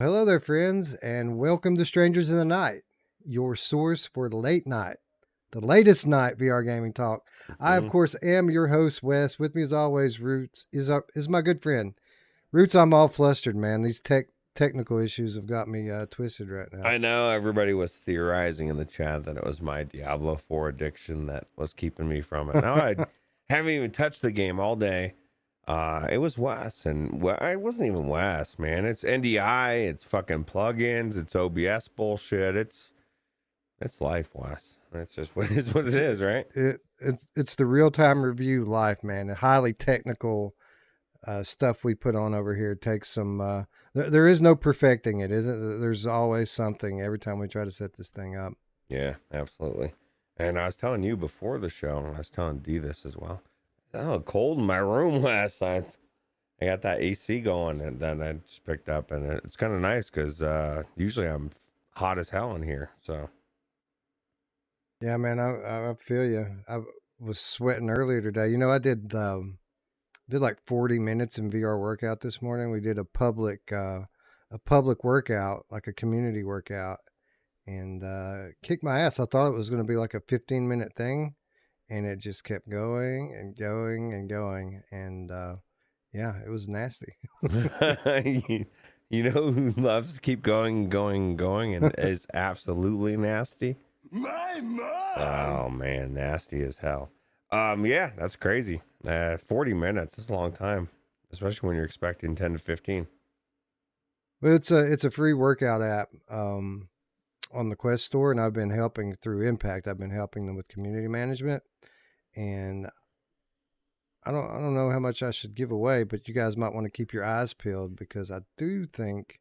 Hello there, friends, and welcome to Strangers in the Night, your source for the late night, the latest night VR gaming talk. I, of Mhm. course, am your host, Wes. With me, as always, Roots is my good friend. Roots, I'm all flustered, man. These technical issues have got me twisted right now. I know everybody was theorizing in the chat that it was my Diablo 4 addiction that was keeping me from it. Now I haven't even touched the game all day. It was Wes, and I wasn't even Wes, man. It's NDI, it's fucking plugins, it's OBS bullshit. It's life, Wes. That's just what what it It's is, right? it's the real time review life, man. The highly technical stuff we put on over here takes some. There is no perfecting it, isn't? There's always something every time we try to set this thing up. Yeah, absolutely. And I was telling you before the show, and I was telling D this as well. Oh, cold in my room last night. I got that AC going, and then I just picked up, and it's kind of nice because usually I'm hot as hell in here. So Yeah, man, I feel you. I was sweating earlier today. You know, I did like 40 minutes in VR workout this morning. We did a public workout, like a community workout, and kicked my ass. I thought it was going to be like a 15-minute thing, and it just kept going and going and going, and yeah, it was nasty. you, you know who loves to keep going, going, going, and is absolutely nasty? My mom! Oh man, nasty as hell. Yeah, that's crazy. 40 minutes is a long time, especially when you're expecting 10 to 15. But it's a free workout app on the Quest store, and I've been helping through Impact. I've been helping them with community management, and I don't know how much I should give away, but you guys might want to keep your eyes peeled because I do think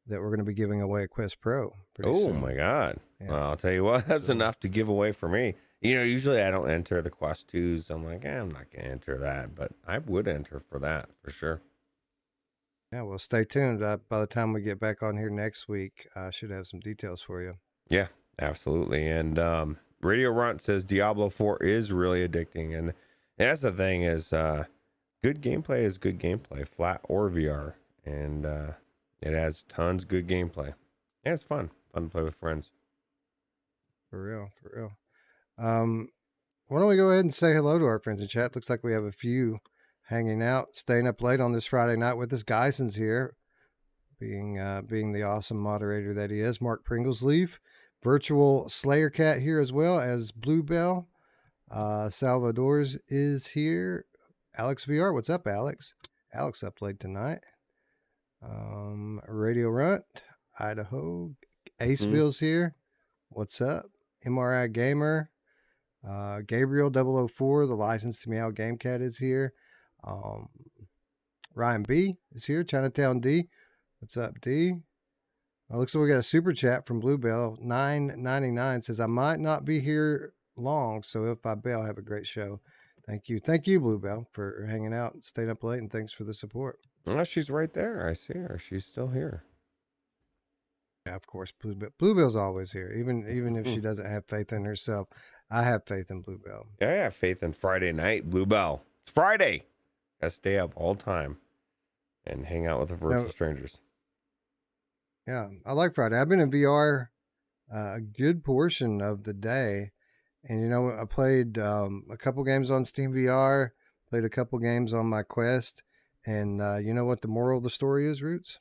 that we're going to be giving away a Quest Pro pretty Oh soon. my God. Yeah. Well, I'll tell you what, that's So, enough to give away for me. You know, usually I don't enter the Quest 2s. I'm like, I'm not going to enter that, but I would enter for that for sure. yeah, well, stay tuned. By the time we get back on here next week, I should have some details for you. Yeah, absolutely. And Radio Runt says Diablo 4 is really addicting. And that's the thing is good gameplay is good gameplay, flat or VR. And it has tons of good gameplay. And it's fun to play with friends. For real, for real. Why don't we go ahead and say hello to our friends in chat? Looks like we have a few hanging out, staying up late on this Friday night with us. Geison's here, being the awesome moderator that he is. Mark Pringlesleaf, virtual Slayer Cat here as well as Bluebell. Salvador's is here. Alex VR, what's up, Alex? Alex up late tonight. Radio Runt, Idaho. Aceville's here. What's up? MRI Gamer. Gabriel 004, the license to Meow Game Cat is here. Ryan B is here. Chinatown D. What's up, D? Looks like we got a super chat from Bluebell 999 says I might not be here long, so if I bail, have a great show. Thank you, Bluebell, for hanging out and staying up late, and thanks for the support. Oh, she's right there. I see her. She's still here. Yeah, of course, Bluebell's always here, even if she doesn't have faith in herself. I have faith in Bluebell. Yeah, I have faith in Friday night, Bluebell. It's Friday. Gotta stay up all time and hang out with the virtual strangers. Yeah, I like Friday. I've been in VR a good portion of the day. And, you know, I played a couple games on Steam VR, played a couple games on my Quest. And you know what the moral of the story is, Roots?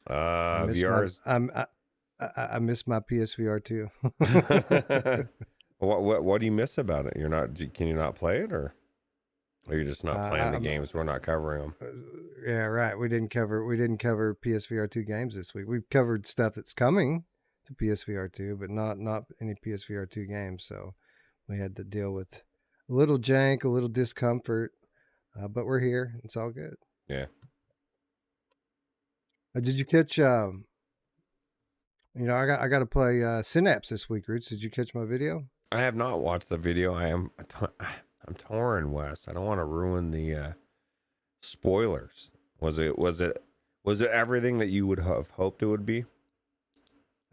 VR I miss my PSVR too. What do you miss about it? Can you not play it, or are you just not playing the games? We're not covering them. Yeah, right. We didn't cover PSVR 2 games this week. We've covered stuff that's coming to PSVR 2, but not any PSVR 2 games. So we had to deal with a little jank, a little discomfort, but we're here. It's all good. Yeah. Did you catch? You know, I got to play Synapse this week, Roots. Did you catch my video? I have not watched the video. I'm torn, Wes. I don't want to ruin the spoilers. Was it everything that you would have hoped it would be?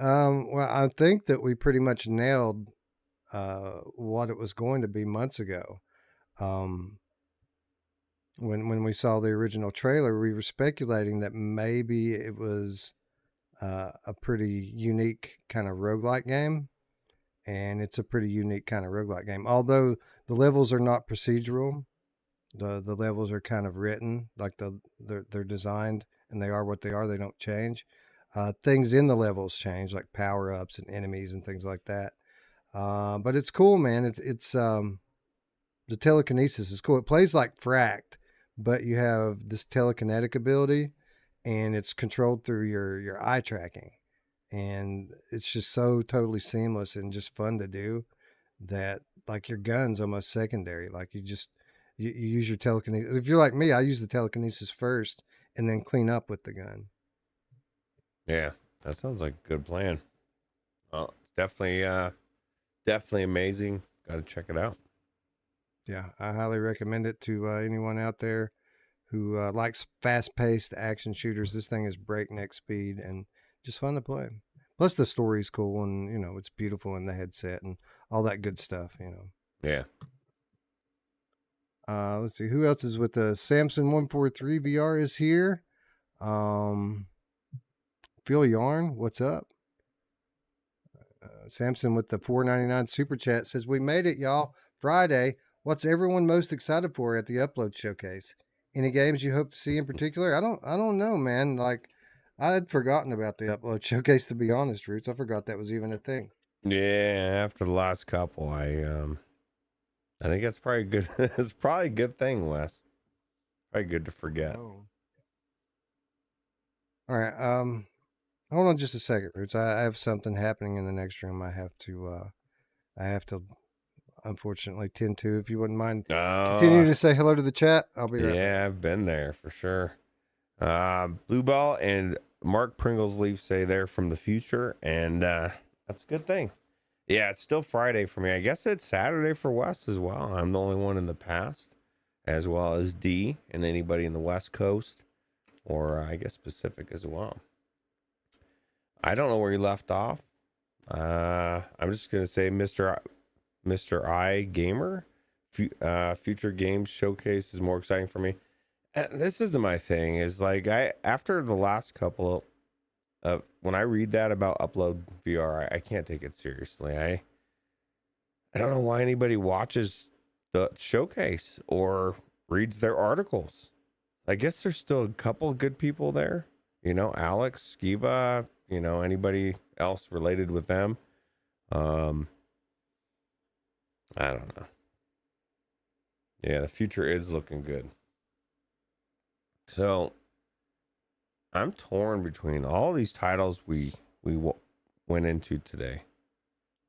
Well, I think that we pretty much nailed what it was going to be months ago. When we saw the original trailer, we were speculating that maybe it was a pretty unique kind of roguelike game, and it's a pretty unique kind of roguelike game. Although the levels are not procedural, the levels are kind of written like they're designed, and they are what they are. They don't change. Things in the levels change, like power ups and enemies and things like that. But it's cool, man. It's the telekinesis is cool. It plays like Fract, but you have this telekinetic ability, and it's controlled through your eye tracking, and it's just so totally seamless and just fun to do that. Like your gun's almost secondary. Like you use your telekinesis. If you're like me, I use the telekinesis first and then clean up with the gun. Yeah, that sounds like a good plan. Well, it's definitely amazing. Got to check it out. Yeah, I highly recommend it to anyone out there who likes fast-paced action shooters. This thing is breakneck speed and just fun to play. Plus, the story's cool, and it's beautiful in the headset and all that good stuff. Yeah. Let's see who else is with the Samson 143 VR is here. Phil Yarn, what's up? Samson with the 4.99 super chat says, "We made it, y'all. Friday. What's everyone most excited for at the upload showcase? Any games you hope to see in particular?" I don't know, man. Like, I had forgotten about the upload showcase, to be honest, Roots. I forgot that was even a thing. Yeah, after the last couple, I think that's probably good. It's probably a good thing, Wes. Probably good to forget. Oh. All right. Hold on just a second, Roots. I have something happening in the next room. I have to unfortunately tend to. If you wouldn't mind Oh, continuing to say hello to the chat, I'll be right back. yeah, I've been there for sure. Blue Ball and Mark Pringles Leaf say they're from the future, and that's a good thing. Yeah, it's still Friday for me. I guess it's Saturday for Wes as well. I'm the only one in the past, as well as D and anybody in the West Coast, or I guess Pacific as well. I don't know where you left off. I'm just gonna say Mr. I Gamer. Future Games Showcase is more exciting for me. And this isn't my thing. Is like after the last couple of when I read that about Upload VR, I can't take it seriously. I don't know why anybody watches the showcase or reads their articles. I guess there's still a couple of good people there. Alex, Skiva, anybody else related with them. I don't know. Yeah, the future is looking good. So I'm torn between all these titles we went into today,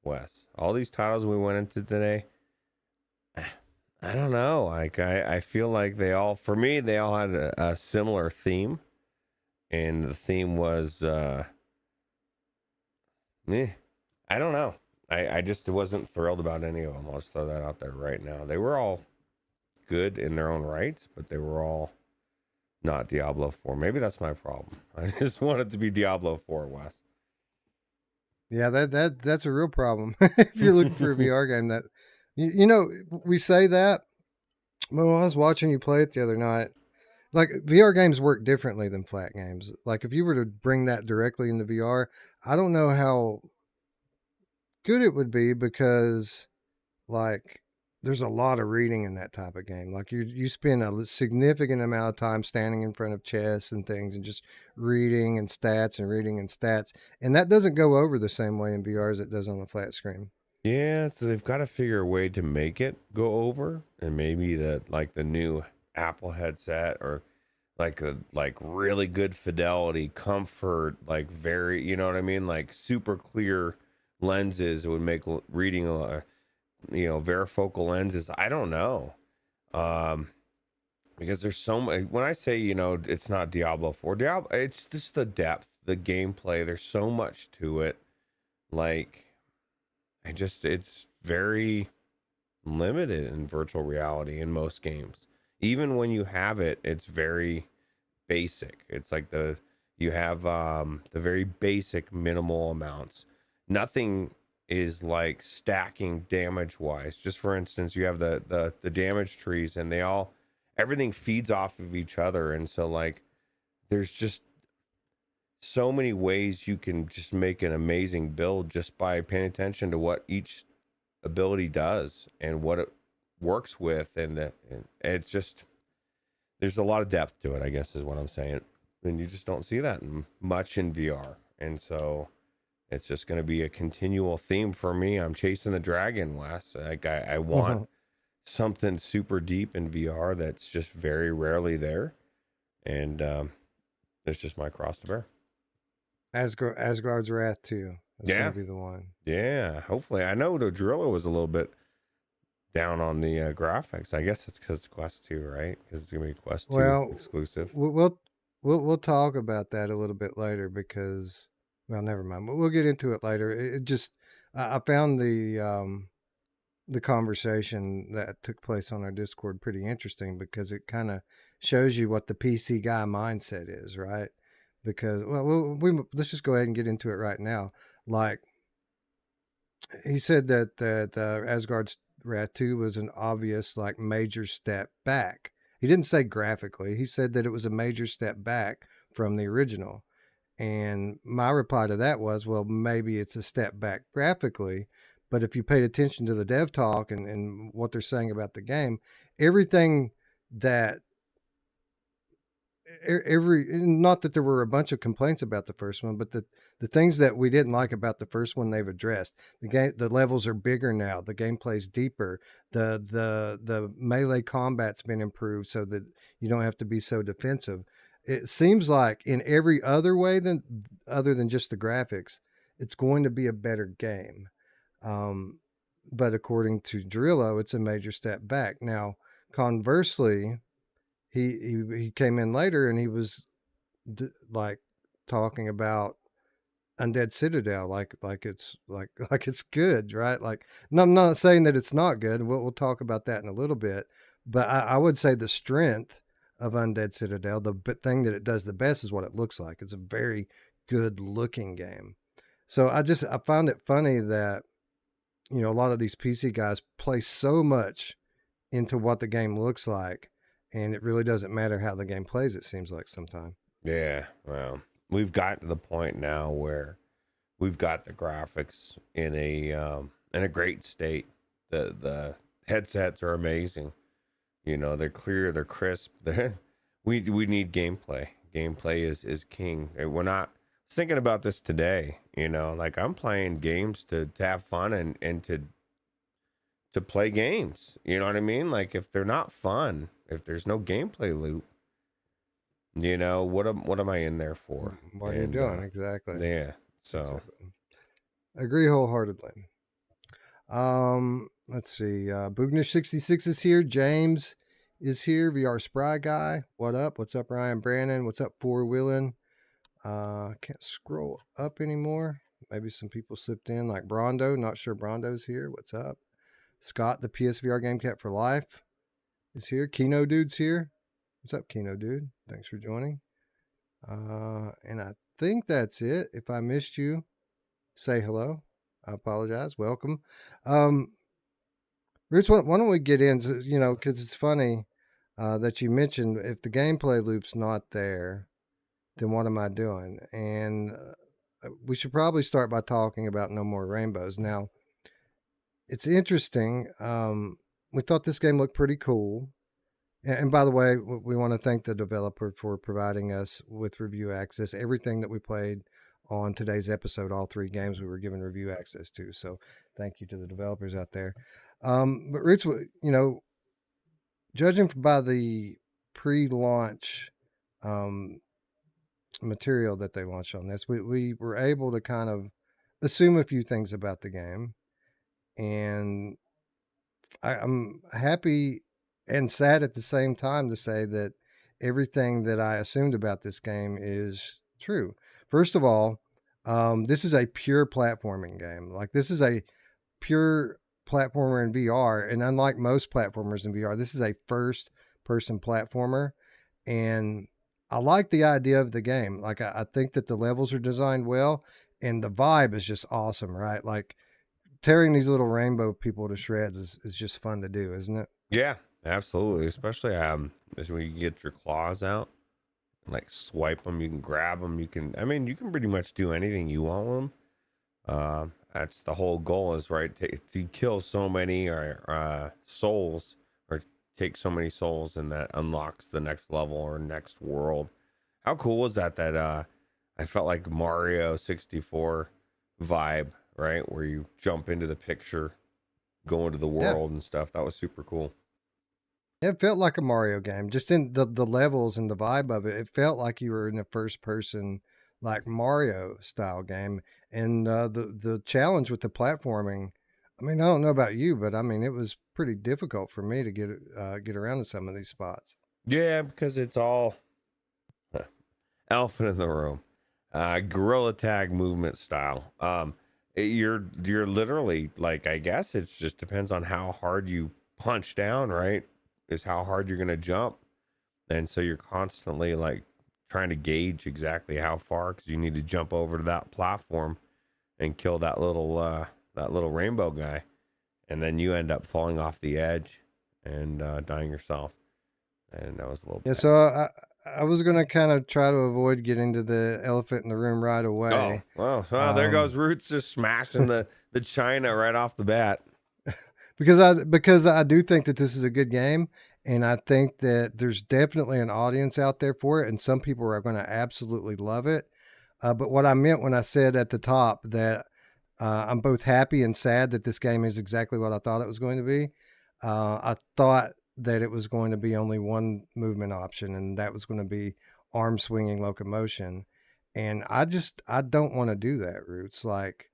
Wes. All these titles we went into today. I don't know. Like I feel like for me, they all had a similar theme, and the theme was I don't know. I just wasn't thrilled about any of them. I'll just throw that out there right now. They were all good in their own rights, but they were all not Diablo 4. Maybe that's my problem. I just want it to be Diablo 4, Wes. Yeah, that's a real problem. If you're looking for a VR game that we say that, but when I was watching you play it the other night, like VR games work differently than flat games. Like if you were to bring that directly into VR, I don't know how good it would be because like there's a lot of reading in that type of game. Like you spend a significant amount of time standing in front of chests and things and just reading and stats and reading and stats, and that doesn't go over the same way in VR as it does on the flat screen. Yeah, so they've got to figure a way to make it go over, and maybe the new Apple headset or like really good fidelity, comfort, like very, you know what I mean, like super clear lenses would make reading varifocal lenses. I don't know, because there's so much. When I say it's not Diablo 4, it's just the depth, the gameplay. There's so much to it. Like it's very limited in virtual reality in most games. Even when you have it, it's very basic. It's like you have the very basic minimal amounts. Nothing is like stacking damage wise. Just for instance, you have the damage trees, and everything feeds off of each other, and so like there's just so many ways you can just make an amazing build just by paying attention to what each ability does and what it works with, and it's just, there's a lot of depth to it, I guess is what I'm saying, and you just don't see that much in VR. And so it's just going to be a continual theme for me. I'm chasing the dragon, Wes. Like I want something super deep in VR that's just very rarely there, and it's just my cross to bear. Asgard's Wrath 2. That's Yeah, going to be the one. yeah. Hopefully, I know the driller was a little bit down on the graphics. I guess it's because Quest 2, right? Because it's gonna be Quest 2 Well, exclusive. we'll talk about that a little bit later because, well, never mind. We'll get into it later. It just I found the conversation that took place on our Discord pretty interesting because it kind of shows you what the PC guy mindset is, right? Because let's just go ahead and get into it right now. Like he said that Asgard's Wrath 2 was an obvious like major step back. He didn't say graphically. He said that it was a major step back from the original. And my reply to that was, well, maybe it's a step back graphically, but if you paid attention to the dev talk and what they're saying about the game, everything that every not that there were a bunch of complaints about the first one, but the things that we didn't like about the first one they've addressed. The levels are bigger now, the gameplay's deeper, the melee combat's been improved so that you don't have to be so defensive. It seems like in every other way than other than just the graphics, it's going to be a better game. But according to Drillo, it's a major step back. Now, conversely, he came in later and he was like talking about Undead Citadel like it's like it's good, right? Like, no, I'm not saying that it's not good. We'll talk about that in a little bit, but I would say the strength of Undead Citadel, the thing that it does the best is what it looks like. It's a very good looking game. So I found it funny that a lot of these PC guys play so much into what the game looks like, and it really doesn't matter how the game plays. It seems like sometimes. Yeah, well, we've got to the point now where we've got the graphics in a great state. The headsets are amazing. They're clear, they're crisp. We need gameplay. Gameplay is king. We're not I was thinking about this today. Like I'm playing games to have fun and to play games. You know what I mean? Like if they're not fun, if there's no gameplay loop, what am I in there for? What are you doing exactly? Yeah. So exactly. Agree wholeheartedly. Let's see. Boognish66 is here. James is here. VR Spry Guy. What up? What's up, Ryan Brandon? What's up, Four Wheeling? Can't scroll up anymore. Maybe some people slipped in, like Brondo. Not sure Brondo's here. What's up? Scott, the PSVR Game Cat for Life, is here. Kino Dude's here. What's up, Kino Dude? Thanks for joining. And I think that's it. If I missed you, say hello. I apologize. Welcome. Rich, why don't we get into, because it's funny that you mentioned if the gameplay loop's not there, then what am I doing? And we should probably start by talking about No More Rainbows. Now, it's interesting. We thought this game looked pretty cool. And by the way, we want to thank the developer for providing us with review access. Everything that we played on today's episode, all 3 games we were given review access to. So thank you to the developers out there. But Rich, judging by the pre-launch material that they launched on this, we were able to kind of assume a few things about the game. And I'm happy and sad at the same time to say that everything that I assumed about this game is true. First of all, this is a pure platforming game. Like, this is a pure platformer in VR, and unlike most platformers in VR, this is a first-person platformer, and I like the idea of the game. Like, I think that the levels are designed well, and the vibe is just awesome, right? Like, tearing these little rainbow people to shreds is just fun to do, isn't it? yeah, absolutely. Especially as when you get your claws out like swipe them, you can grab them, you can, I mean, you can pretty much do anything you want with them. That's the whole goal, is right to kill so many souls, or take so many souls, and that unlocks the next level or next world. How cool was that? I felt like Mario 64 vibe, right, where you jump into the picture, go into the Yeah. world and stuff. That was super cool. It felt like a Mario game, just in the levels and the vibe of it. It felt like you were in a first person, like Mario style game, and the challenge with the platforming. I mean, I don't know about you, but I mean, it was pretty difficult for me to get around to some of these spots. Yeah, because it's all elephant in the room, gorilla tag movement style. You're literally, like, I guess it's just depends on how hard you punch down, right? Is how hard you're gonna jump, and so you're constantly like trying to gauge exactly how far, because you need to jump over to that platform and kill that little rainbow guy, and then you end up falling off the edge and dying yourself, and that was a little Yeah, bad. so I was gonna kind of try to avoid getting to the elephant in the room right Oh, away. well, there goes Um, Roots just smashing the china right off the bat. because I do think that this is a good game, and I think that there's definitely an audience out there for it, and some people are going to absolutely love it. But what I meant when I said at the top that I'm both happy and sad that this game is exactly what I thought it was going to be. I thought that it was going to be only one movement option, and that was going to be arm swinging locomotion. And I don't want to do that, Roots. Like,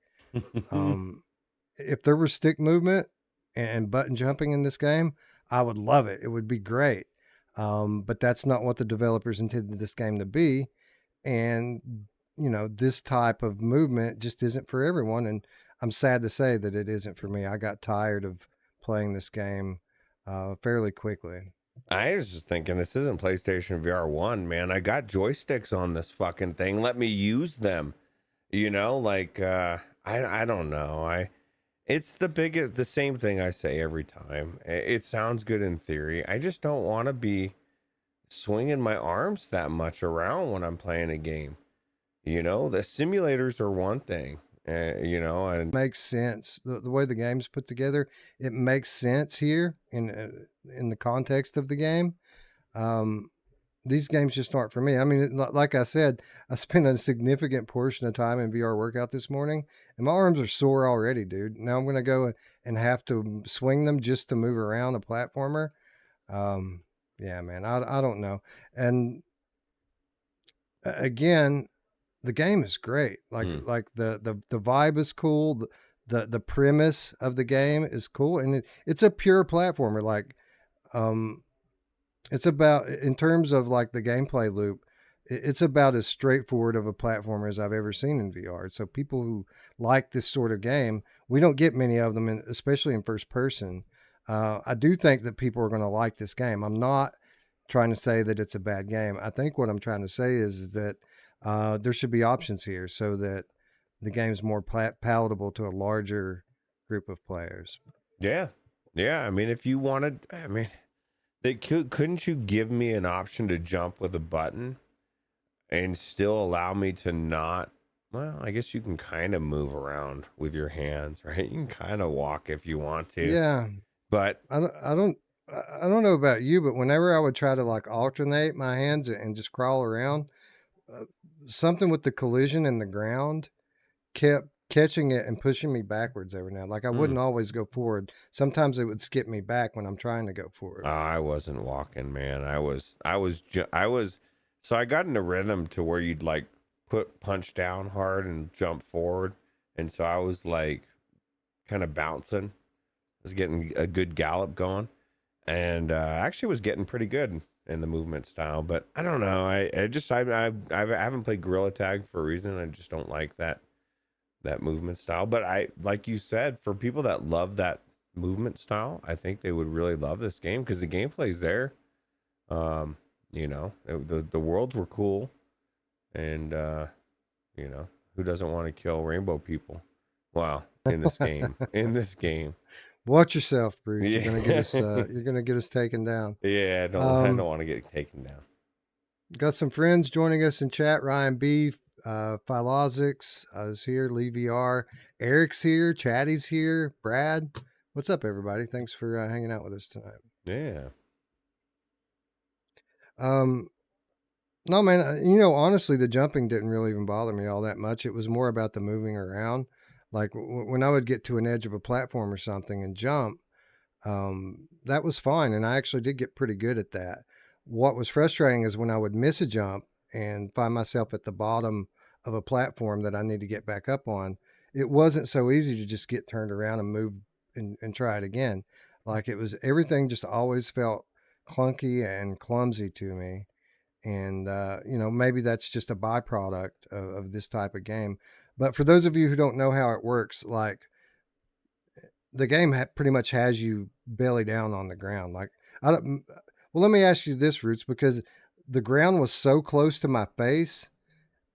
um, if there was stick movement and button jumping in this game, I would love it. It would be great. But that's not what the developers intended this game to be. And, this type of movement just isn't for everyone. And I'm sad to say that it isn't for me. I got tired of playing this game fairly quickly. I was just thinking, this isn't PlayStation VR 1, man. I got joysticks on this fucking thing. Let me use them. Like, I don't know. It's the same thing I say every time. It sounds good in theory. I just don't want to be swinging my arms that much around when I'm playing a game. The simulators are one thing, and Makes sense. The way the game's put together, it makes sense here in the context of the game. Um, these games just aren't for me. I mean, like I said, I spent a significant portion of time in VR workout this morning, and my arms are sore already, dude. Now I'm going to go and have to swing them just to move around a platformer. Um, yeah, man, I don't know. And again, the game is great. Like mm, like the vibe is cool. The premise of the game is cool, and it's a pure platformer. Like, um, it's about, in terms of like the gameplay loop, it's about as straightforward of a platformer as I've ever seen in VR. So people who like this sort of game, we don't get many of them, especially in first person. I do think that people are going to like this game. I'm not trying to say that it's a bad game. I think what I'm trying to say is that there should be options here so that the game's more palatable to a larger group of players. yeah, yeah. I mean, if you wanted, I mean, couldn't you give me an option to jump with a button and still allow me to not? Well, I guess you can kind of move around with your hands, right? You can kind of walk if you want to, Yeah, but I don't know about you, but whenever I would try to like alternate my hands and just crawl around, uh, something with the collision in the ground kept catching it and pushing me backwards every now. Like I hmm. wouldn't always go forward. Sometimes it would skip me back when I'm trying to go forward. I wasn't walking, man. I was, so I got in a rhythm to where you'd like punch down hard and jump forward. And so I was like kind of bouncing. I was getting a good gallop going, and actually was getting pretty good in the movement style. But I don't know. I haven't played Gorilla Tag for a reason. I just don't like that movement style. But I, like you said, for people that love that movement style, I think they would really love this game because the gameplay's there. Um, the worlds were cool, and who doesn't want to kill rainbow people? Wow, in this game, in this game, Watch yourself, Bruce. You're gonna get us. yeah, You're gonna get us taken down. I don't Um, want to get taken down. Got some friends joining us in chat. Ryan B, Philozix is here. Lee VR, Eric's here. Chatty's here. Brad, what's up, everybody? Thanks for hanging out with us tonight. Yeah. Um, no, man. Honestly, the jumping didn't really even bother me all that much. It was more about the moving around. Like when I would get to an edge of a platform or something and jump, that was fine. And I actually did get pretty good at that. What was frustrating is when I would miss a jump and find myself at the bottom of a platform that I need to get back up on. It wasn't so easy to just get turned around and move and try it again. Like it was everything just always felt clunky and clumsy to me. And, maybe that's just a byproduct of this type of game. But for those of you who don't know how it works, like the game pretty much has you belly down on the ground. Like, I don't, well, let me ask you this, Roots, because the ground was so close to my face,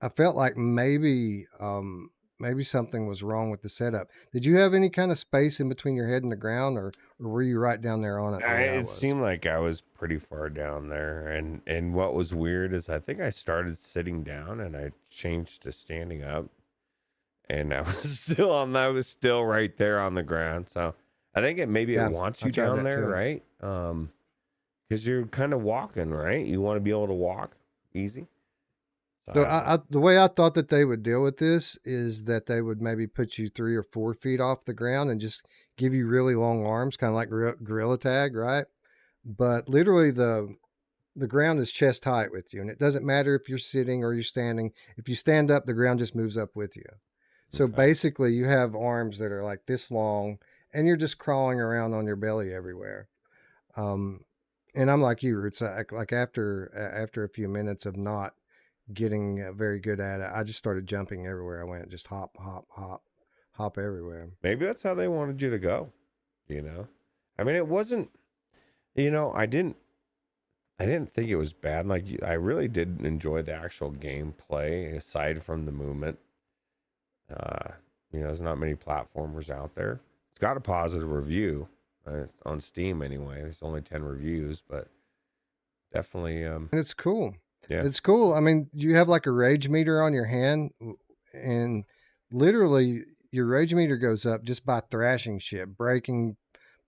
I felt like maybe something was wrong with the setup. Did you have any kind of space in between your head and the ground, or were you right down there on it the way I It was? seemed like I was pretty far down there, and what was weird is I think I started sitting down and I changed to standing up, and I was still right there on the ground. So I think it Yeah, wants I you tried down that there, too. right? Because you're kind of walking, right? You want to be able to walk easy. So So I don't know. the way I thought that they would deal with this is that they would maybe put you 3 or 4 feet off the ground and just give you really long arms, kind of like gorilla tag, right? But literally, the ground is chest height with you, and it doesn't matter if you're sitting or you're standing. If you stand up, the ground just moves up with you. So Okay. basically, you have arms that are like this long, and you're just crawling around on your belly everywhere. Um, and I'm like you, Roots. Like after a few minutes of not getting very good at it, I just started jumping everywhere I went, just hop, hop, hop, hop everywhere. Maybe that's how they wanted you to go. You know, I mean, it wasn't. I didn't think it was bad. Like I really did enjoy the actual gameplay aside from the movement. Uh, there's not many platformers out there. It's got a positive review on Steam anyway. There's only 10 reviews, but definitely, And it's cool. yeah. It's cool. I mean, you have like a rage meter on your hand, and literally your rage meter goes up just by thrashing shit, breaking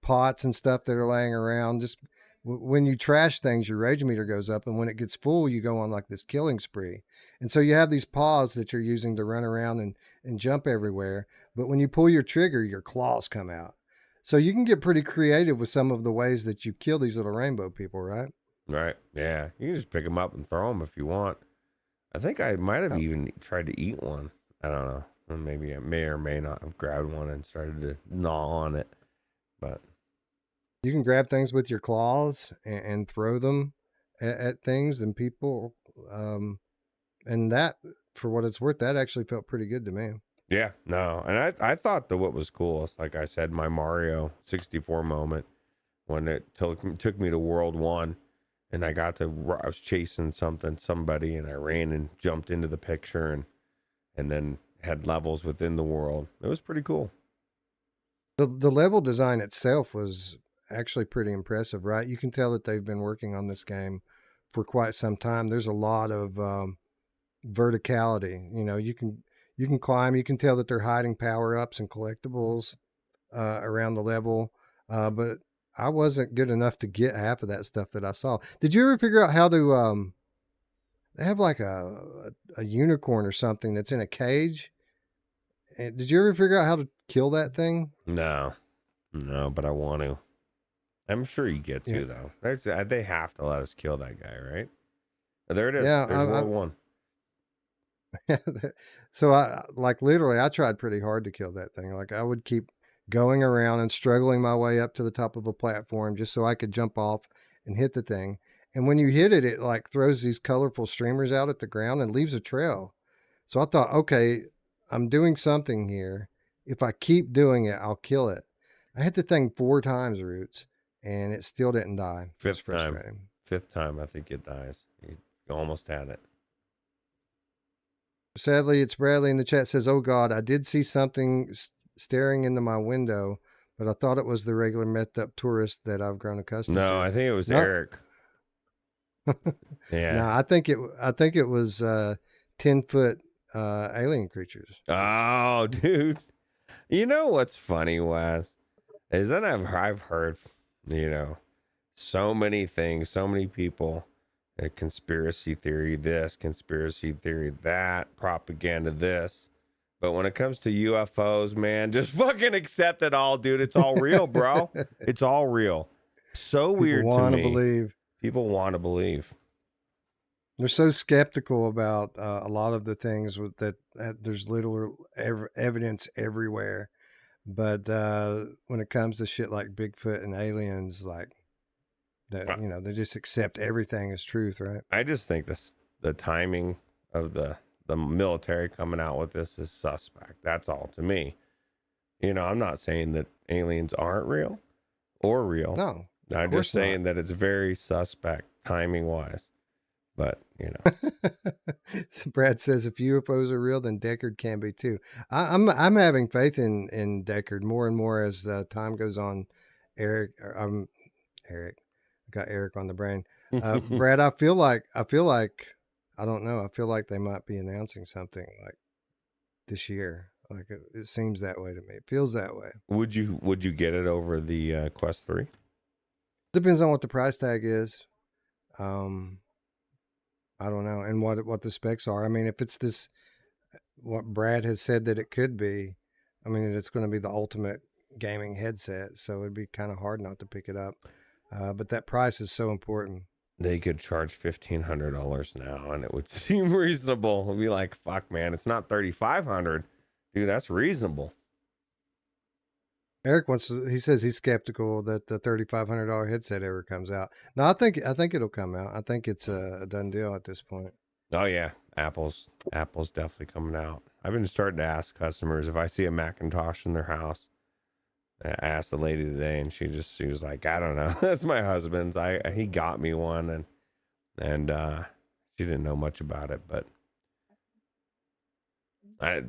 pots and stuff that are laying around. Just when you trash things, your rage meter goes up, and when it gets full, you go on like this killing spree. And so you have these paws that you're using to run around and jump everywhere. But when you pull your trigger, your claws come out. So you can get pretty creative with some of the ways that you kill these little rainbow people, right? Right. Yeah. You can just pick them up and throw them if you want. I think I might have Oh, even tried to eat one. I don't know. Or maybe I may or may not have grabbed one and started to gnaw on it. But you can grab things with your claws and throw them at things and people. And that, for what it's worth, that actually felt pretty good to me. yeah, no. And I thought that what was cool is, like I said, my Mario 64 moment when it took me to World 1 and I was chasing somebody, and I ran and jumped into the picture and then had levels within the world. It was pretty cool. The level design itself was actually pretty impressive, right? You can tell that they've been working on this game for quite some time. There's a lot of verticality. You can climb. You can tell that they're hiding power ups and collectibles around the level. But I wasn't good enough to get half of that stuff that I saw. Did you ever figure out how to? They have like a unicorn or something that's in a cage. And did you ever figure out how to kill that thing? No, no, but I want to. I'm sure you get Yeah, to though. They have to let us kill that guy, right? There it is. yeah. There's World 1. So I like literally I tried pretty hard to kill that thing. Like I would keep going around and struggling my way up to the top of a platform just so I could jump off and hit the thing. And when you hit it, it like throws these colorful streamers out at the ground and leaves a trail. So I thought, okay, I'm doing something here. If I keep doing it, I'll kill it. I hit the thing 4 times, Roots, and it still didn't die. It was Fifth time. frustrating. Fifth time, I think it dies. You almost had it. Sadly, it's Bradley in the chat says, "Oh God, I did see something staring into my window, but I thought it was the regular methed up tourist that I've grown accustomed No, to." I think it was Not Eric. Yeah. No, I think it was 10-foot alien creatures. Oh, dude. You know what's funny, Wes? Is that I've heard, you know, so many things, so many people, conspiracy theory this, conspiracy theory that, propaganda this. But when it comes to UFOs, man, just fucking accept it all, dude. It's all real, bro. It's all real. So People weird to want to me. believe. People want to believe. They're so skeptical about a lot of the things that there's little evidence everywhere. But when it comes to shit like Bigfoot and aliens, like that, Uh, you know, they just accept everything as truth, right? I just think the timing of the military coming out with this is suspect. That's all to me. You know, I'm not saying that aliens aren't real or real. No, of I'm just course not. saying that it's very suspect timing wise. But, you know. Brad says if UFOs are real, then Deckard can be too. I'm having faith in Deckard more and more as time goes on. Eric, I'm Eric. I got Eric on the brain. Brad, I feel like I don't know. I feel like they might be announcing something like this year. Like it seems that way to me. It feels that way. Would you get it over the Quest 3? Depends on what the price tag is. Um, I don't know, and what the specs are. I mean, if it's this, what Brad has said that it could be, I mean, it's going to be the ultimate gaming headset, so it'd be kind of hard not to pick it up. But that price is so important. They could charge $1,500 now and it would seem reasonable. It'd be like, fuck man, it's not $3,500. Dude, that's reasonable. Eric he says he's skeptical that the $3,500 headset ever comes out. No, I think it'll come out. I think it's a done deal at this point. Oh yeah, Apple's definitely coming out. I've been starting to ask customers if I see a Macintosh in their house. I asked the lady today, and she was like, I don't know. That's my husband's. He got me one, and she didn't know much about it, but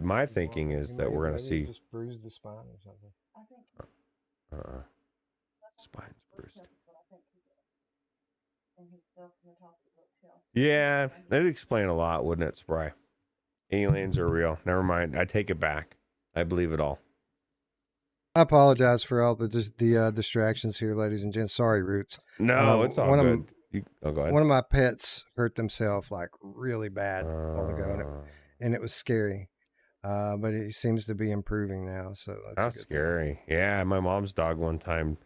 my thinking is that we're gonna see. Just bruise the spine or something. Spine's bruised. Yeah, that'd explain a lot, wouldn't it, Spry? Aliens are real. Never mind. I take it back. I believe it all. I apologize for all the distractions here, ladies and gents. Sorry, Roots. No, it's all good. Go ahead. One of my pets hurt themselves like really bad a while ago, and it was scary. But he seems to be improving now. So that's scary. Yeah, my mom's dog one time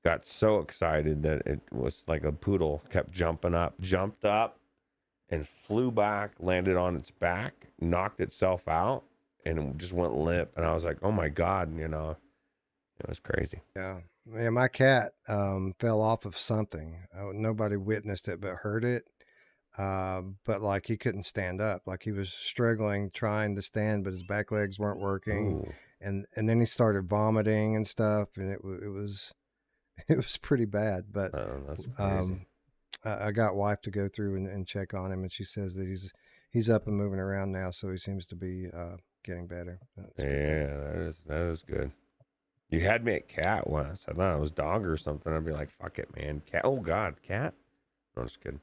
got so excited that it was like a poodle, kept jumped up, and flew back, landed on its back, knocked itself out, and it just went limp. And I was like, oh my God, you know, it was crazy. Yeah. Yeah, my cat fell off of something. Nobody witnessed it but heard it. But like he couldn't stand up. Like he was struggling trying to stand, but his back legs weren't working. Ooh. And then he started vomiting and stuff, and it was pretty bad. But that's crazy. I got wife to go through and check on him, and she says that he's up and moving around now, so he seems to be getting better. Yeah, that is good. You had me at cat once. I thought it was dog or something. I'd be like, fuck it, man. Cat. Oh God, cat. No, just kidding.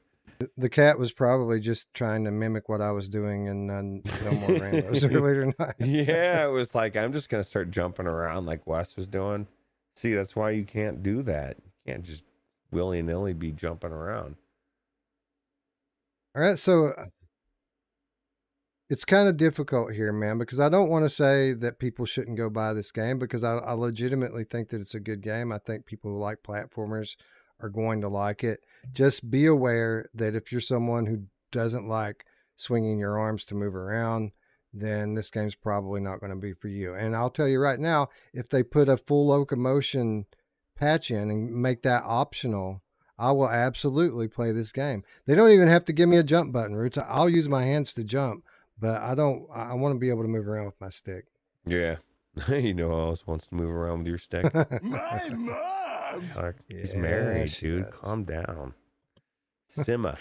The cat was probably just trying to mimic what I was doing, and no more rainbows earlier tonight. Yeah, it was like, I'm just gonna start jumping around like Wes was doing. See, that's why you can't do that. You can't just willy-nilly be jumping around. All right, so it's kind of difficult here, man, because I don't want to say that people shouldn't go buy this game, because I legitimately think that it's a good game. I think people who like platformers are going to like it. Just be aware that if you're someone who doesn't like swinging your arms to move around, then this game's probably not going to be for you. And I'll tell you right now, if they put a full locomotion patch in and make that optional, I will absolutely play this game. They don't even have to give me a jump button, Roots. I'll use my hands to jump, but I want to be able to move around with my stick. Yeah. You know who else wants to move around with your stick? My mom! He's married, dude. Does. Calm down. Simma.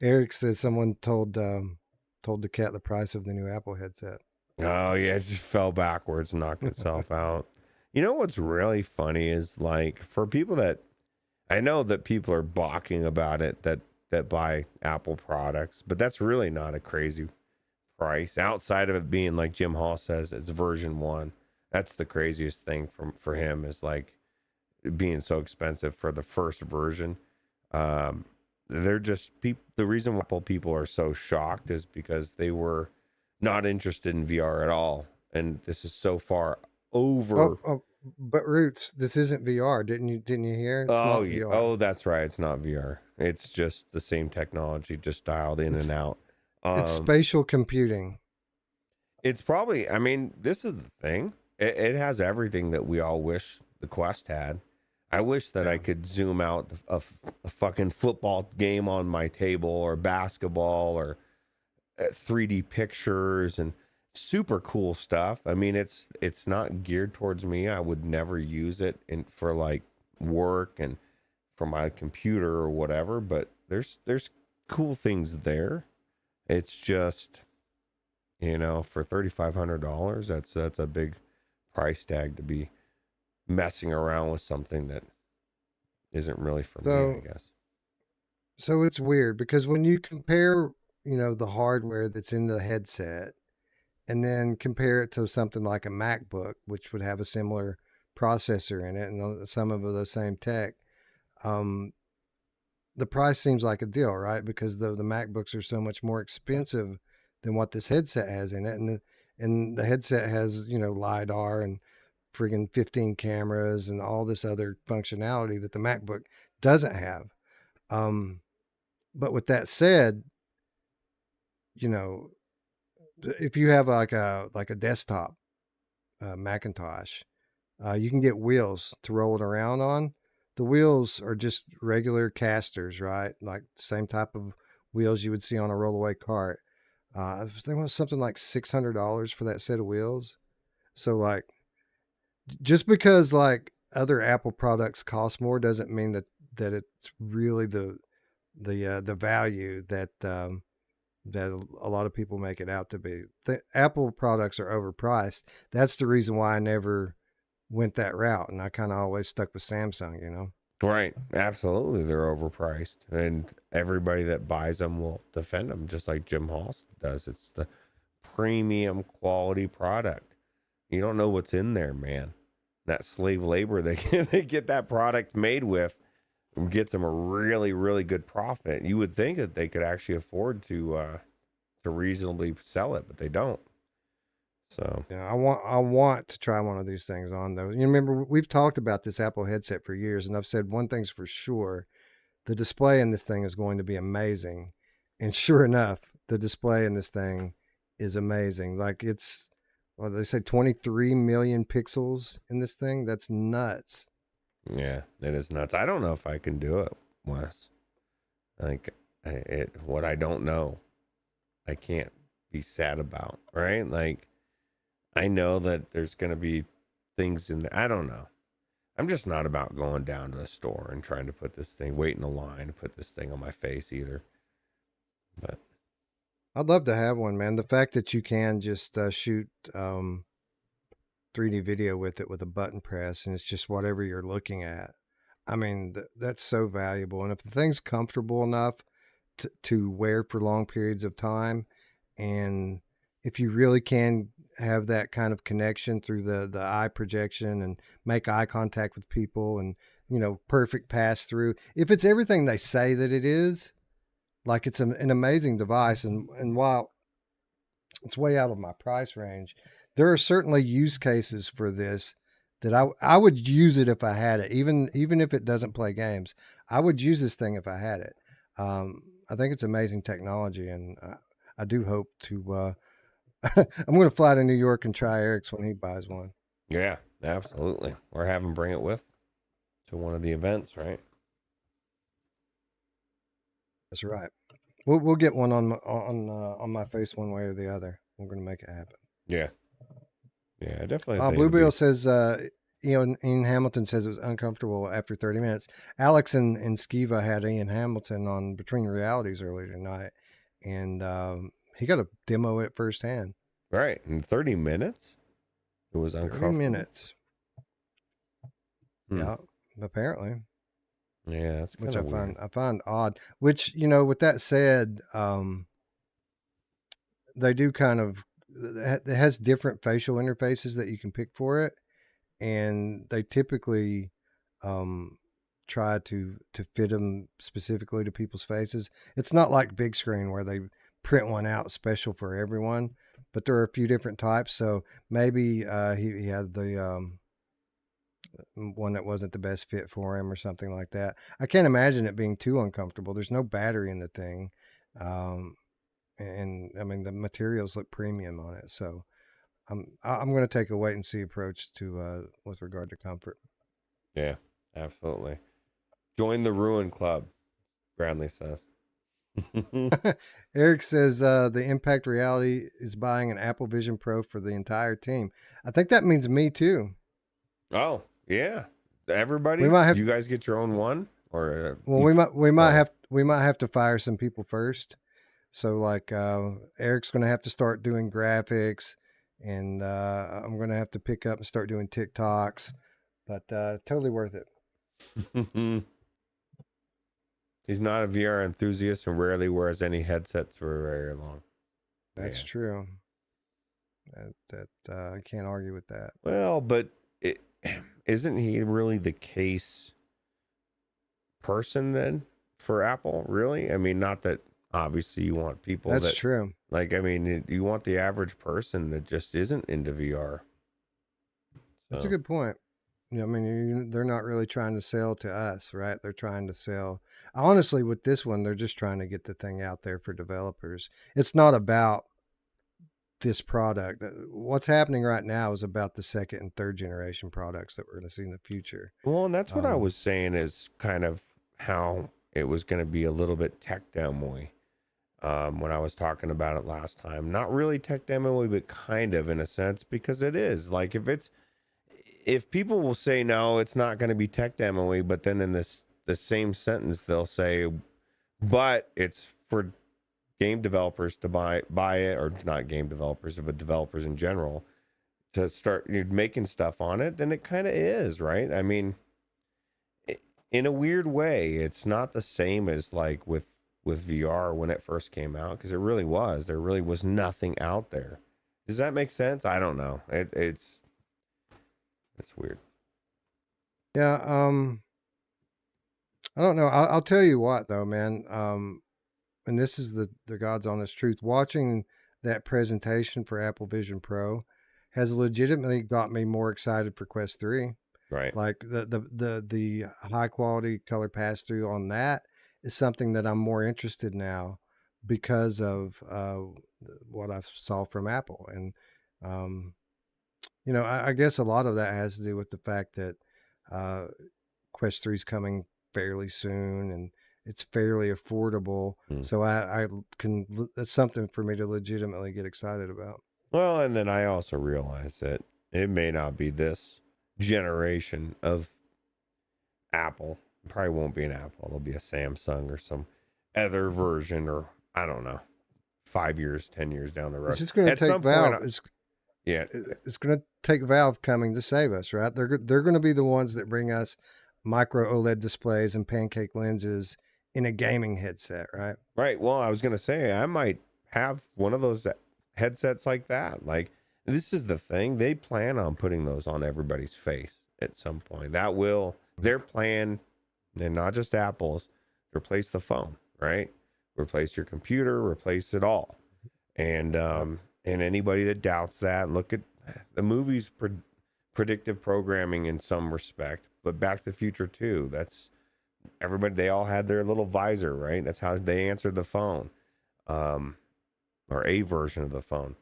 Eric says someone told the cat the price of the new Apple headset. Oh, yeah. It just fell backwards and knocked itself out. You know what's really funny is, like, for people that, I know that people are balking about it, that that buy Apple products, but that's really not a crazy price outside of it being like Jim Hall says, it's version 1. That's the craziest thing for him is like being so expensive for the first version. They're just the reason why people are so shocked is because they were not interested in VR at all, and this is so far over. But Roots, this isn't VR. Didn't you hear? It's not VR. Oh, that's right. It's not VR. It's just the same technology, just dialed in and out. It's spatial computing. It's probably. I mean, this is the thing. It has everything that we all wish the Quest had. I wish that I could zoom out a fucking football game on my table, or basketball, or 3D pictures and super cool stuff. I mean, it's not geared towards me. I would never use it for like work and for my computer or whatever, but there's cool things there. It's just, for $3,500, that's a big price tag to be messing around with something that isn't really for me, I guess. So it's weird because when you compare, the hardware that's in the headset and then compare it to something like a MacBook, which would have a similar processor in it and some of the same tech, the price seems like a deal, right? Because the MacBooks are so much more expensive than what this headset has in it. And the headset has, LiDAR and friggin' 15 cameras and all this other functionality that the MacBook doesn't have. But with that said, if you have like a desktop Macintosh, you can get wheels to roll it around on. The wheels are just regular casters, right? Like same type of wheels you would see on a rollaway cart. They want something like $600 for that set of wheels. So like, just because like other Apple products cost more doesn't mean that it's really the value that that a lot of people make it out to be. The Apple products are overpriced. That's the reason why I never went that route, and I kind of always stuck with Samsung. Right. Absolutely. They're overpriced, and everybody that buys them will defend them, just like Jim Halls does. It's the premium quality product. You don't know what's in there, man. That slave labor they get that product made with gets them a really, really good profit. You would think that they could actually afford to reasonably sell it, but they don't. So yeah, I want to try one of these things on though. You remember we've talked about this Apple headset for years, and I've said one thing's for sure: the display in this thing is going to be amazing. And sure enough, the display in this thing is amazing. Like they say 23 million pixels in this thing. That's nuts. yeah, it is nuts. I don't know if I can do it, Wes. Like what I don't know, I can't be sad about, right? Like I know that there's going to be things in there. I don't know. I'm just not about going down to a store and trying to put this thing, wait in a line to put this thing on my face either. But I'd love to have one, man. The fact that you can just shoot 3D video with it with a button press, and it's just whatever you're looking at. I mean, that's so valuable. And if the thing's comfortable enough to wear for long periods of time, and if you really can have that kind of connection through the eye projection and make eye contact with people and, perfect pass through, if it's everything they say that it is, like it's an amazing device. And while it's way out of my price range, there are certainly use cases for this that I would use it if I had it, even if it doesn't play games. I would use this thing if I had it. I think it's amazing technology, and I do hope to. I'm going to fly to New York and try Eric's when he buys one. yeah, absolutely. Or have him bring it with to one of the events, right? That's right. We'll get one on my face one way or the other. We're going to make it happen. Yeah. Yeah, I definitely think Blueberry says, Ian Hamilton says it was uncomfortable after 30 minutes. Alex and Skiva had Ian Hamilton on Between Realities earlier tonight, and he got to demo it firsthand. Right. In 30 minutes? It was uncomfortable. 30 minutes. Yeah, apparently. Yeah, that's which kind of weird. I find odd. Which, you know, with that said, they do kind of it has different facial interfaces that you can pick for it, and they typically um, try to fit them specifically to people's faces. It's not like big screen where they print one out special for everyone, but there are a few different types. So maybe he had the one that wasn't the best fit for him or something like that. I can't imagine it being too uncomfortable. There's no battery in the thing. Um, and I mean, the materials look premium on it. So I'm going to take a wait and see approach to with regard to comfort. Yeah, absolutely. Join the Ruin Club, Bradley says. Eric says the Impact Reality is buying an Apple Vision Pro for the entire team. I think that means me too. Oh, yeah. We Everybody, might have you guys get your own one, or well, each? Oh, we might have to fire some people first. So like Eric's going to have to start doing graphics, and I'm going to have to pick up and start doing TikToks. But totally worth it. he's not a VR enthusiast and rarely wears any headsets for very long. That's Yeah. true. I can't argue with that. Well, but isn't he really the case person then for Apple? Really? I mean, not that obviously you want people That's that true. like. I mean, you want the average person that just isn't into VR. That's So, a good point. Yeah, I mean, they're not really trying to sell to us, right? They're trying to sell. Honestly, with this one, they're just trying to get the thing out there for developers. It's not about this product. What's happening right now is about the second and third generation products that we're going to see in the future. well, and that's what I Um, was saying is kind of how it was going to be a little bit tech demoy. When I was talking about it last time, not really tech demoy, but kind of in a sense, because it is like if people will say no, it's not going to be tech demoy, but then in the same sentence they'll say, but it's for game developers to buy it, or not game developers, but developers in general to start making stuff on it, then it kind of is, right? I mean, in a weird way, it's not the same as like with VR when it first came out, because it really was. There really was nothing out there. Does that make sense? I don't know. It's weird. yeah. I don't know. I'll tell you what, though, man. And this is the God's honest truth. Watching that presentation for Apple Vision Pro has legitimately got me more excited for Quest 3. Right. Like the high quality color pass through on that is something that I'm more interested now because of what I saw from Apple. And um, you know, I guess a lot of that has to do with the fact that uh, Quest 3 is coming fairly soon and it's fairly affordable. Hmm. So I can, that's something for me to legitimately get excited about. Well, and then I also realize that it may not be this generation of Apple. It probably won't be an Apple. It'll be a Samsung or some other version, or I don't know, 5 years, 10 years down the It's road. just going to At take some point, Valve. yeah, It's going to take Valve coming to save us, right? They're going to be the ones that bring us micro OLED displays and pancake lenses in a gaming headset, right? right. Well, I was gonna say I might have one of those headsets like that. Like, this is the thing, they plan on putting those on everybody's face at some point. That will their plan, and not just Apple's, replace the phone, right? Replace your computer, replace it all. And anybody that doubts that, look at the movies. Predictive programming in some respect, but Back to the Future too. That's everybody. They all had their little visor, right? That's how they answered the phone, um, or a version of the phone.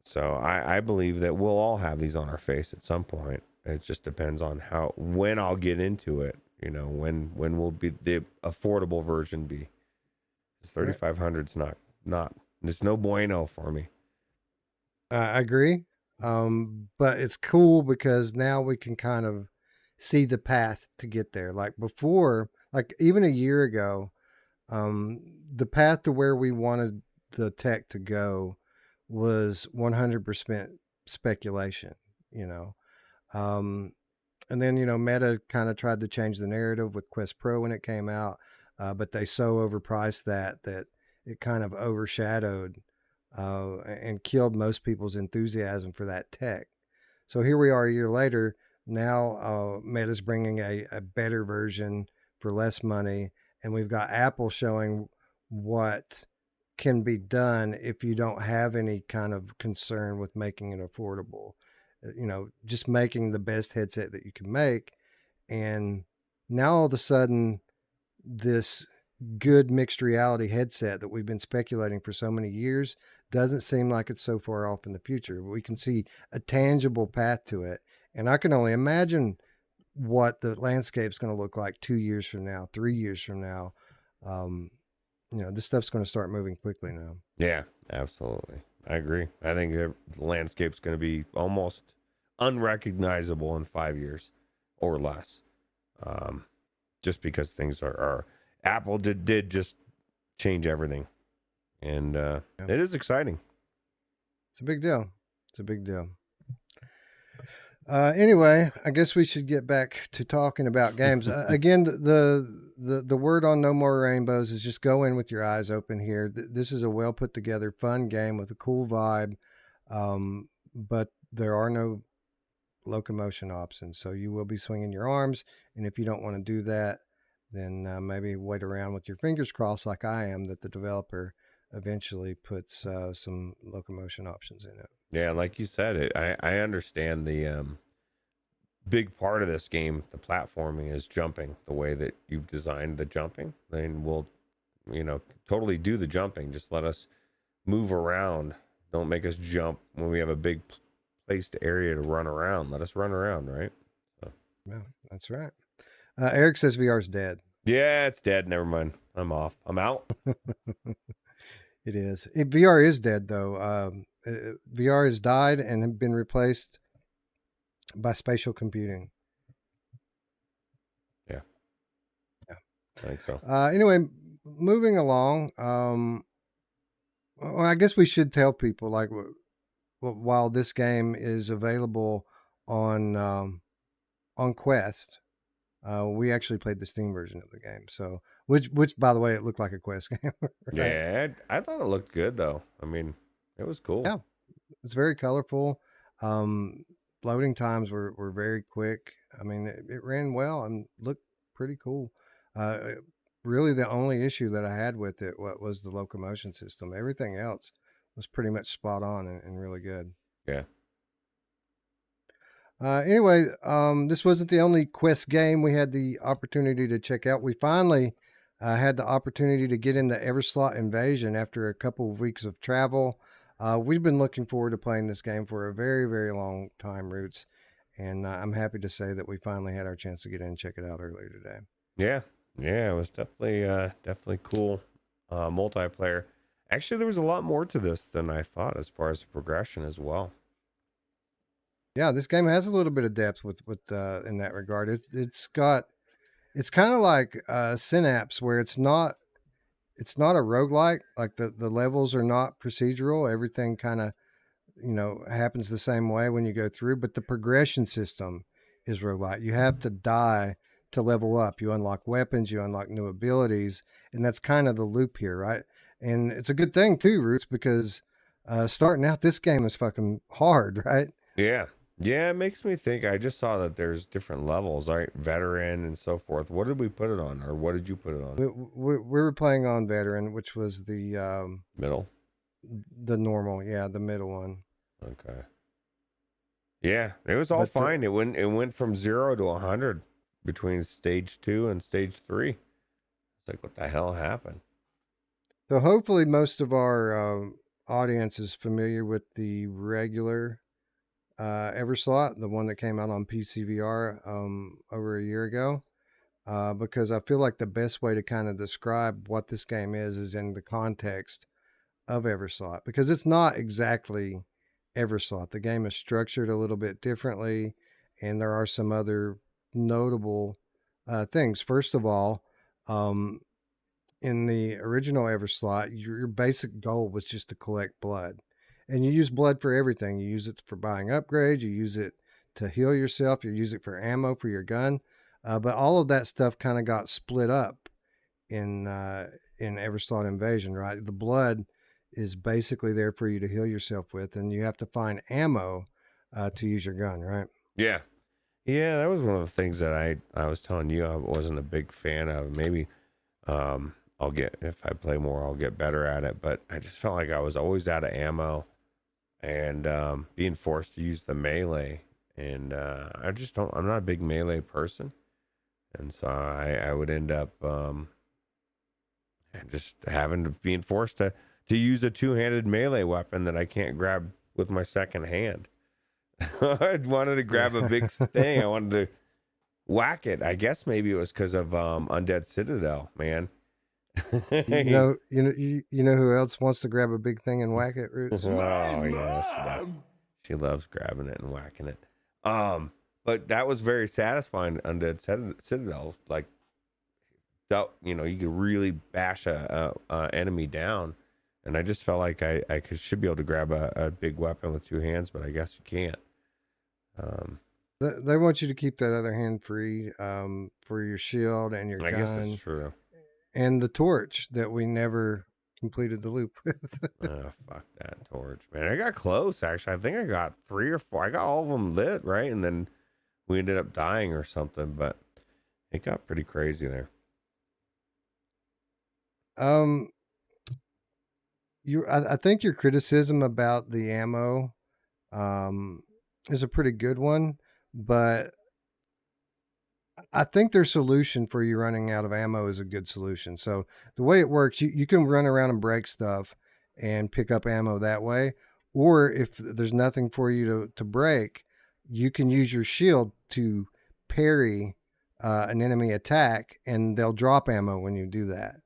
So I believe that we'll all have these on our face at some point. It just depends on when I'll get into it. You know, when will be the affordable version be? 3,500's not. It's no bueno for me. I agree. But it's cool because now we can kind of see the path to get there. Like before, like even a year ago, the path to where we wanted the tech to go was 100% speculation, you know. Um, And then, Meta kind of tried to change the narrative with Quest Pro when it came out, but they so overpriced that it kind of overshadowed and killed most people's enthusiasm for that tech. So here we are a year later. Now Meta's bringing a better version for less money, and we've got Apple showing what can be done if you don't have any kind of concern with making it affordable. Just making the best headset that you can make. And now all of a sudden, this good mixed reality headset that we've been speculating for so many years doesn't seem like it's so far off in the future. We can see a tangible path to it. And I can only imagine what the landscape's going to look like 2 years from now, 3 years from now. Um, this stuff's going to start moving quickly now. Yeah, absolutely. I agree. I think the landscape's going to be almost unrecognizable in 5 years or less. Just because things are Apple did just change everything. And Yeah. It is exciting. It's a big deal. It's a big deal. Anyway, I guess we should get back to talking about games. Again, the word on No More Rainbows is just go in with your eyes open here. This is a well put together, fun game with a cool vibe, but there are no locomotion options, so you will be swinging your arms. And if you don't want to do that, then maybe wait around with your fingers crossed, like I am, that the developer eventually puts some locomotion options in it. Yeah, like you said, I understand the big part of this game, the platforming, is jumping. The way that you've designed the jumping, then we'll, totally do the jumping. Just let us move around. Don't make us jump when we have a big placed area to run around. Let us run around, right? So. Yeah, that's right. Eric says VR's dead. Yeah, it's dead. Never mind. I'm off. I'm out. It is. VR is dead, though. VR has died and have been replaced by spatial computing. Yeah. Yeah. I think so. Anyway, moving along. Well, I guess we should tell people, like, while this game is available on Quest, we actually played the Steam version of the game. So, which by the way, it looked like a Quest game. Right? Yeah, I thought it looked good though. I mean, it was cool. Yeah, it's very colorful. Loading times were very quick. I mean, it ran well and looked pretty cool. Really, the only issue that I had with it was the locomotion system. Everything else was pretty much spot on and really good. Yeah. Anyway, this wasn't the only Quest game we had the opportunity to check out. We finally had the opportunity to get into Everslaught Invasion after a couple of weeks of travel. We've been looking forward to playing this game for a very, very long time, Roots. And I'm happy to say that we finally had our chance to get in and check it out earlier today. Yeah. Yeah, it was definitely cool multiplayer. Actually, there was a lot more to this than I thought as far as the progression as well. Yeah, this game has a little bit of depth with in that regard. It's kind of like Synapse, where it's not a roguelike. Like the levels are not procedural. Everything kind of happens the same way when you go through, but the progression system is roguelike. You have to die to level up. You unlock weapons, you unlock new abilities, and that's kind of the loop here, right? And it's a good thing too, Roots, because starting out this game is fucking hard, right? Yeah. Yeah, it makes me think. I just saw that there's different levels, right? Veteran and so forth. What did we put it on, or what did you put it on? We were playing on Veteran, which was the Middle. the normal, yeah, the middle one. Okay. Yeah, it was all fine. It went from 0 to 100 between stage 2 and stage 3. It's like, what the hell happened? So hopefully most of our audience is familiar with the regular Everslaught, the one that came out on PSVR over a year ago. Because I feel like the best way to kind of describe what this game is in the context of Everslaught, because it's not exactly Everslaught. The game is structured a little bit differently, and there are some other notable things. First of all, in the original Everslaught, your basic goal was just to collect blood. And you use blood for everything. You use it for buying upgrades. You use it to heal yourself. You use it for ammo for your gun. But all of that stuff kind of got split up in Everslaught Invasion, right? The blood is basically there for you to heal yourself with, and you have to find ammo to use your gun, right? Yeah. Yeah, that was one of the things that I was telling you I wasn't a big fan of. Maybe I'll get, if I play more, I'll get better at it. But I just felt like I was always out of ammo, and being forced to use the melee. And I just don't, I'm not a big melee person. And so I would end up just having to, being forced to use a two-handed melee weapon that I can't grab with my second hand. I wanted to grab a big thing. I wanted to whack it. I guess maybe it was because of Undead Citadel, man. You know who else wants to grab a big thing and whack it, Roots? Oh yeah, she does. She loves grabbing it and whacking it. But that was very satisfying. Undead Citadel, like, you know, you could really bash a enemy down, and I just felt like I should be able to grab a big weapon with two hands, but I guess you can't. They want you to keep that other hand free for your shield and your gun. I guess that's true. And the torch that we never completed the loop with. Oh, fuck that torch, man. I got close, actually. I think I got 3 or 4. I got all of them lit, right? And then we ended up dying or something, but it got pretty crazy there. I think your criticism about the ammo is a pretty good one, but I think their solution for you running out of ammo is a good solution. So the way it works, you can run around and break stuff and pick up ammo that way. Or if there's nothing for you to break, you can use your shield to parry an enemy attack, and they'll drop ammo when you do that.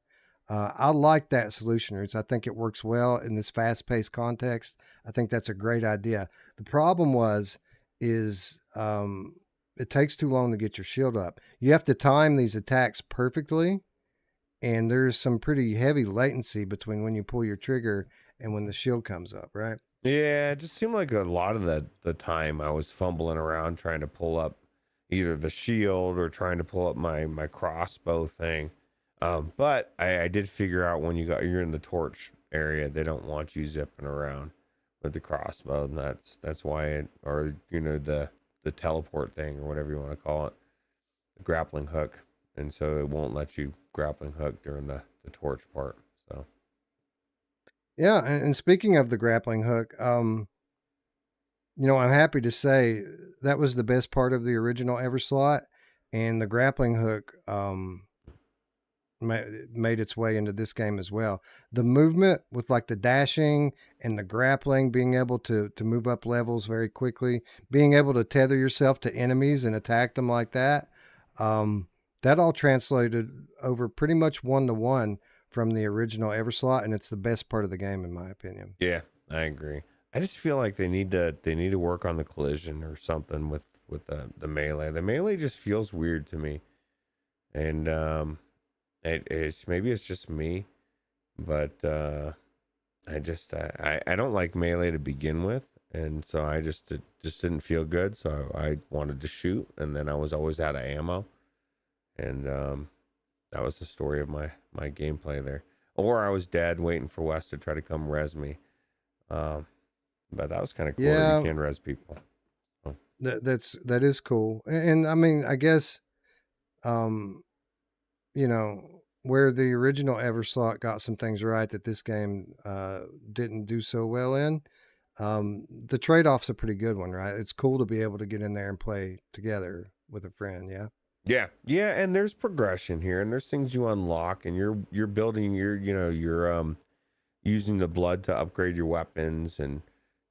I like that solution, Roots. I think it works well in this fast-paced context. I think that's a great idea. The problem is it takes too long to get your shield up. You have to time these attacks perfectly, and there's some pretty heavy latency between when you pull your trigger and when the shield comes up, right? Yeah, it just seemed like a lot of the time I was fumbling around trying to pull up either the shield or trying to pull up my crossbow thing. But I did figure out when you're in the torch area, they don't want you zipping around with the crossbow, and that's why it, or you know, the teleport thing or whatever you want to call it, the grappling hook, and so it won't let you grappling hook during the torch part. So Yeah, and speaking of the grappling hook, you know, I'm happy to say that was the best part of the original Everslaught, and the grappling hook made its way into this game as well. The movement with like the dashing and the grappling, being able to move up levels very quickly, being able to tether yourself to enemies and attack them like that, that all translated over pretty much 1-to-1 from the original Everslaught, and it's the best part of the game in my opinion. yeah, I agree. I just feel like they need to work on the collision or something with the melee. The melee just feels weird to me, and it's maybe it's just me, but I don't like melee to begin with, and so it just didn't feel good. So I wanted to shoot, and then I was always out of ammo, and that was the story of my gameplay there. Or I was dead waiting for Wes to try to come res me. But that was kind of cool that you can res people. So. That is cool, and I mean, I guess, you know, where the original Everslaught got some things right that this game didn't do so well in. The trade-off's a pretty good one, right? It's cool to be able to get in there and play together with a friend. Yeah. Yeah, and there's progression here, and there's things you unlock, and you're building you're using the blood to upgrade your weapons and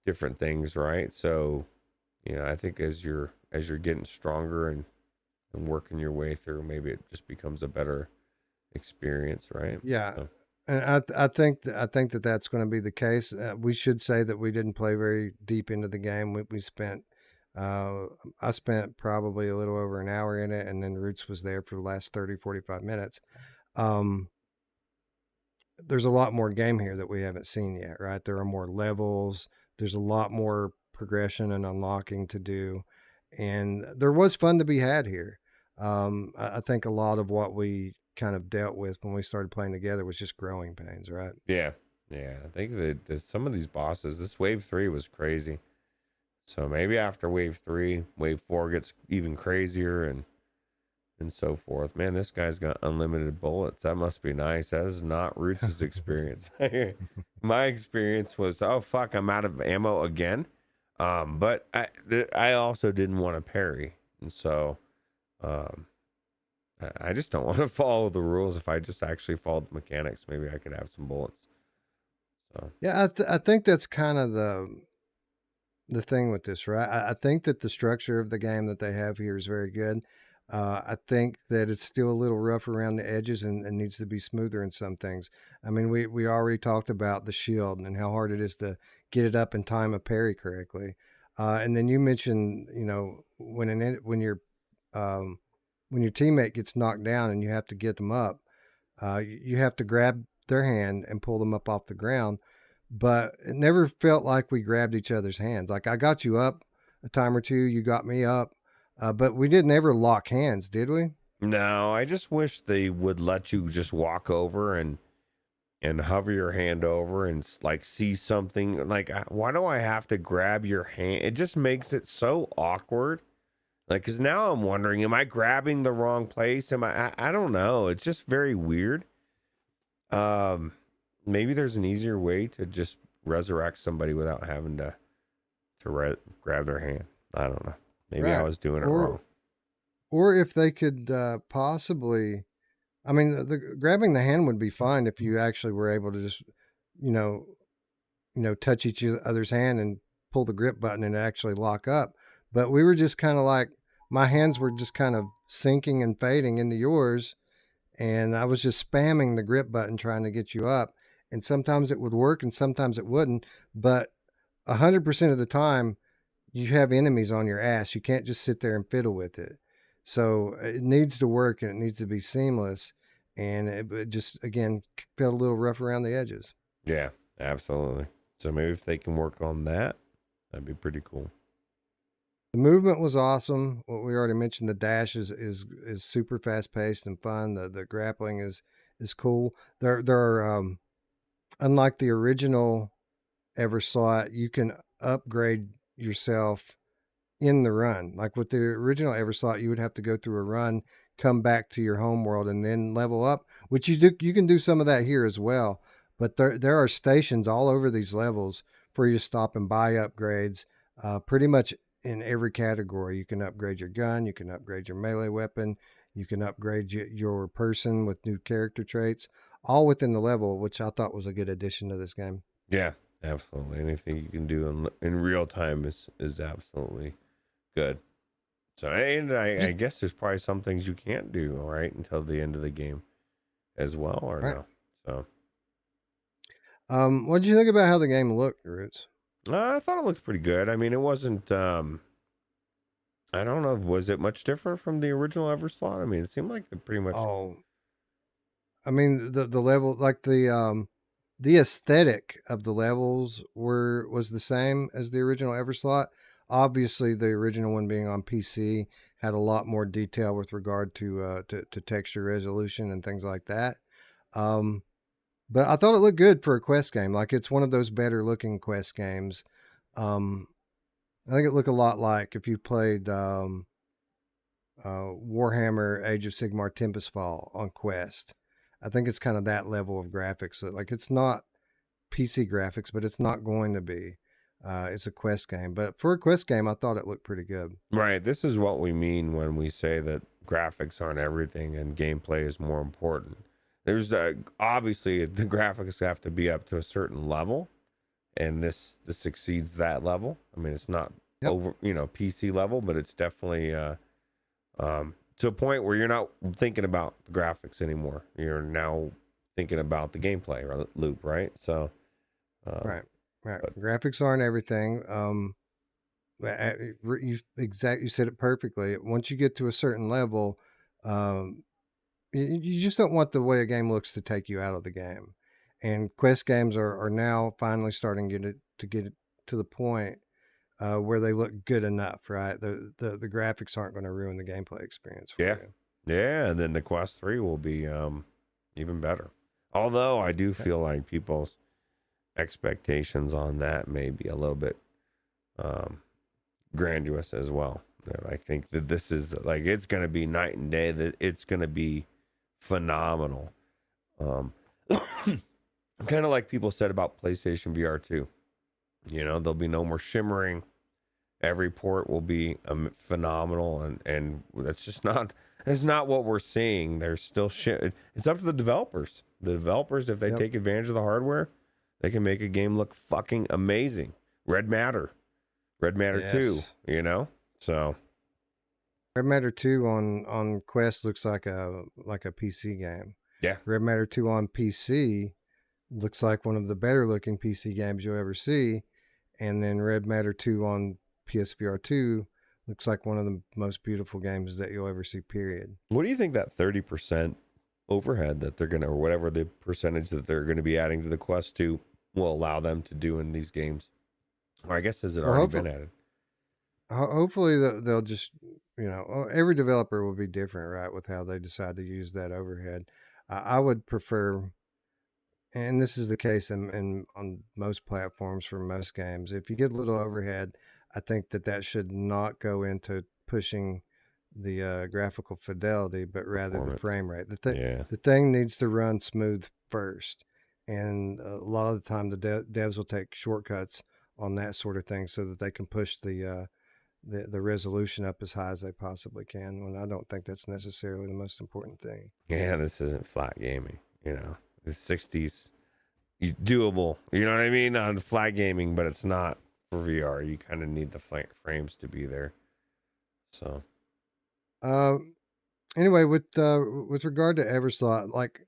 different things, right? So, you know, I think as you're getting stronger and working your way through, maybe it just becomes a better experience, right? Yeah. So. And I think that that's going to be the case. We should say that we didn't play very deep into the game. We spent I spent probably a little over an hour in it, and then Roots was there for the last 30-45 minutes. There's a lot more game here that we haven't seen yet, right? There are more levels. There's a lot more progression and unlocking to do. and there was fun to be had here. I think a lot of what we kind of dealt with when we started playing together was just growing pains, right? Yeah. Yeah. I think that some of these bosses, this wave 3 was crazy. So maybe after wave 3, wave 4 gets even crazier and so forth. Man, this guy's got unlimited bullets. That must be nice. That is not Roots' experience. My experience was, oh fuck, I'm out of ammo again. But I also didn't want to parry, and so um, I just don't want to follow the rules. If I just actually followed the mechanics, maybe I could have some bullets. So Yeah, I think that's kind of the thing with this, right? I think that the structure of the game that they have here is very good. I think that it's still a little rough around the edges and needs to be smoother in some things. I mean, we already talked about the shield and how hard it is to get it up and time a parry correctly. And then you mentioned, you know, um, when your teammate gets knocked down and you have to get them up, you have to grab their hand and pull them up off the ground. But it never felt like we grabbed each other's hands. Like I got you up a time or two, you got me up, but we didn't ever lock hands, did we? no, I just wish they would let you just walk over and hover your hand over and like see something. Like, why do I have to grab your hand? It just makes it so awkward. Like, because now I'm wondering, am I grabbing the wrong place? I don't know. It's just very weird. Um, Maybe there's an easier way to just resurrect somebody without having to grab their hand. I don't know. Maybe I Right. was doing it Or wrong. or if they could possibly, I mean, the grabbing the hand would be fine if you actually were able to just, you know, touch each other's hand and pull the grip button and actually lock up. But we were just kind of like, my hands were just kind of sinking and fading into yours, and I was just spamming the grip button trying to get you up. And sometimes it would work and sometimes it wouldn't. But 100% of the time, you have enemies on your ass. You can't just sit there and fiddle with it. So it needs to work and it needs to be seamless. And it just, again, felt a little rough around the edges. Yeah, absolutely. So maybe if they can work on that, that'd be pretty cool. The movement was awesome. What we already mentioned, the dash is super fast paced and fun. The grappling is cool. There are unlike the original Everslaught, you can upgrade yourself in the run. Like with the original Everslaught, you would have to go through a run, come back to your home world, and then level up. Which you do. You can do some of that here as well. But there are stations all over these levels for you to stop and buy upgrades. Pretty much in every category, you can upgrade your gun, you can upgrade your melee weapon, you can upgrade your person with new character traits, all within the level, which I thought was a good addition to this game. Yeah, absolutely. Anything you can do in real time is absolutely good. So, and I guess there's probably some things you can't do, all right, until the end of the game as well, or Right. no? So, What did you think about how the game looked, Roots? I thought it looked pretty good. I mean, it wasn't. I don't know. Was it much different from the original Everslaught? I mean, it seemed like the pretty much. Oh, I mean the level, like the aesthetic of the levels was the same as the original Everslot. Obviously, the original one being on PC had a lot more detail with regard to texture resolution and things like that. Um, but I thought it looked good for a quest game. Like it's one of those better looking quest games. Um, I think it looked a lot like if you played Warhammer Age of Sigmar Tempest Fall on Quest. I think it's kind of that level of graphics. So, like it's not PC graphics, but it's not going to be. It's a quest game, but for a quest game, I thought it looked pretty good. Right. This is what we mean when we say that graphics aren't everything and gameplay is more important. There's obviously the graphics have to be up to a certain level, and this exceeds that level. I mean, it's not Yep. over PC level, but it's definitely to a point where you're not thinking about the graphics anymore. You're now thinking about the gameplay loop, right? So, Right, right. but Graphics aren't everything. You said it perfectly. Once you get to a certain level, um, you just don't want the way a game looks to take you out of the game. And quest games are now finally starting to get it to the point where they look good enough, right? The graphics aren't going to ruin the gameplay experience for Yeah. you. Yeah, and then the Quest 3 will be even better. Although I do feel like people's expectations on that may be a little bit grandiose as well. I think that this is like, it's going to be night and day, that it's going to be phenomenal. Kind of like people said about PlayStation VR 2. You know, there'll be no more shimmering. Every port will be phenomenal, and that's just not, that's not what we're seeing. There's still shit. It's up to the developers. The developers, if they take advantage of the hardware, they can make a game look fucking amazing. Red Matter 2, you know? So Red Matter 2 on Quest looks like a PC game. yeah. Red Matter 2 on PC looks like one of the better looking PC games you'll ever see. And then Red Matter 2 on PSVR 2 looks like one of the most beautiful games that you'll ever see, period. What do you think that 30% overhead that they're going to, or whatever the percentage that they're going to be adding to the Quest 2 will allow them to do in these games? Or I guess has it already been added? Hopefully they'll just, every developer will be different, right, with how they decide to use that overhead. I would prefer, and this is the case in on most platforms for most games, if you get a little overhead, I think that should not go into pushing the graphical fidelity, but rather the frame rate. The thing needs to run smooth first, and a lot of the time the devs will take shortcuts on that sort of thing so that they can push the resolution up as high as they possibly can, when I don't think that's necessarily the most important thing. Yeah, this isn't flat gaming, you know. The 60s doable, you know what I mean, on flat gaming, but it's not for VR. You kind of need the frames to be there. So anyway, with regard to Everslaught, like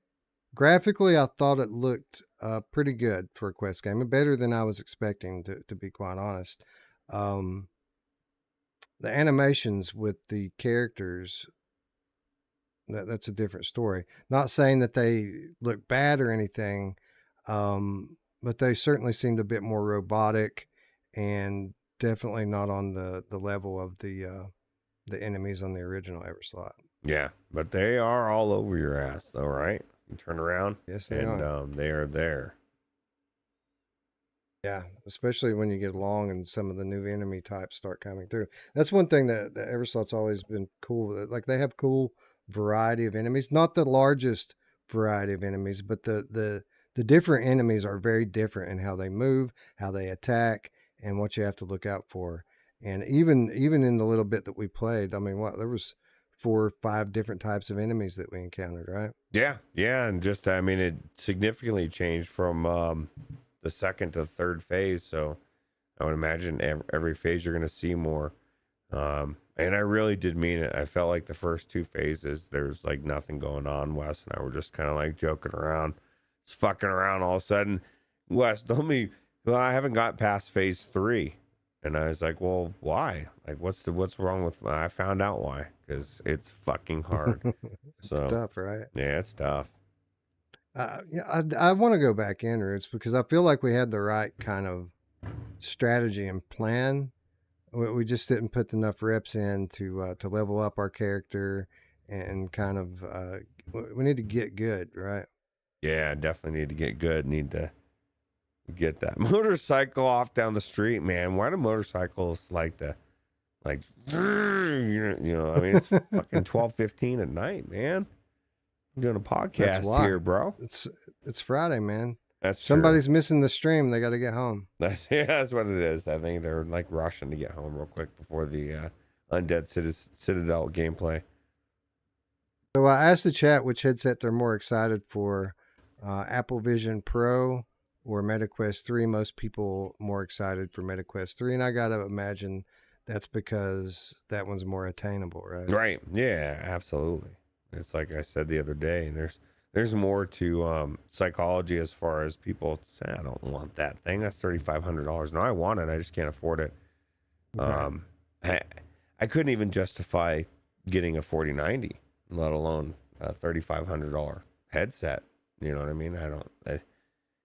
graphically I thought it looked pretty good for a Quest game, and better than I was expecting, to be quite honest. The animations with the characters, that's a different story. Not saying that they look bad or anything, but they certainly seemed a bit more robotic, and definitely not on the level of the enemies on the original Everslaught. yeah, but they are all over your ass, though, right? You turn around, yes, they are. They are there. Yeah, especially when you get along and some of the new enemy types start coming through. That's one thing that Everslaught's always been cool with. Like, they have cool variety of enemies, not the largest variety of enemies, but the different enemies are very different in how they move, how they attack, and what you have to look out for. And even in the little bit that we played, I mean, there was 4 or 5 different types of enemies that we encountered, right? Yeah, and just, I mean, it significantly changed from the second to third phase, so I would imagine every phase you're going to see more. And I really did mean it. I felt like the first 2 phases, there's like nothing going on. Wes and I were just kind of like joking around, just fucking around. All of a sudden, Wes told me, well, I haven't got past phase 3. And I was like, well, why? Like, what's wrong with, I found out why, because it's fucking hard. It's tough, right? Yeah, it's tough. Yeah, I want to go back in, Roots, because I feel like we had the right kind of strategy and plan. We just didn't put enough reps in to level up our character, and kind of we need to get good, right? Yeah, definitely need to get good. Need to get that motorcycle off down the street, man. Why do motorcycles like you know, I mean, it's fucking 12:15 at night, man. I'm doing a podcast here, bro. It's Friday, man. That's Somebody's true. missing the stream. They got to get home. That's what it is. I think they're like rushing to get home real quick before the Undead Citadel gameplay. So I asked the chat which headset they're more excited for, Apple Vision Pro or MetaQuest 3. Most people more excited for MetaQuest 3, and I got to imagine that's because that one's more attainable, right? Right. Yeah, absolutely. It's like I said the other day, and there's more to psychology as far as people say, I don't want that thing. That's $3,500. No, I want it. I just can't afford it. Okay. I couldn't even justify getting a 4090, let alone a $3,500 headset. You know what I mean?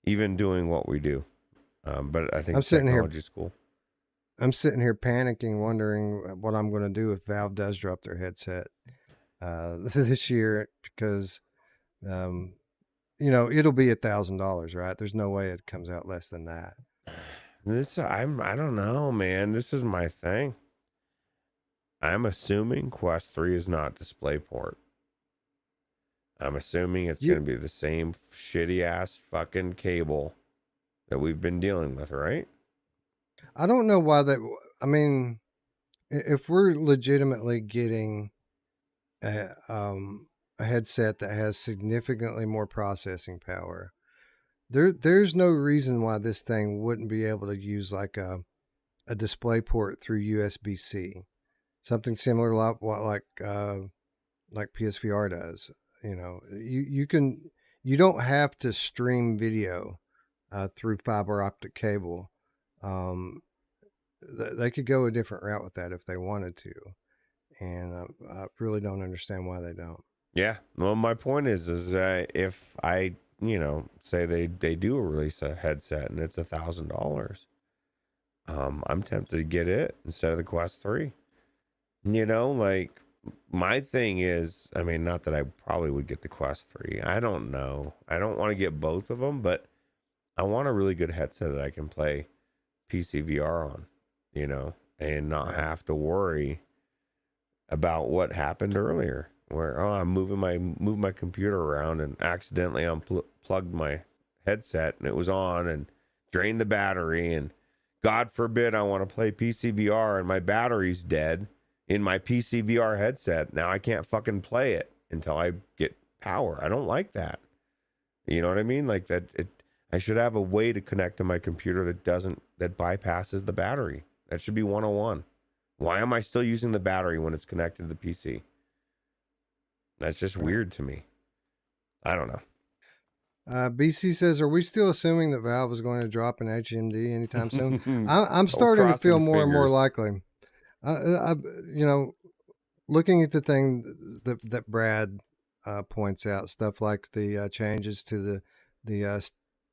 Even doing what we do. But I think technology is cool. I'm sitting here panicking, wondering what I'm going to do if Valve does drop their headset this year, because um, it'll be $1,000, right? There's no way it comes out less than that. I don't know, man. This is my thing. I'm assuming Quest 3 is not DisplayPort. I'm assuming it's You, going to be the same shitty ass fucking cable that we've been dealing with, right? I don't know why that. I mean, if we're legitimately getting a headset that has significantly more processing power, there's no reason why this thing wouldn't be able to use like a display port through USB-C, something similar like PSVR does. You don't have to stream video through fiber optic cable. Um, they could go a different route with that if they wanted to, and I really don't understand why they don't. Yeah. Well, my point is if I, say they do release a headset and it's $1,000, I'm tempted to get it instead of the Quest 3. Like my thing is, I mean, not that I probably would get the Quest 3. I don't know. I don't want to get both of them, but I want a really good headset that I can play PCVR on, and not have to worry about what happened earlier, where I move my computer around and accidentally unplugged my headset and it was on and drained the battery, and God forbid I want to play PCVR and my battery's dead in my PCVR headset. Now I can't fucking play it until I get power. I don't like that. You know what I mean? Like that. I should have a way to connect to my computer that bypasses the battery. That should be 101. Why am I still using the battery when it's connected to the PC? That's just weird to me. I don't know. BC says, "Are we still assuming that Valve is going to drop an HMD anytime soon?" I'm Oh, starting to feel crossing more and more fingers. likely. I looking at the thing that Brad points out, stuff like the changes to the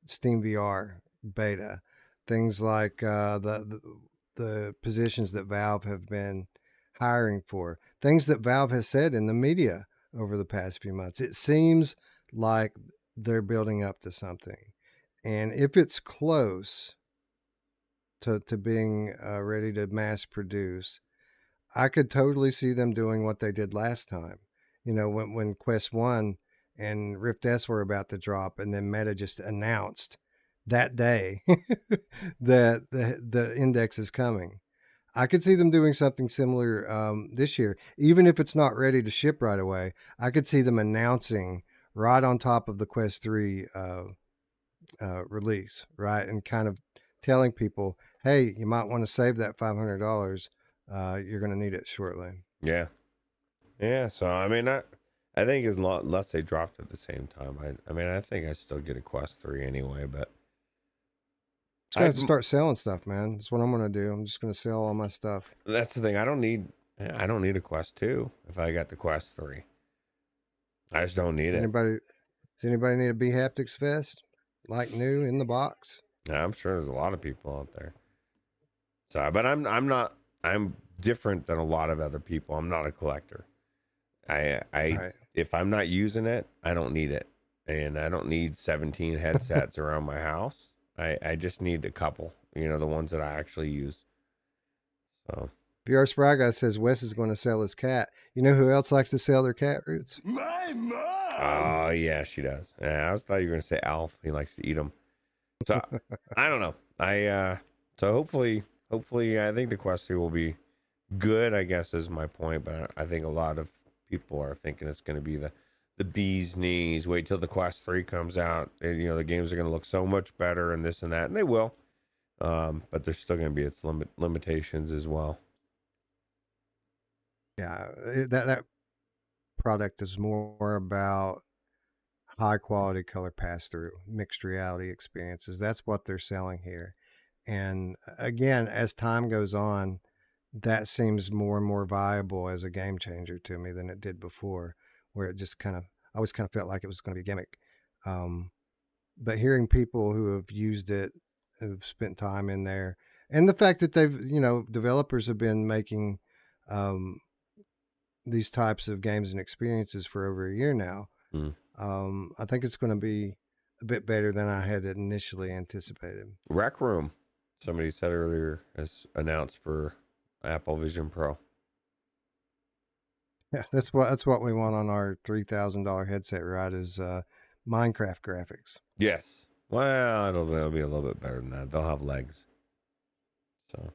Steam VR beta, things like the positions that Valve have been hiring for, things that Valve has said in the media over the past few months. It seems like they're building up to something, and if it's close to being ready to mass produce, I could totally see them doing what they did last time. When Quest 1 and Rift S were about to drop, and then Meta just announced that day that the index is coming. I could see them doing something similar this year, even if it's not ready to ship right away. I could see them announcing right on top of the Quest 3 release, right? And kind of telling people, hey, you might want to save that $500. You're going to need it shortly. Yeah. Yeah. So, I mean, I think unless they dropped at the same time, I mean, I think I still get a Quest 3 anyway, but Just going to have to start selling stuff, man. That's what I'm going to do. I'm just going to sell all my stuff. that's the thing. I don't need a Quest 2 if I got the Quest 3. I just don't need it. Does anybody need a B Haptics vest? Like new in the box? Yeah, I'm sure there's a lot of people out there. So, but I'm different than a lot of other people. I'm not a collector. Right. If I'm not using it, I don't need it. And I don't need 17 headsets around my house. I just need a couple, the ones that I actually use. So VR Spry Guy says Wes is going to sell his cat. You know who else likes to sell their cat, Roots? My mom! oh yeah, she does. Yeah, I thought you were gonna say Alf. He likes to eat them. So I don't know. So hopefully I think the Quest 3 will be good, I guess is my point, but I think a lot of people are thinking it's going to be the bee's knees. Wait till the Quest 3 comes out, and the games are going to look so much better and this and that, and they will. But there's still going to be its limitations as well. Yeah, that product is more about high quality color pass through, mixed reality experiences. That's what they're selling here. And again, as time goes on, that seems more and more viable as a game changer to me than it did before, where it just I always kind of felt like it was going to be a gimmick. But hearing people who have used it, who've spent time in there, And the fact that they've, developers have been making um, these types of games and experiences for over a year now. Mm. I think it's going to be a bit better than I had initially anticipated. Rec Room, somebody said earlier, is announced for Apple Vision Pro. Yeah, that's what we want on our $3,000 headset, right? Is Minecraft graphics. Yes. Well, it'll be a little bit better than that. They'll have legs. So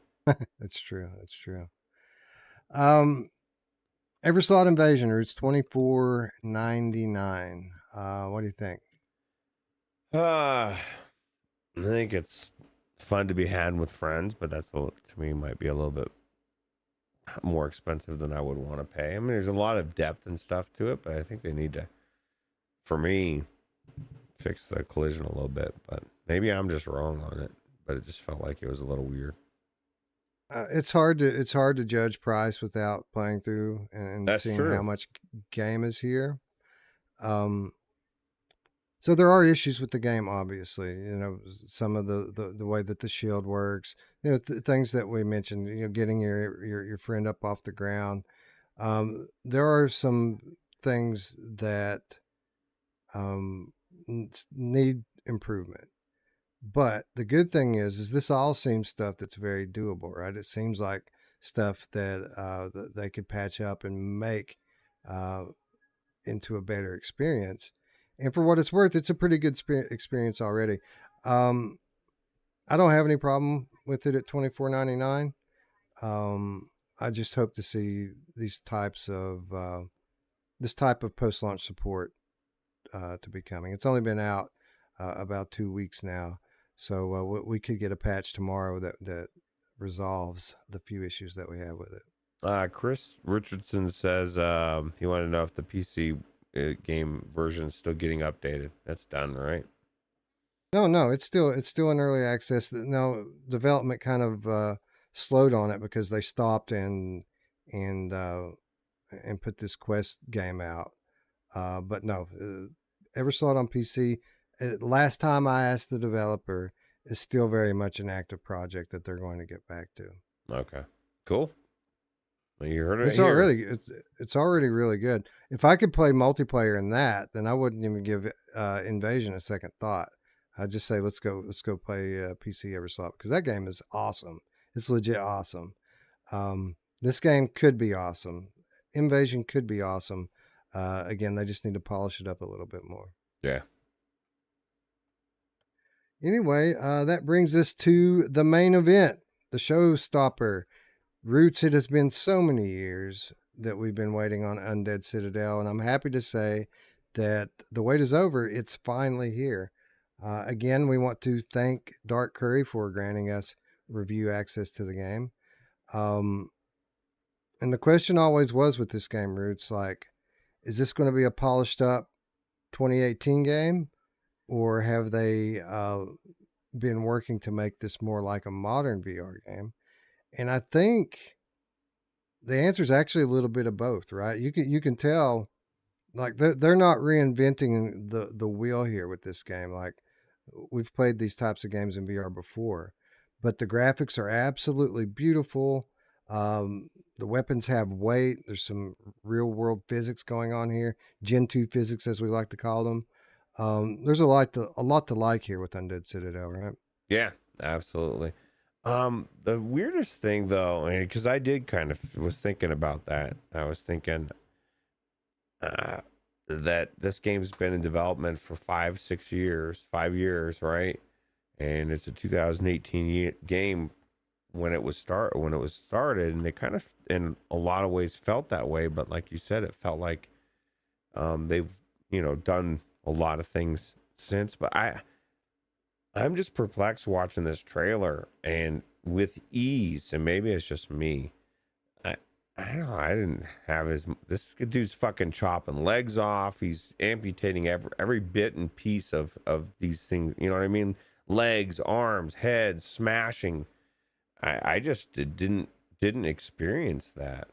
That's true. That's true. Um, Everslaught Invasion Roots $24.99. What do you think? I think it's fun to be had with friends, but to me might be a little bit more expensive than I would want to pay. I mean, there's a lot of depth and stuff to it, but I think they need to, for me, fix the collision a little bit. But maybe I'm just wrong on it. But it just felt like it was a little weird. It's hard to judge price without playing through and That's seeing true. how much game is here. So there are issues with the game, obviously. Some of the way that the shield works. Things that we mentioned. Getting your friend up off the ground. There are some things that need improvement. But the good thing is this all seems stuff that's very doable, right? It seems like stuff that they could patch up and make uh, into a better experience. And for what it's worth, it's a pretty good experience already. Um, I don't have any problem with it at $24.99. I just hope to see these types of this type of post launch support to be coming. It's only been out about 2 weeks now, so we could get a patch tomorrow that resolves the few issues that we have with it. Chris Richardson says he wanted to know if the PC game version is still getting updated. That's done, right? No, it's still in early access. Now development kind of slowed on it because they stopped and put this Quest game out. But no, Everslaught on PC. Last time I asked the developer, is still very much an active project that they're going to get back to. Okay, cool. Well, you heard it It's here. already really good. If I could play multiplayer in that, then I wouldn't even give Invasion a second thought. I'd just say let's go play PC Everslaught because that game is awesome. It's legit awesome. This game could be awesome. Invasion could be awesome. Again, they just need to polish it up a little bit more. Yeah. Anyway, that brings us to the main event, the showstopper. Roots, it has been so many years that we've been waiting on Undead Citadel, and I'm happy to say that the wait is over. It's finally here. Again, we want to thank Dark Curry for granting us review access to the game. And the question always was with this game, Roots, like, is this going to be a polished up 2018 game? Or have they been working to make this more like a modern VR game? And I think the answer is actually a little bit of both, right? You can tell, like they're not reinventing the wheel here with this game. Like we've played these types of games in VR before, but the graphics are absolutely beautiful. The weapons have weight. There's some real world physics going on here, Gen 2 physics as we like to call them. There's a lot to like here with Undead Citadel, right? Yeah, absolutely. The weirdest thing though, because I did kind of was thinking about that. I was thinking that this game's been in development for 5 years, right? And it's a 2018 game when it was started, and it kind of in a lot of ways felt that way. But like you said, it felt like they've done a lot of things since. But I'm just perplexed watching this trailer, and with ease, and maybe it's just me. I don't know. I didn't have this dude's fucking chopping legs off. He's amputating every bit and piece of these things. You know what I mean? Legs, arms, heads, smashing. I just didn't experience that.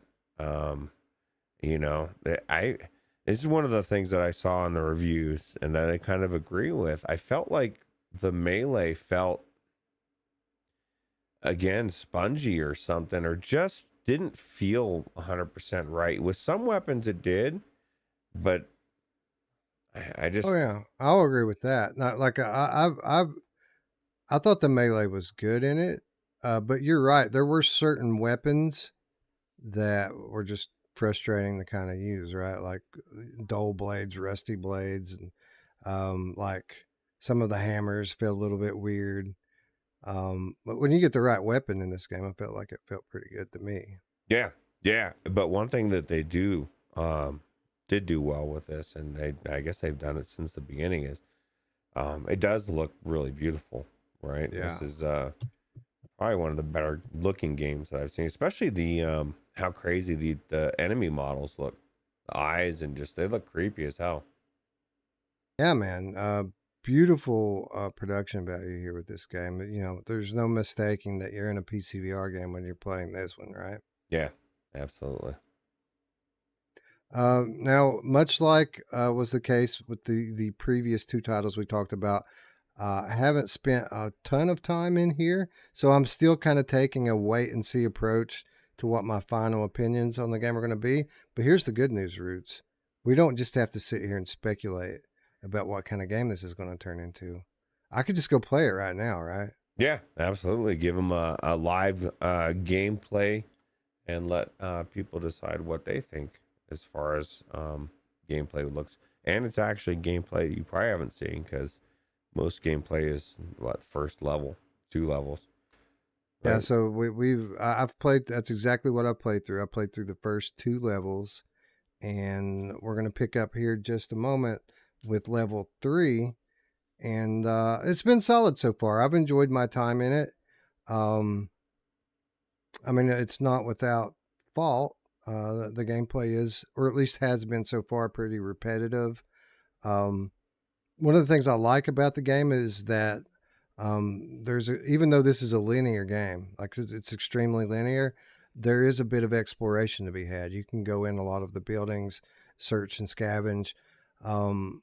This is one of the things that I saw in the reviews and that I kind of agree with. I felt like the melee felt again, spongy or something, or just didn't feel 100% right. With some weapons it did, but I Oh just, yeah, I'll agree with that. Not like I thought the melee was good in it, but you're right. There were certain weapons that were just frustrating to kind of use, right? Like dull blades, rusty blades, and like some of the hammers felt a little bit weird. But when you get the right weapon in this game, I felt like it felt pretty good to me. yeah, yeah. But one thing that they did do well with this, and I guess they've done it since the beginning, is it does look really beautiful, right? Yeah, This is probably one of the better looking games that I've seen, especially the how crazy the enemy models look, the eyes, and just they look creepy as hell. yeah, man. Beautiful production value here with this game. You know, there's no mistaking that you're in a PCVR game when you're playing this one, right? Yeah, absolutely. Now, much like was the case with the previous two titles we talked about, I haven't spent a ton of time in here, so I'm still kind of taking a wait and see approach to what my final opinions on the game are going to be. But here's the good news, Roots. We don't just have to sit here and speculate about what kind of game this is going to turn into. I could just go play it right now, right? Yeah, absolutely. Give them a live gameplay and let people decide what they think as far as gameplay looks. And it's actually gameplay you probably haven't seen because most gameplay is what, first level, 2 levels, Yeah, right? so I've played. That's exactly what I played through. I played through the first two levels, and we're going to pick up here just a moment with level 3, and it's been solid so far. I've enjoyed my time in it. um I mean, it's not without fault. The gameplay is, or at least has been so far, pretty repetitive. um One of the things I like about the game is that even though this is a linear game, like it's extremely linear, there is a bit of exploration to be had. You can go in a lot of the buildings, search and scavenge. Um,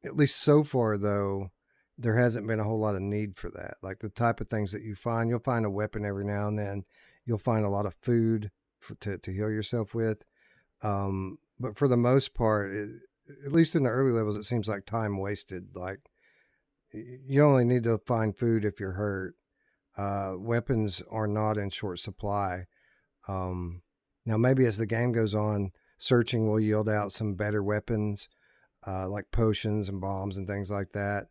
at least so far, though, there hasn't been a whole lot of need for that. Like the type of things that you find, you'll find a weapon every now and then. You'll find a lot of food to heal yourself with. But for the most part, at least in the early levels, it seems like time wasted. Like you only need to find food if you're hurt. Weapons are not in short supply. Um, Now, maybe as the game goes on, searching will yield out some better weapons, like potions and bombs and things like that.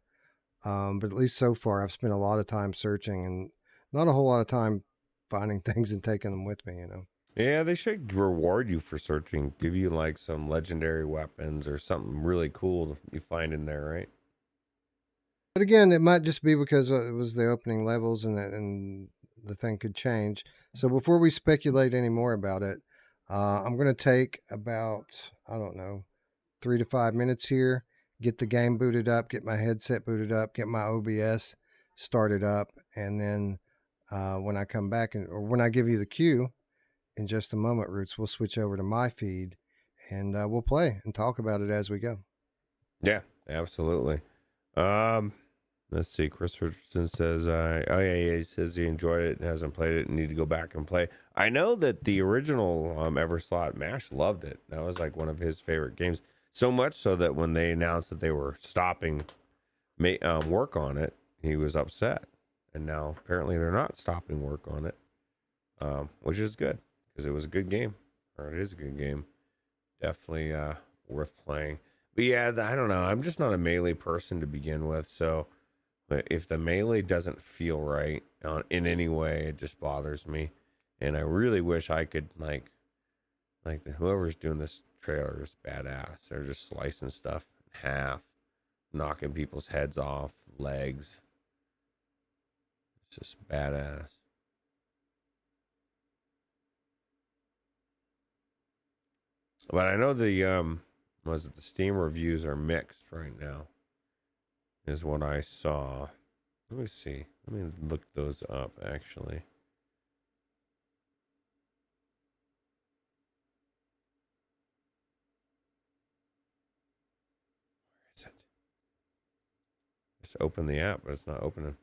But at least so far, I've spent a lot of time searching and not a whole lot of time finding things and taking them with me. You know. Yeah, they should reward you for searching, give you like some legendary weapons or something really cool you find in there, right? But again, it might just be because it was the opening levels and the thing could change. So before we speculate any more about it, I'm going to take about, I don't know, 3 to 5 minutes here, get the game booted up, get my headset booted up, get my OBS started up, and then when I come back or when I give you the cue in just a moment, Roots, we'll switch over to my feed and we'll play and talk about it as we go. Yeah, absolutely. Um, let's see. Chris Richardson says, "Oh yeah, he says he enjoyed it and hasn't played it and need to go back and play." I know that the original Everslaught Mash loved it. That was like one of his favorite games. So much so that when they announced that they were stopping work on it, he was upset. And now apparently they're not stopping work on it, which is good because it was a good game, or it is a good game. Definitely worth playing. But yeah, I don't know. I'm just not a melee person to begin with, so but if the melee doesn't feel right in any way, it just bothers me. And I really wish I could whoever's doing this trailer is badass. They're just slicing stuff in half, knocking people's heads off, legs. It's just badass. But I know the Steam reviews are mixed right now, is what I saw. Let me see. Let me look those up actually. Where is it? Just open the app, but it's not opening.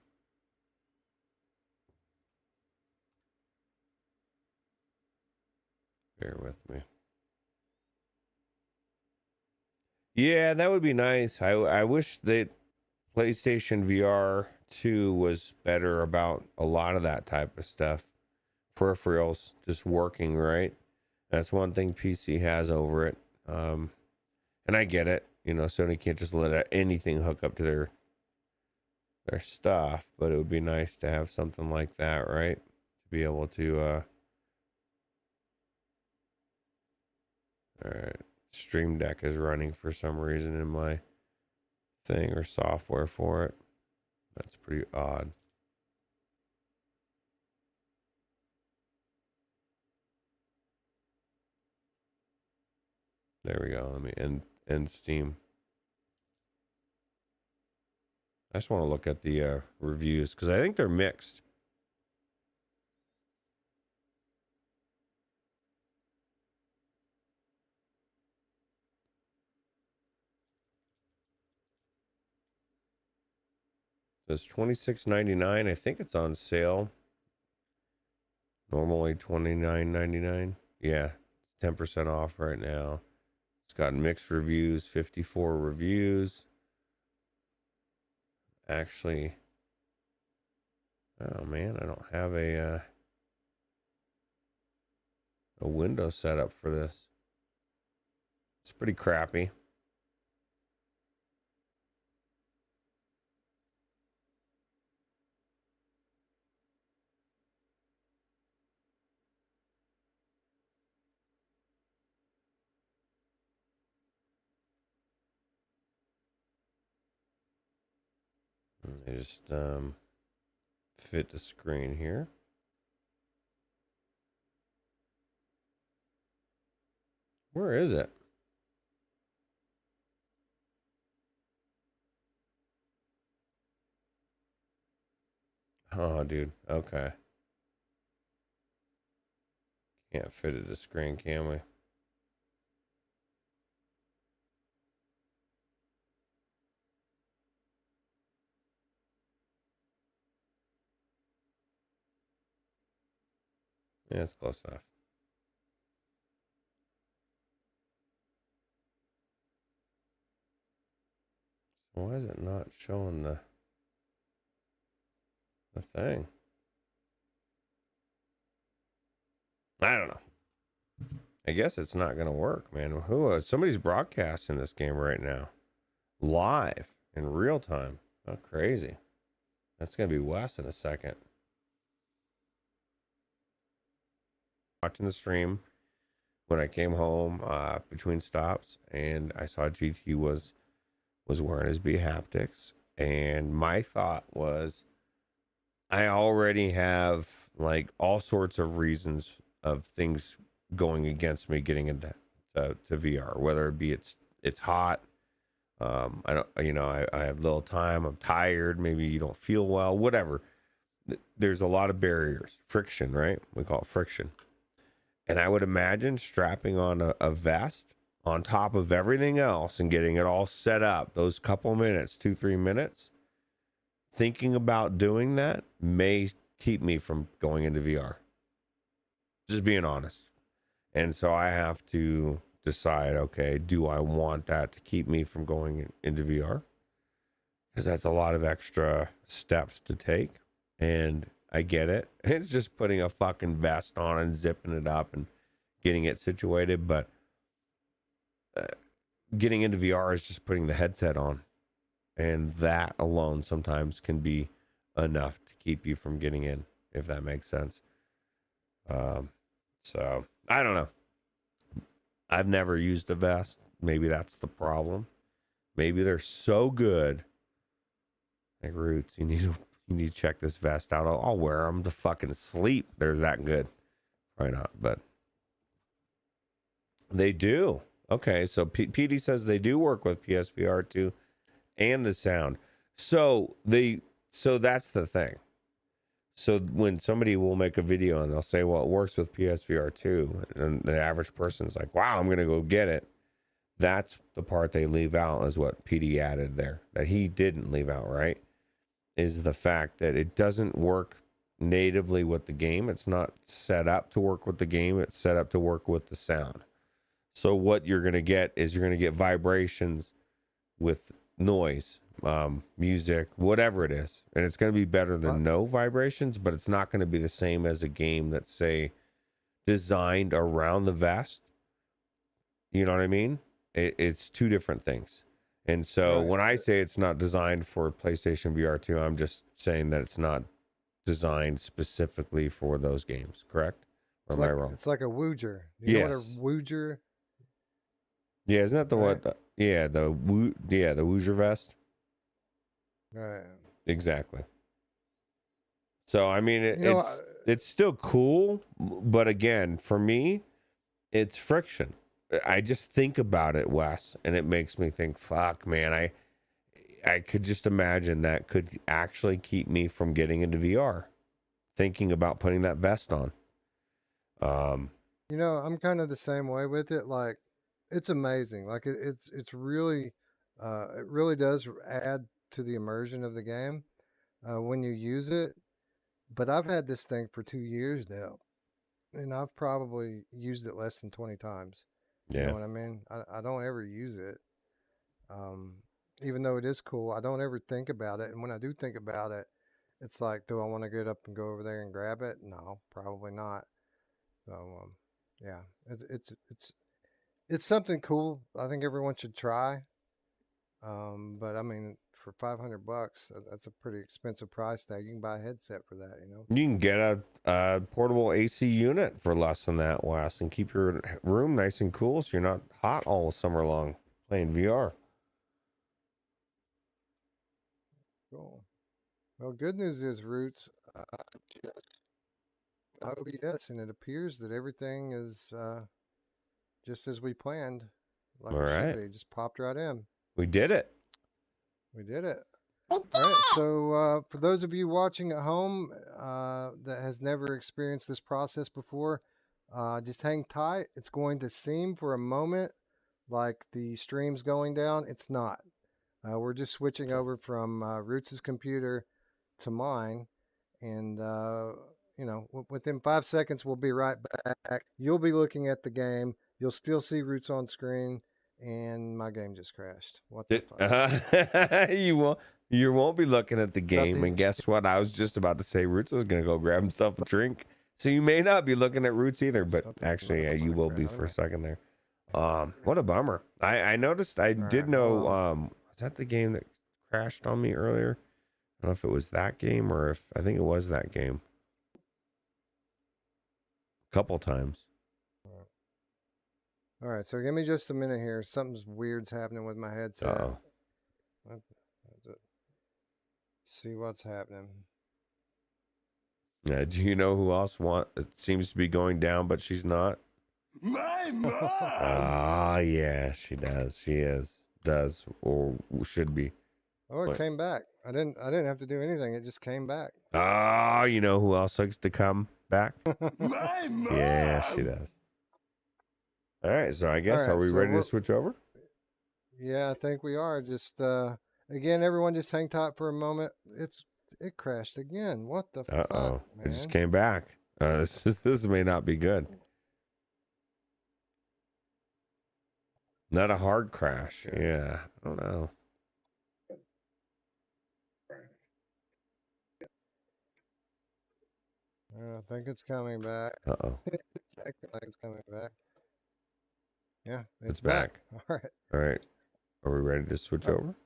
Yeah, that would be nice. I wish that PlayStation VR 2 was better about a lot of that type of stuff. Peripherals just working right. That's one thing PC has over it. And I get it. You know, Sony can't just let anything hook up to their stuff, but it would be nice to have something like that, right? To be able to all right. Stream Deck is running for some reason in my thing or software for it. That's pretty odd. There we go. Let me end Steam. I just want to look at the reviews because I think they're mixed. It's $26.99. I think it's on sale. Normally $29.99. Yeah, 10% off right now. It's got mixed reviews, 54 reviews. Actually, oh man, I don't have a window set up for this. It's pretty crappy. I just fit the screen here. Where is it? Oh, dude. Okay. Can't fit it to screen, can we? Yeah, it's close enough. Why is it not showing the thing? I don't know. I guess it's not gonna work, man. Somebody's broadcasting this game right now, live in real time. Oh, crazy! That's gonna be Wes in a second. Watching the stream when I came home between stops, and I saw GT was wearing his B haptics, and my thought was, I already have like all sorts of reasons of things going against me getting into to VR, whether it be it's hot. I don't, I have little time. I'm tired. Maybe you don't feel well. Whatever. There's a lot of barriers, friction, right? We call it friction. And I would imagine strapping on a vest on top of everything else and getting it all set up. Those couple minutes, 2-3 minutes. Thinking about doing that may keep me from going into VR. Just being honest. And so I have to decide, okay, do I want that to keep me from going into VR? Because that's a lot of extra steps to take. And I get it. It's just putting a fucking vest on and zipping it up and getting it situated. But getting into VR is just putting the headset on. And that alone sometimes can be enough to keep you from getting in, if that makes sense. So I don't know. I've never used a vest. Maybe that's the problem. Maybe they're so good. Like Ruuts, you need to check this vest out. I'll wear them to fucking sleep. They're that good. Probably not, but they do. Okay, so PD says they do work with PSVR 2 and the sound. So that's the thing. So when somebody will make a video and they'll say, well, it works with PSVR 2, and the average person's like, wow, I'm going to go get it. That's the part they leave out, is what PD added there, that he didn't leave out, right? Is the fact that it doesn't work natively with the game. It's not set up to work with the game. It's set up to work with the sound. So what you're going to get is you're going to get vibrations with noise, music, whatever it is. And it's going to be better than no vibrations, but it's not going to be the same as a game that's, say, designed around the vest. You know what I mean? It's two different things. And so when I say it's not designed for PlayStation VR 2, I'm just saying that it's not designed specifically for those games, correct? Or am I wrong? It's like a Wooger. You know what a Wooger? Yeah, isn't that the what? Yeah, the Wooger vest. Right. Exactly. So I mean, it's still cool, but again, for me, it's friction. I just think about it, Wes, and it makes me think, fuck, man, I could just imagine that could actually keep me from getting into VR, thinking about putting that vest on. You know, I'm kind of the same way with it. Like, it's amazing. Like, it's really, it really does add to the immersion of the game when you use it. But I've had this thing for 2 years now, and I've probably used it less than 20 times. Yeah. You know what I mean? I don't ever use it. Even though it is cool, I don't ever think about it. And when I do think about it, it's like, do I want to get up and go over there and grab it? No, probably not. So, yeah, it's something cool. I think everyone should try. But I mean, for $500, that's a pretty expensive price tag. You can buy a headset for that, you know. You can get a portable AC unit for less than that, Wes, and keep your room nice and cool, so you're not hot all summer long playing VR. Cool. Well, good news is, Roots, just OBS, and it appears that everything is just as we planned, like All it right. should be. Just popped right in. We did it. We did it. All right. So, for those of you watching at home that has never experienced this process before, just hang tight. It's going to seem for a moment like the stream's going down. It's not. We're just switching over from Roots' computer to mine, and you know, within 5 seconds we'll be right back. You'll be looking at the game. You'll still see Roots on screen, and my game just crashed. What the fuck? You won't be looking at the game. And guess what? I was just about to say Roots was gonna go grab himself a drink, so you may not be looking at Roots either. But actually, yeah, you will be for a second there. What a bummer. I noticed. I did know. Was that the game that crashed on me earlier? I don't know if it was that game or if I think it was that game. A couple times. All right, so give me just a minute here. Something's weird's happening with my headset. See what's happening. Do you know who else it seems to be going down, but she's not? My mom! Ah, yeah, she does. She does or should be. Oh, it came back. I didn't have to do anything. It just came back. Oh, you know who else likes to come back? My mom! Yeah, she does. All right, so I guess are we ready to switch over? Yeah, I think we are. Just again, everyone, just hang tight for a moment. It crashed again. What the fuck, man? It just came back. This may not be good. Not a hard crash. Yeah, I don't know. I think it's coming back. It's acting like it's coming back. Yeah, it's back. All right. All right. Are we ready to switch over?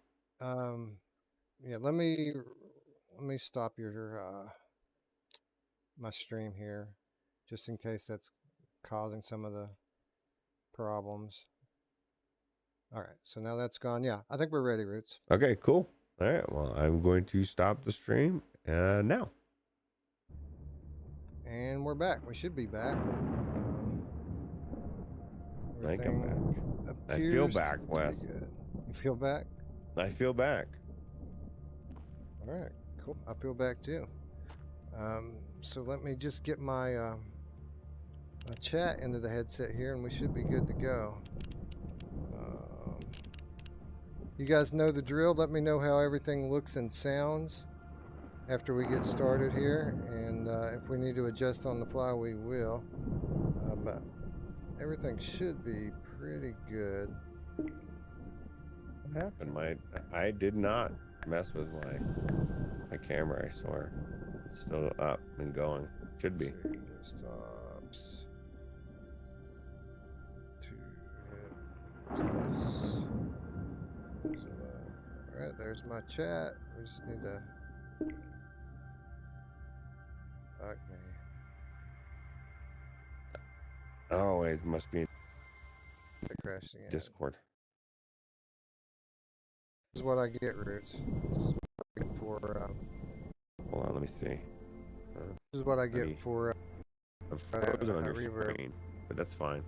Yeah. Let me stop your my stream here, just in case that's causing some of the problems. All right. So now that's gone. Yeah, I think we're ready, Roots. Okay. Cool. All right. Well, I'm going to stop the stream now. And we're back. We should be back. I think I'm back. I feel back, Wes. You feel back? I feel back. All right, cool. I feel back too. So let me just get my my chat into the headset here, and we should be good to go. You guys know the drill. Let me know how everything looks and sounds after we get started here, and if we need to adjust on the fly, we will. But everything should be pretty good. What happened? I did not mess with my camera, I swear. It's still up and going. Should be. Stops. To hit plus. Alright, there's my chat. We just need to. Fuck me. Oh, it must be in It crashed again. Discord. This is what I get, Roots. This is what I get for. Hold on, let me see. This is what I get for. I'm frozen on your reverb. screen, but that's fine.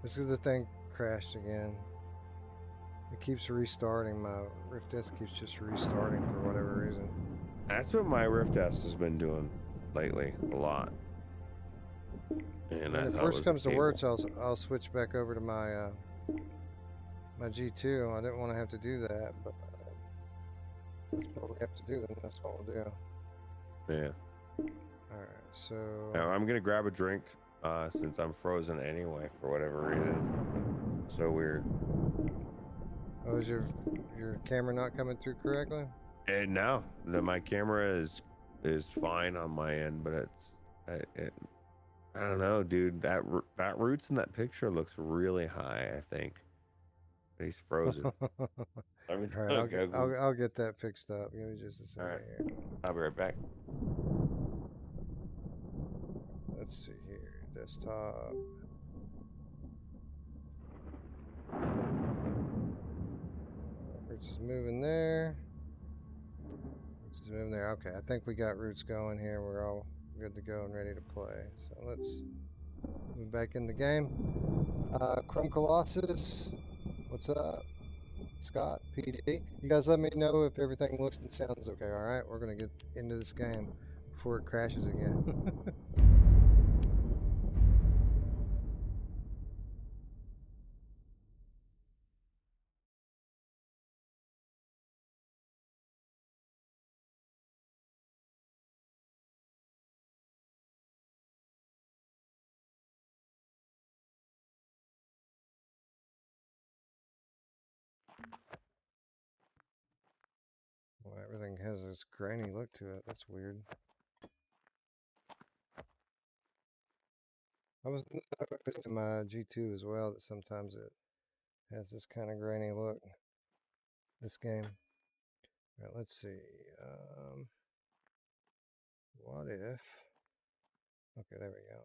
This is the thing crashed again. It keeps restarting. My Rift Disc keeps just restarting for whatever reason. That's what my Rift S has been doing lately, a lot. And When it first comes to words, I'll switch back over to my my G2. I didn't want to have to do that, but that's what we have to do. Then that's what we'll do. Yeah. All right, so Now I'm gonna grab a drink since I'm frozen anyway for whatever reason. So weird. oh, is your camera not coming through correctly? And now my camera is fine on my end, but I don't know, dude. That Roots in that picture looks really high. I think but he's frozen. I mean, All right, I'll get that fixed up. Give me just a second. All right. Here. I'll be right back. Let's see here. Desktop. Roots is moving there. Roots is moving there. Okay, I think we got Roots going here. We're all good to go and ready to play. So let's move back in the game. Chrome Colossus, what's up? Scott, PD. You guys let me know if everything looks and sounds okay, alright? We're going to get into this game before it crashes again. Well, everything has this grainy look to it. That's weird. I was noticing in my G2 as well that sometimes it has this kind of grainy look. This game. All right, let's see. What if? Okay, there we go.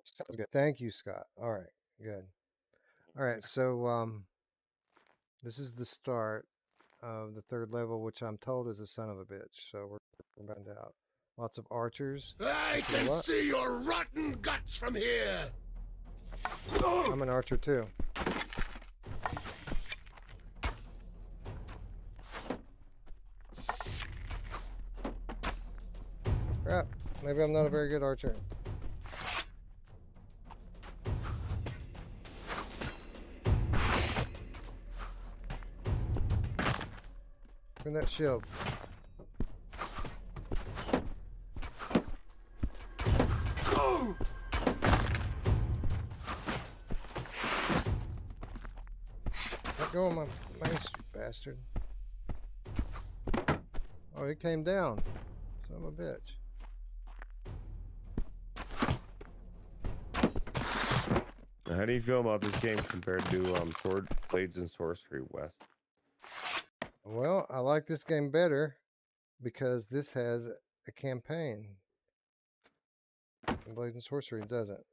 Sounds good. Thank you, Scott. All right, good. All right, so this is the start of the third level, which I'm told is a son of a bitch. So we're going to out. Lots of archers. I can see your rotten guts from here. I'm an archer too. Crap. Maybe I'm not a very good archer. Bring that shield. Let go of my mace, you bastard. Oh, he came down. Son of a bitch. How do you feel about this game compared to Sword, Blades, and Sorcery, Wes? Well, I like this game better because this has a campaign. And Blades and Sorcery doesn't.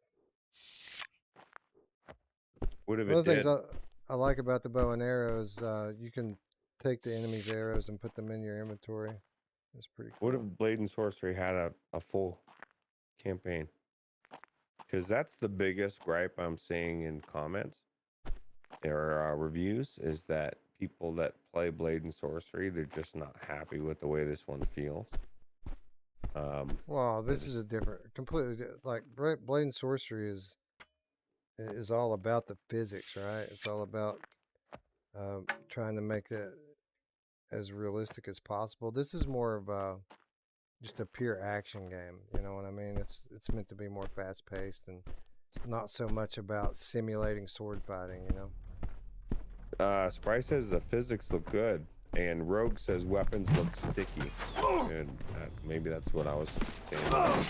What if One it of the things did? I like about the bow and arrows, you can take the enemy's arrows and put them in your inventory. That's pretty cool. What if Blade and Sorcery had a full campaign? Because that's the biggest gripe I'm seeing in comments or reviews is that people that play Blade and Sorcery, they're just not happy with the way this one feels. Well, this is a completely like Blade and Sorcery is all about the physics, right? It's all about trying to make that as realistic as possible. This is more of just a pure action game. You know what I mean? It's meant to be more fast paced and not so much about simulating sword fighting. You know. Spry says the physics look good, and Rogue says weapons look sticky. And maybe that's what I was saying.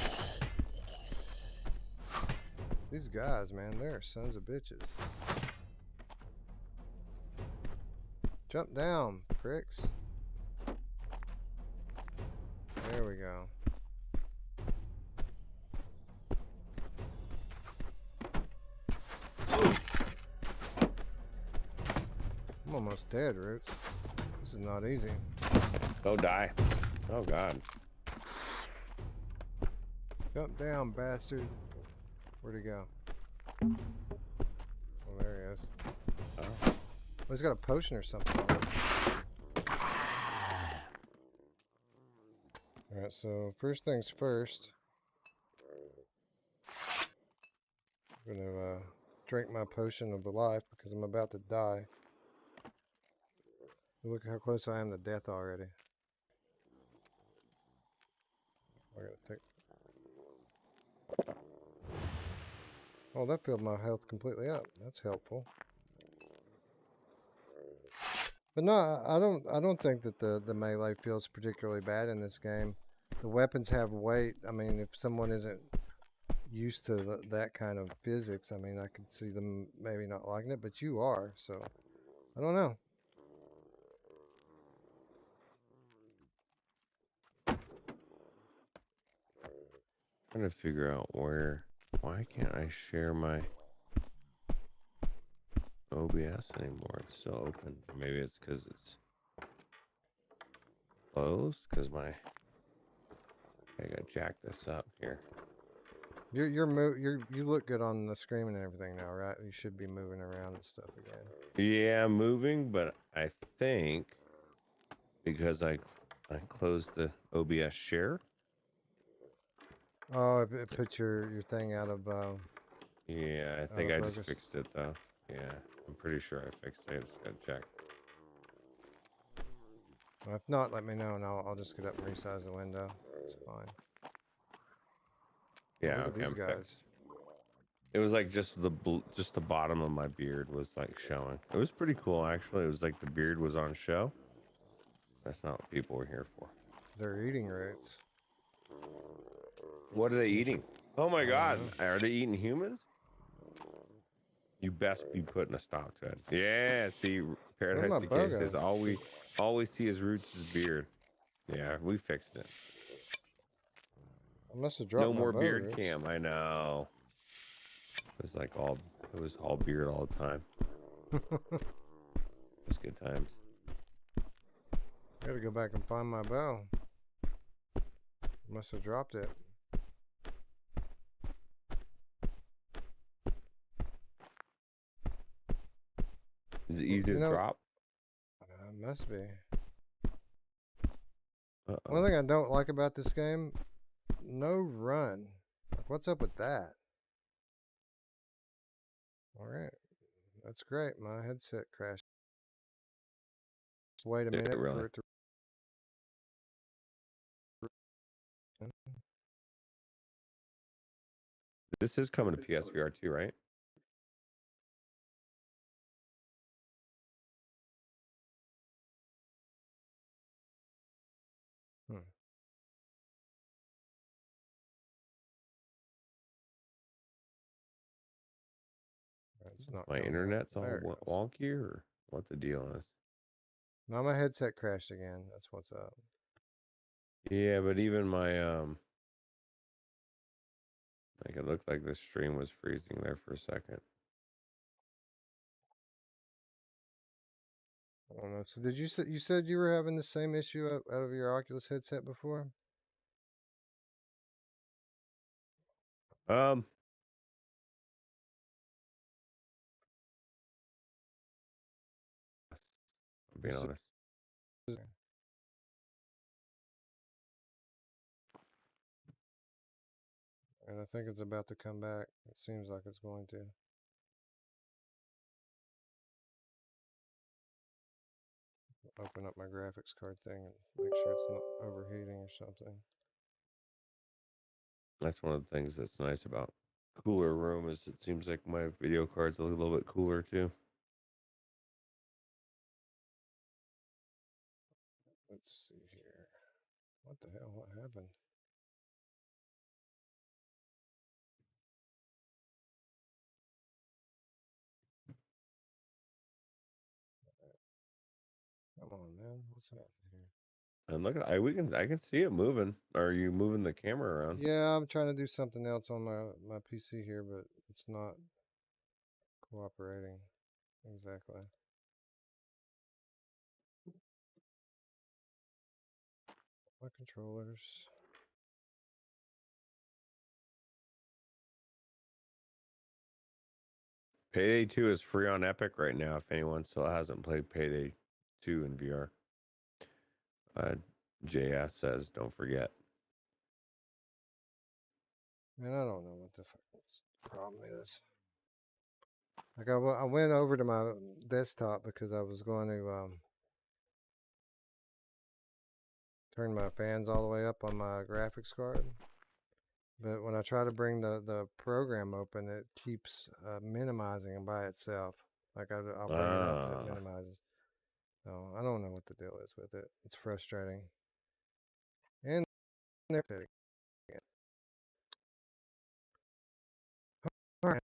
These guys, man, they're sons of bitches. Jump down, pricks. There we go. I'm almost dead, Roots. This is not easy. Don't die. Oh, God. Jump down, bastard. Where'd he go? Oh, there he is. Oh. Oh, he's got a potion or something. Alright, so first things first. I'm gonna drink my potion of life because I'm about to die. Look how close I am to death already. I gotta take. Oh, that filled my health completely up. That's helpful. But no, I don't think that the melee feels particularly bad in this game. The weapons have weight. I mean, if someone isn't used to that kind of physics, I mean, I could see them maybe not liking it, but you are, so I don't know. Trying to figure out why can't I share my OBS anymore? It's still open. Maybe it's because it's closed. Because I gotta jack this up here. You look good on the screen and everything now, right? You should be moving around and stuff again. Yeah, I'm moving, but I think because I closed the OBS share. Oh, it puts your thing out of Yeah, I out think of I just focus. fixed it though. Yeah, I'm pretty sure I fixed it. I just gotta check. Well, if not, let me know and I'll just get up and resize the window. It's fine. Yeah, Look at okay, these I'm guys. fixed. It was like just the bottom of my beard was like showing. It was pretty cool actually. It was like the beard was on show. That's not what people were here for. They're eating roots. What are they eating? Oh my God, know. are they eating humans? You best be putting a stop to it. Yeah, see, Where'd Paradise my Decay bow go? says all we see is Roots' beard. Yeah, we fixed it. I must have dropped No my more bow, beard Roots. cam. I know. It was all beard all the time. It was good times. I gotta go back and find my bow. Must have dropped it. Is it easy You to know, drop? must be. Uh-oh. One thing I don't like about this game, no run. Like, what's up with that? Alright. That's great. My headset crashed. Just wait a Did it minute really? for it to. This is coming to PSVR too, right? Hmm. It's not My coming up. internet's all There it goes. wonky, or what the deal is? Now my headset crashed again. That's what's up. Yeah, but even my like it looked like the stream was freezing there for a second. I don't know. So did you said you were having the same issue out of your Oculus headset before? I'm being This honest. is, and I think it's about to come back. It seems like it's going to. open up my graphics card thing and make sure it's not overheating or something. That's one of the things that's nice about cooler room is it seems like my video card's a little bit cooler too. Let's see here. What the hell? What happened? Come on, man. What's happening here? And look, I can see it moving. Are you moving the camera around? Yeah, I'm trying to do something else on my PC here, but it's not cooperating exactly. My controllers. Payday 2 is free on Epic right now if anyone still hasn't played Payday 2 in VR. JS says, don't forget. Man, I don't know what the problem is. Like I went over to my desktop because I was going to turn my fans all the way up on my graphics card. But when I try to bring the program open, it keeps minimizing them by itself. Like I'll bring it up and it minimizes. So I don't know what the deal is with it. It's frustrating. And they're fitting it. All right.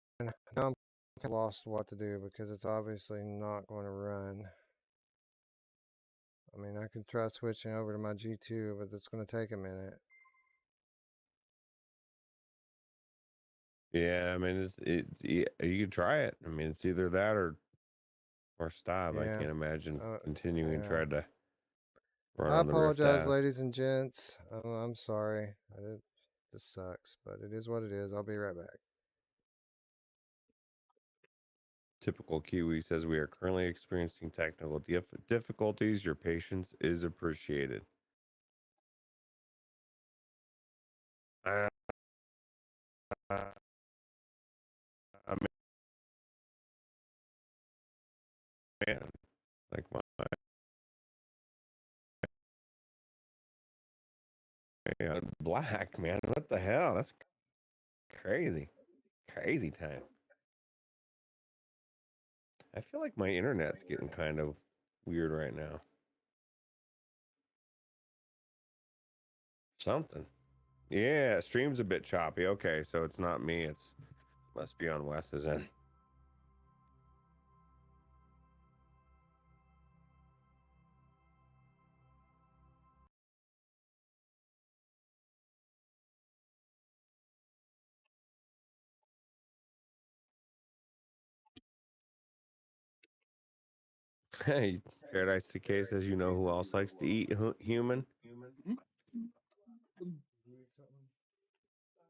Now I'm lost what to do because it's obviously not going to run. I mean, I could try switching over to my G2, but it's going to take a minute. Yeah, I mean, you can try it. I mean, it's either that or stop. I Yeah. can't imagine continuing Yeah. try to run I on the Rift apologize, S. ladies and gents. I'm sorry. This sucks, but it is what it is. I'll be right back. Typical Kiwi says we are currently experiencing technical difficulties. Your patience is appreciated. Uh, I man, like my black man. What the hell? That's crazy, crazy time. I feel like my internet's getting kind of weird right now. Something. Yeah, stream's a bit choppy. Okay, so it's not me. It's must be on Wes's end. Hey, Paradise Decay says, you know who else likes to eat human?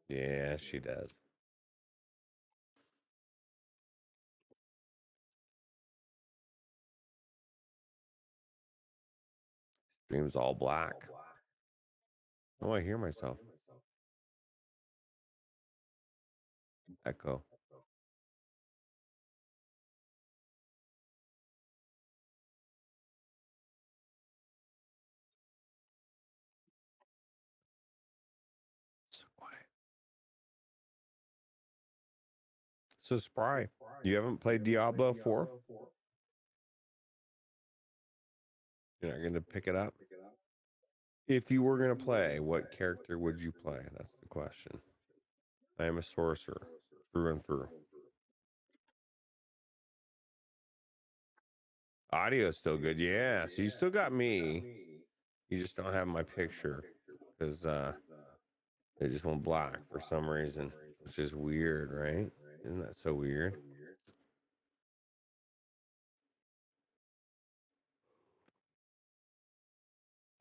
Yeah, she does. Stream's all black. Oh, I hear myself. Echo. So quiet. So Spry, you haven't played Diablo 4? You're not going to pick it up? If you were going to play, what character would you play? That's the question. I am a sorcerer through and through. Audio is still good. Yeah. So you still got me. You just don't have my picture because they just went black for some reason, which is weird, right? Isn't that so weird?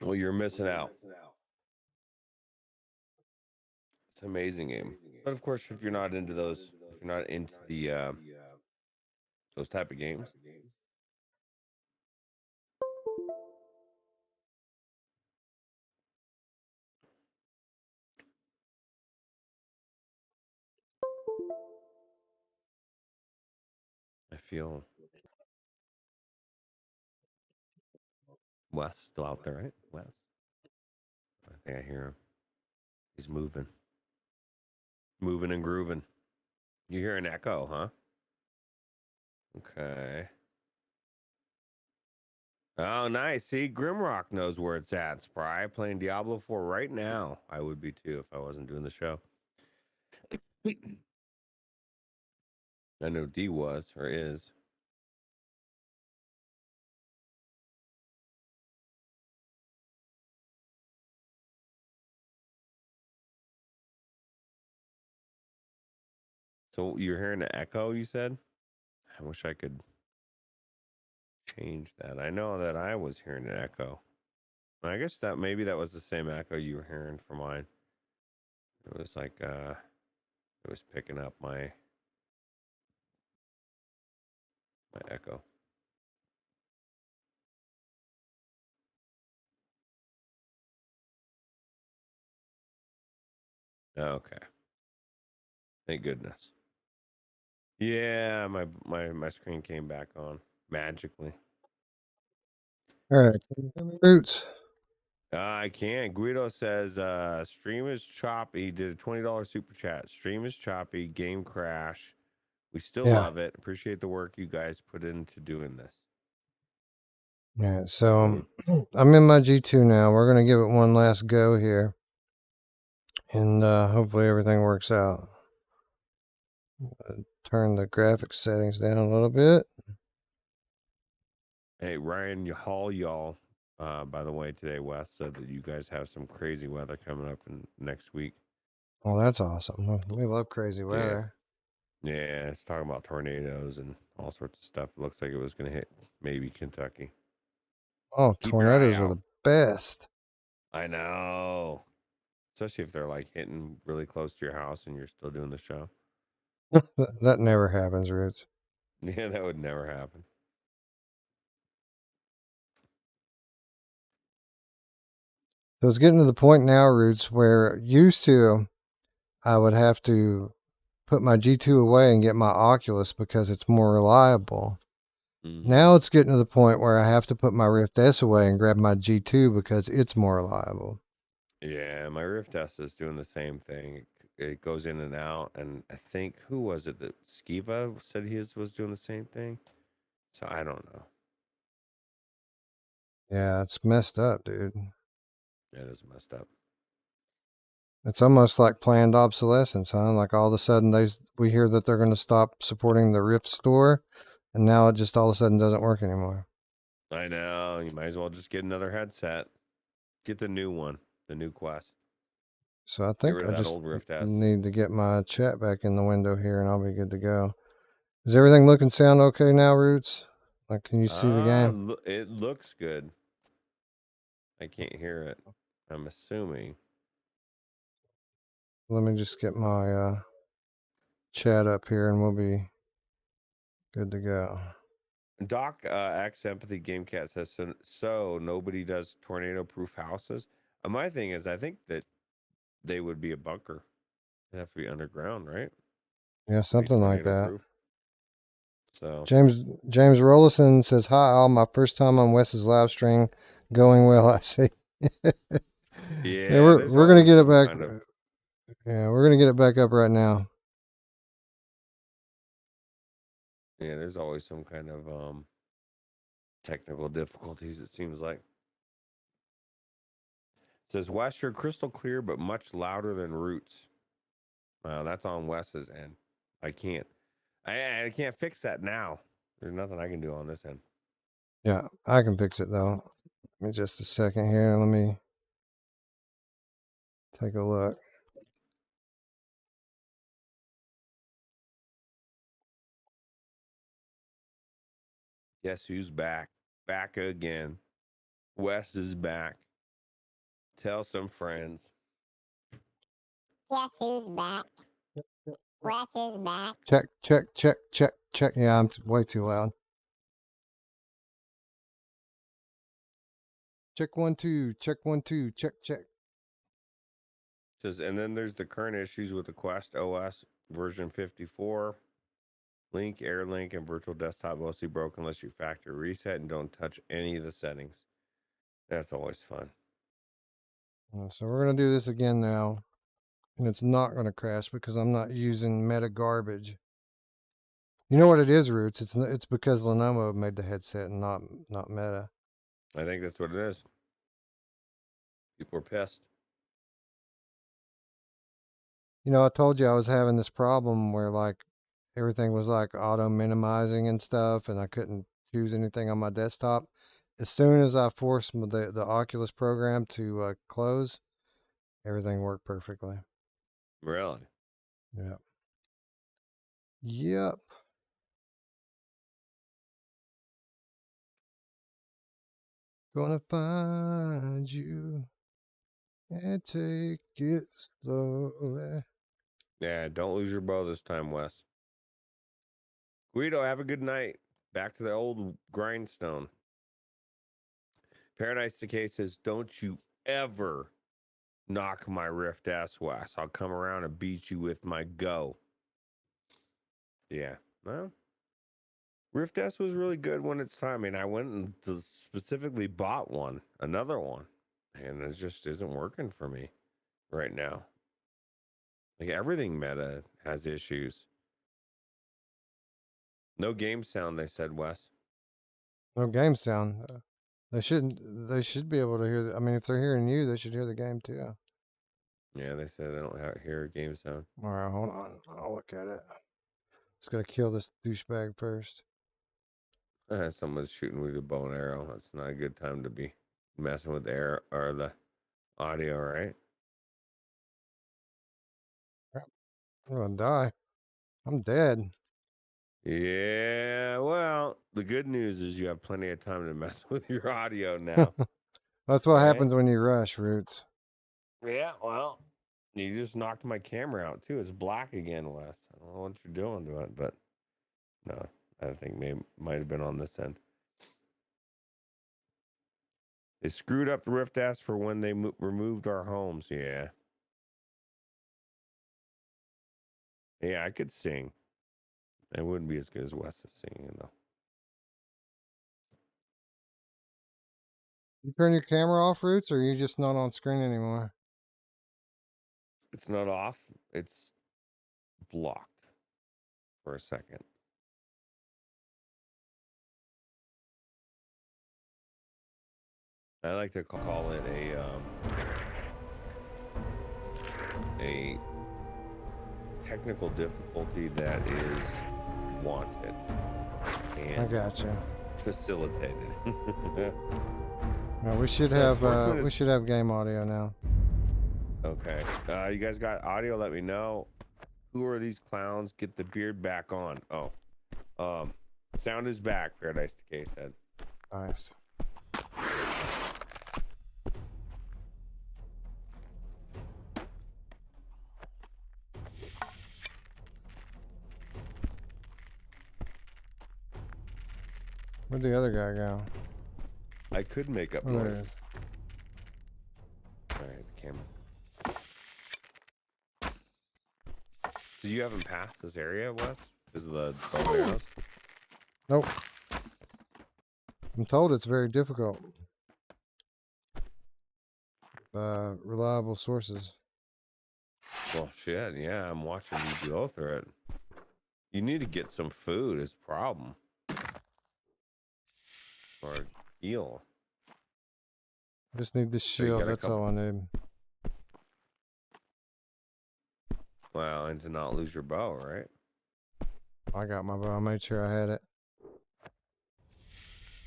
Well, you're missing out. It's an amazing game. But of course, if you're not into those, if you're not into the those type of games, I feel Wes still out there, right? Wes. I think I hear him. He's moving. Moving and grooving. You hear an echo, huh? Okay. Oh, nice. See, Grimrock knows where it's at. Spry playing Diablo 4 right now. I would be too if I wasn't doing the show. I know D was or is. So you're hearing an echo, you said? I wish I could change that. I know that I was hearing an echo. I guess that maybe that was the same echo you were hearing from mine. It was like it was picking up my echo. Okay. Thank goodness. Yeah, my screen came back on magically. All right. Roots. I can't. Guido says stream is choppy. He did a $20 super chat. Stream is choppy. Game crash. We still Yeah. love it. Appreciate the work you guys put into doing this. Yeah. So I'm in my G2 now. We're going to give it one last go here. And hopefully everything works out. Turn the graphics settings down a little bit. Hey, Ryan Hall, y'all. By the way, today Wes said that you guys have some crazy weather coming up in next week. Well, that's awesome. We love crazy weather. Yeah, it's talking about tornadoes and all sorts of stuff. It looks like it was going to hit maybe Kentucky. Oh, Keep your eye tornadoes are out. the best. I know. Especially if they're like hitting really close to your house and you're still doing the show. That never happens, Roots. Yeah, that would never happen. So it's getting to the point now, Roots, where used to I would have to put my G2 away and get my Oculus because it's more reliable. Mm-hmm. Now it's getting to the point where I have to put my Rift S away and grab my G2 because it's more reliable. Yeah, my Rift S is doing the same thing. It goes in and out, and I think who was it that Skiva said his was doing the same thing? So I don't know. Yeah, it's messed up, dude. It is messed up. It's almost like planned obsolescence, huh? Like all of a sudden we hear that they're going to stop supporting the Rift store, and now it just all of a sudden doesn't work anymore. I know. You might as well just get another headset. Get the new one, the new Quest. So I Get think rid I of that just old Rift S. need to get my chat back in the window here, and I'll be good to go. Is everything looking sound okay now, Roots? Like, can you see the game? It looks good. I can't hear it. I'm assuming. Let me just get my chat up here, and we'll be good to go. Doc X Empathy Gamecat says so nobody does tornado proof houses. My thing is, I think that they would be a bunker. They have to be underground, right? Yeah, something like that. Proof. So James Rollison says, "Hi, all. My first time on Wes's live stream, going well. I see." yeah, we're gonna get it back. Yeah, we're gonna get it back up right now. Yeah, there's always some kind of technical difficulties. It seems like. It says Wes, you're crystal clear, but much louder than Roots. That's on Wes's end. I can't fix that now. There's nothing I can do on this end. Yeah, I can fix it though. Give me just a second here. Let me take a look. Guess who's back? Back again. Wes is back. Tell some friends. Guess who's back? Wes is back. Check, check, check, check, check. Yeah, I'm way too loud. Check 1 2. Check 1 2. Check check. Says, and then there's the current issues with the Quest OS version 54. Link, AirLink, and virtual desktop mostly broken unless you factory reset and don't touch any of the settings. That's always fun. So we're going to do this again now. And it's not going to crash because I'm not using meta garbage. You know what it is, Roots? It's because Lenovo made the headset and not Meta. I think that's what it is. People are pissed. You know, I told you I was having this problem where like everything was like auto minimizing and stuff, and I couldn't choose anything on my desktop. As soon as I forced the Oculus program to close, everything worked perfectly. Really? Yep. Yep. Gonna find you and take it slowly. Yeah, don't lose your bow this time, Wes. Guido, have a good night. Back to the old grindstone. Paradise Decay says, don't you ever knock my Rift S, Wes. I'll come around and beat you with my Go. Yeah. Well, Rift S was really good when it's time. I mean, I went and specifically bought another one, and it just isn't working for me right now. Like everything meta has issues. No game sound, they said, Wes. No game sound. They shouldn't. They should be able to hear. I mean, if they're hearing you, they should hear the game too. Yeah, they said they don't hear game sound. All right, hold on. I'll look at it. Just gotta kill this douchebag first. Someone's shooting with a bow and arrow. That's not a good time to be messing with the air or the audio, right? I'm gonna die. I'm dead. Yeah, well, the good news is you have plenty of time to mess with your audio now. That's what Right? happens when you rush, Roots. Yeah, well, you just knocked my camera out too. It's black again, Wes. I don't know what you're doing to it, but no, I think might have been on this end. They screwed up the Rift S for when they removed our homes. Yeah. Yeah, I could sing. It wouldn't be as good as Wes is singing, though. You turn your camera off, Roots, or are you just not on screen anymore? It's not off. It's blocked for a second. I like to call it a technical difficulty that is wanted I and gotcha. facilitated. Now we should So have we should have game audio now. Okay. You guys got audio? Let me know. Who are these clowns? Get the beard back on. Oh. Sound is back, Paradise Decay said. Nice. Where'd the other guy go? I could make up Oh, there it noises. is. All right, the camera. So you haven't passed this area, Wes? Because of the bow and arrows? Nope. I'm told it's very difficult. Reliable sources. Well, shit, yeah, I'm watching you go through it. You need to get some food is the problem. Or heal. I just need this So you shield. got a That's all I need. Well, and to not lose your bow, right? I got my bow. I made sure I had it.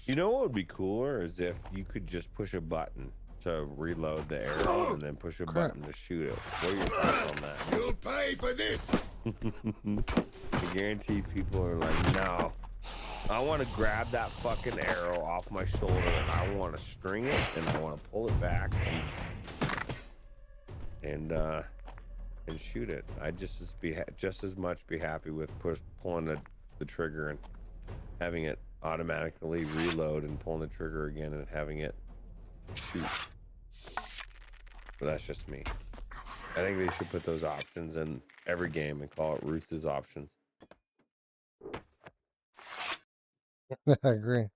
You know what would be cooler is if you could just push a button to reload the arrow and then push a button to shoot it. What are your thoughts on that? You'll pay for this. I guarantee people are like, no. I want to grab that fucking arrow off my shoulder and I want to string it and I want to pull it back and shoot it. I'd just as much be happy with pulling the trigger and having it automatically reload and pulling the trigger again and having it shoot. But that's just me. I think they should put those options in every game and call it Ruuts' options. I agree.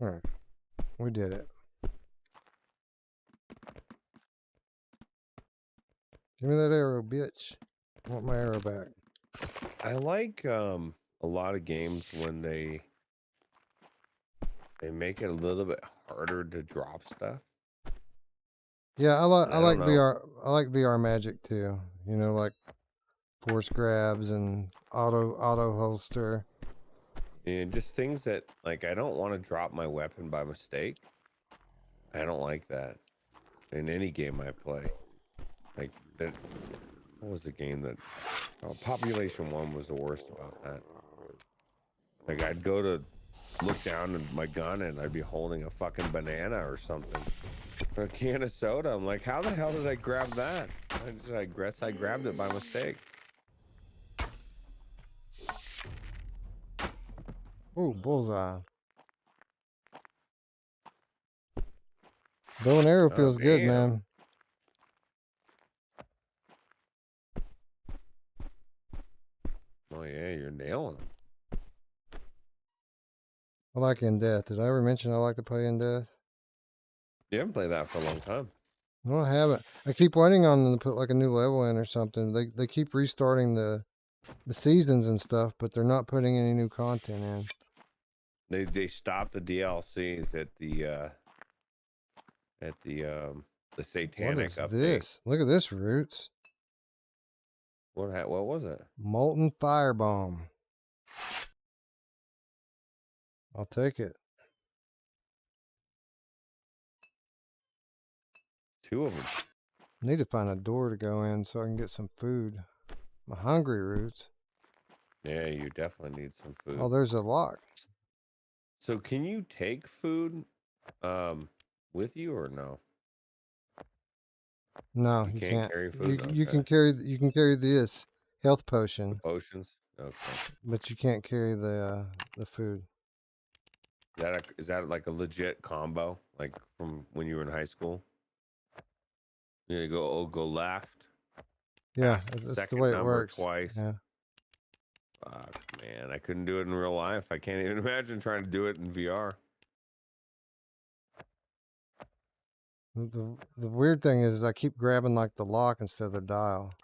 All right, we did it. Give me that arrow, bitch. I want my arrow back. I like a lot of games when they make it a little bit harder to drop stuff. Yeah, I like I don't know. VR. I like VR magic too. You know, like force grabs and auto holster. And just things that like I don't want to drop my weapon by mistake. I don't like that in any game I play. Like that. What was the game that? Oh, Population 1 was the worst about that. Like I'd go to look down at my gun and I'd be holding a fucking banana or something. Or a can of soda. I'm like, how the hell did I grab that? I guess I grabbed it by mistake. Ooh, bullseye. Bow and arrow Oh, feels good, damn. man. Oh yeah, you're nailing them. I like In Death. Did I ever mention I like to play In Death? You haven't played that for a long time. No, I haven't. I keep waiting on them to put like a new level in or something. They keep restarting the seasons and stuff, but they're not putting any new content in. They stopped the DLCs at the satanic What is update. this? Look at this, Roots. What was it? Molten Firebomb. I'll take it. 2 of them. I need to find a door to go in so I can get some food. I'm hungry, Roots. Yeah, you definitely need some food. Oh, there's a lock. So can you take food with you or no? No, You you can't can't. carry food. You can carry this health potion, Potions. Okay. but you can't carry the food. Is that like a legit combo, like from when you were in high school? You go left. Yeah, Pass the that's the second way it number works. twice. Yeah. Fuck, man, I couldn't do it in real life. I can't even imagine trying to do it in VR. The weird thing is I keep grabbing like the lock instead of the dial.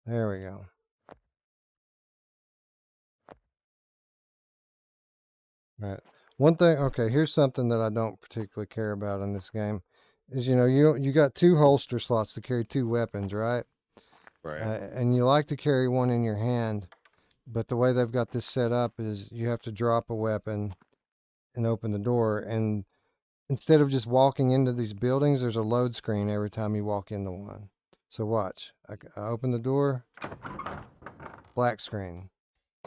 There we go. All right. One thing, okay, here's something that I don't particularly care about in this game is you got 2 holster slots to carry 2 weapons, right? Right. And you like to carry one in your hand, but the way they've got this set up is you have to drop a weapon and open the door, and instead of just walking into these buildings, there's a load screen every time you walk into one. So watch. I open the door, black screen.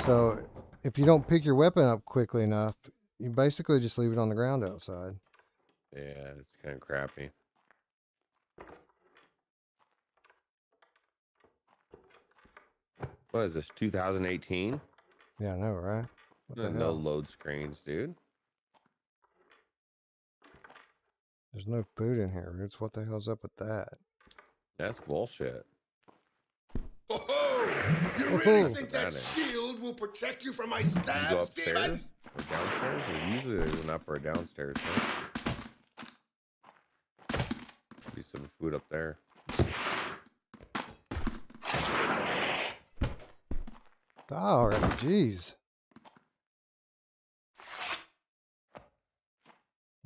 So if you don't pick your weapon up quickly enough, you basically just leave it on the ground outside. Yeah, it's kind of crappy. What is this? 2018? Yeah, I know, right? What the No hell? load screens, dude. There's no food in here, Roots. What the hell's up with that? That's bullshit. Oh, you Oh. really think Put that that in. shield will protect you from my You go stabs, upstairs demon? or downstairs? Or usually there's an up or a downstairs. Huh? Be some food up there. Die already, jeez.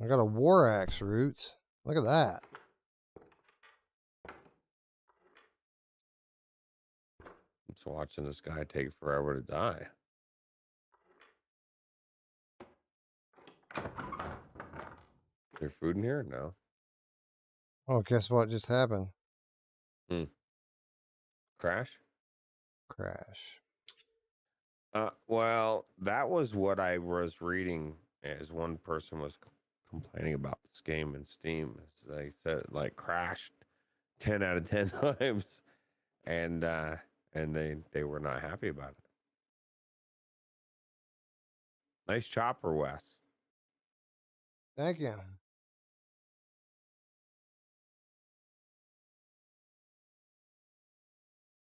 I got a war axe, Roots. Look at that. I'm just watching this guy take forever to die. Is there food in here? No. Oh, guess what just happened? Crash? Crash. Well, that was what I was reading as one person was complaining about this game in Steam. They said it, like, crashed 10 out of 10 times, and they were not happy about it. Nice chopper, Wes. Thank you.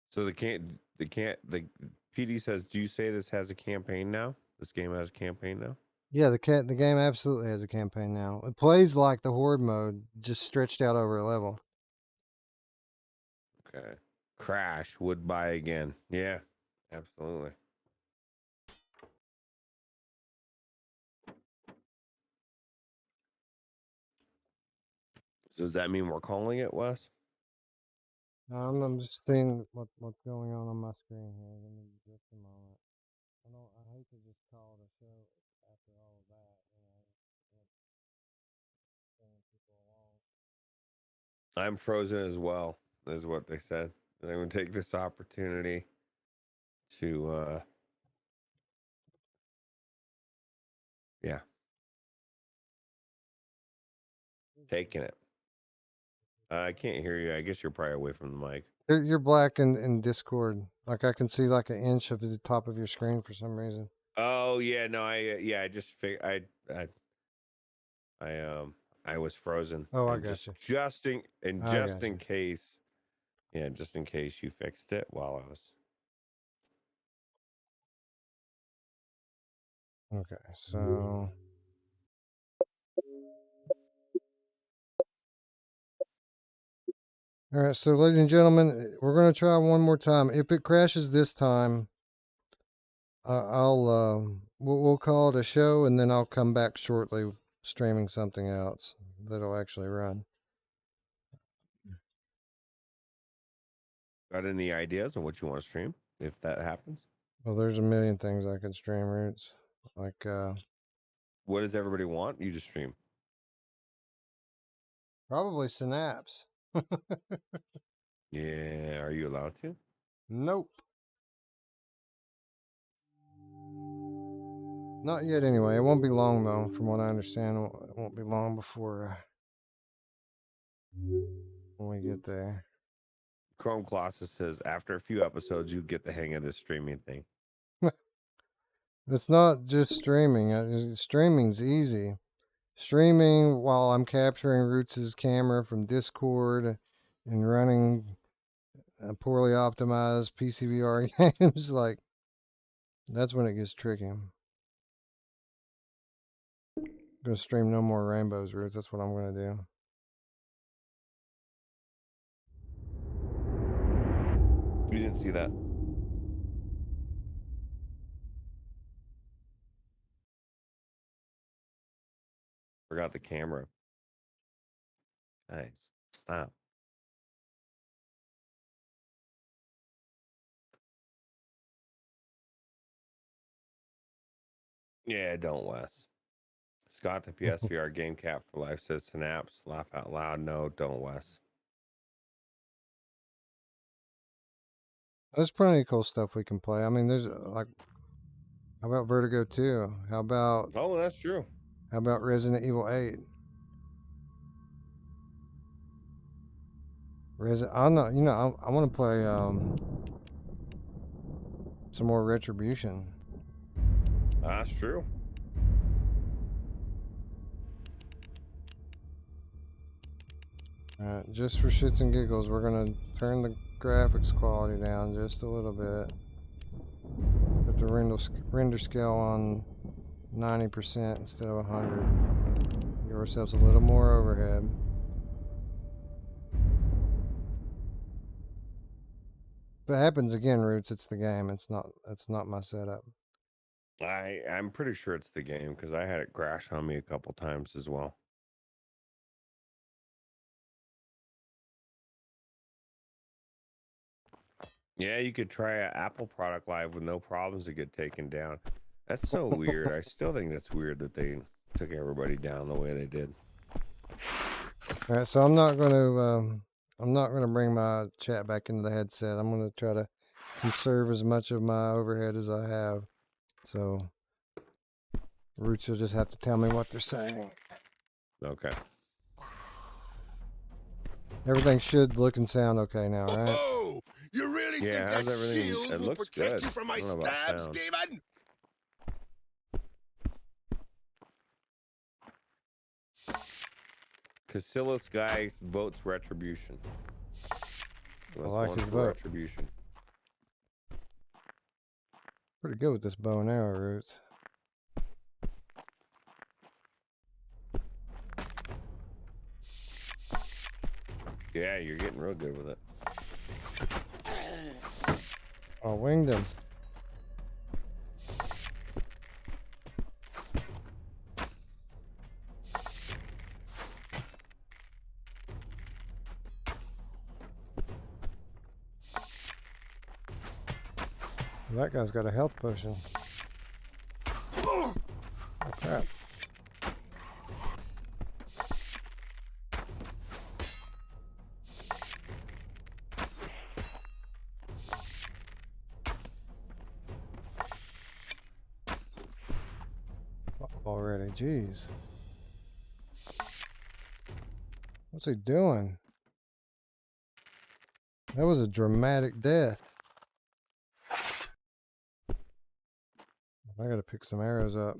So the PD says, do you say this has a campaign now? This game has a campaign now? Yeah, the game absolutely has a campaign now. It plays like the horde mode, just stretched out over a level. Okay. Crash would buy again. Yeah, absolutely. So does that mean we're calling it, Wes? I'm just seeing what's going on my screen here. Give me just a moment. I hate to just call it a show after all of that. Bringing people along. I'm frozen as well, is what they said. And they would take this opportunity to yeah, taking it. I can't hear you. I guess you're probably away from the mic. You're black in Discord. Like I can see like an inch of the top of your screen for some reason. Oh yeah, no, I just I was frozen. Oh, I And got you. just in I got you. case, yeah, just in case you fixed it while I was. Okay, so all right, so ladies and gentlemen, we're gonna try one more time. If it crashes this time, we'll call it a show, and then I'll come back shortly, streaming something else that'll actually run. Got any ideas on what you want to stream if that happens? Well, there's a million things I could stream, Roots. Like What does everybody want? You just stream. probably Synapse. Yeah, are you allowed to? Nope. Not yet, anyway. It won't be long, though, from what I understand. It won't be long before when we get there. Chrome Colossus says after a few episodes you get the hang of this streaming thing. It's not just streaming. Streaming's easy. Streaming while I'm capturing Roots' camera from Discord and running poorly optimized PCVR games, like, that's when it gets tricky. I'm gonna stream no more rainbows, Roots. That's what I'm gonna do. You didn't see that. Forgot the camera. Nice. Stop. Yeah, don't, Wes. Scott, the PSVR game cap for life, says Synapse. Laugh out loud. No, don't, Wes. There's plenty of cool stuff we can play. I mean, there's like, how about Vertigo 2? How about Oh, that's true. Resident Evil 8? I'm not, I want to play some more Retribution. That's true. Alright, just for shits and giggles, we're gonna turn the graphics quality down just a little bit. Put the render scale on 90% instead of 100. Give ourselves a little more overhead. If it happens again, Roots, it's the game. It's not my setup. I'm pretty sure it's the game because I had it crash on me a couple times as well. Yeah, you could try an Apple product live with no problems to get taken down. That's so weird. I still think that's weird that they took everybody down the way they did. All right, so I'm not gonna bring my chat back into the headset. I'm gonna try to conserve as much of my overhead as I have. So Roots will just have to tell me what they're saying. Okay. Everything should look and sound okay now, right? Oh, you really Yeah, think how's that everything? shield It will looks protect good. you from I my don't know about stabs, sound. David? Casillas guy votes Retribution. He I must like want his for vote. Retribution. Pretty good with this bow and arrow, Roots. Yeah, you're getting real good with it. I winged him. That guy's got a health potion. Oh crap. Already, jeez. What's he doing? That was a dramatic death. I gotta pick some arrows up.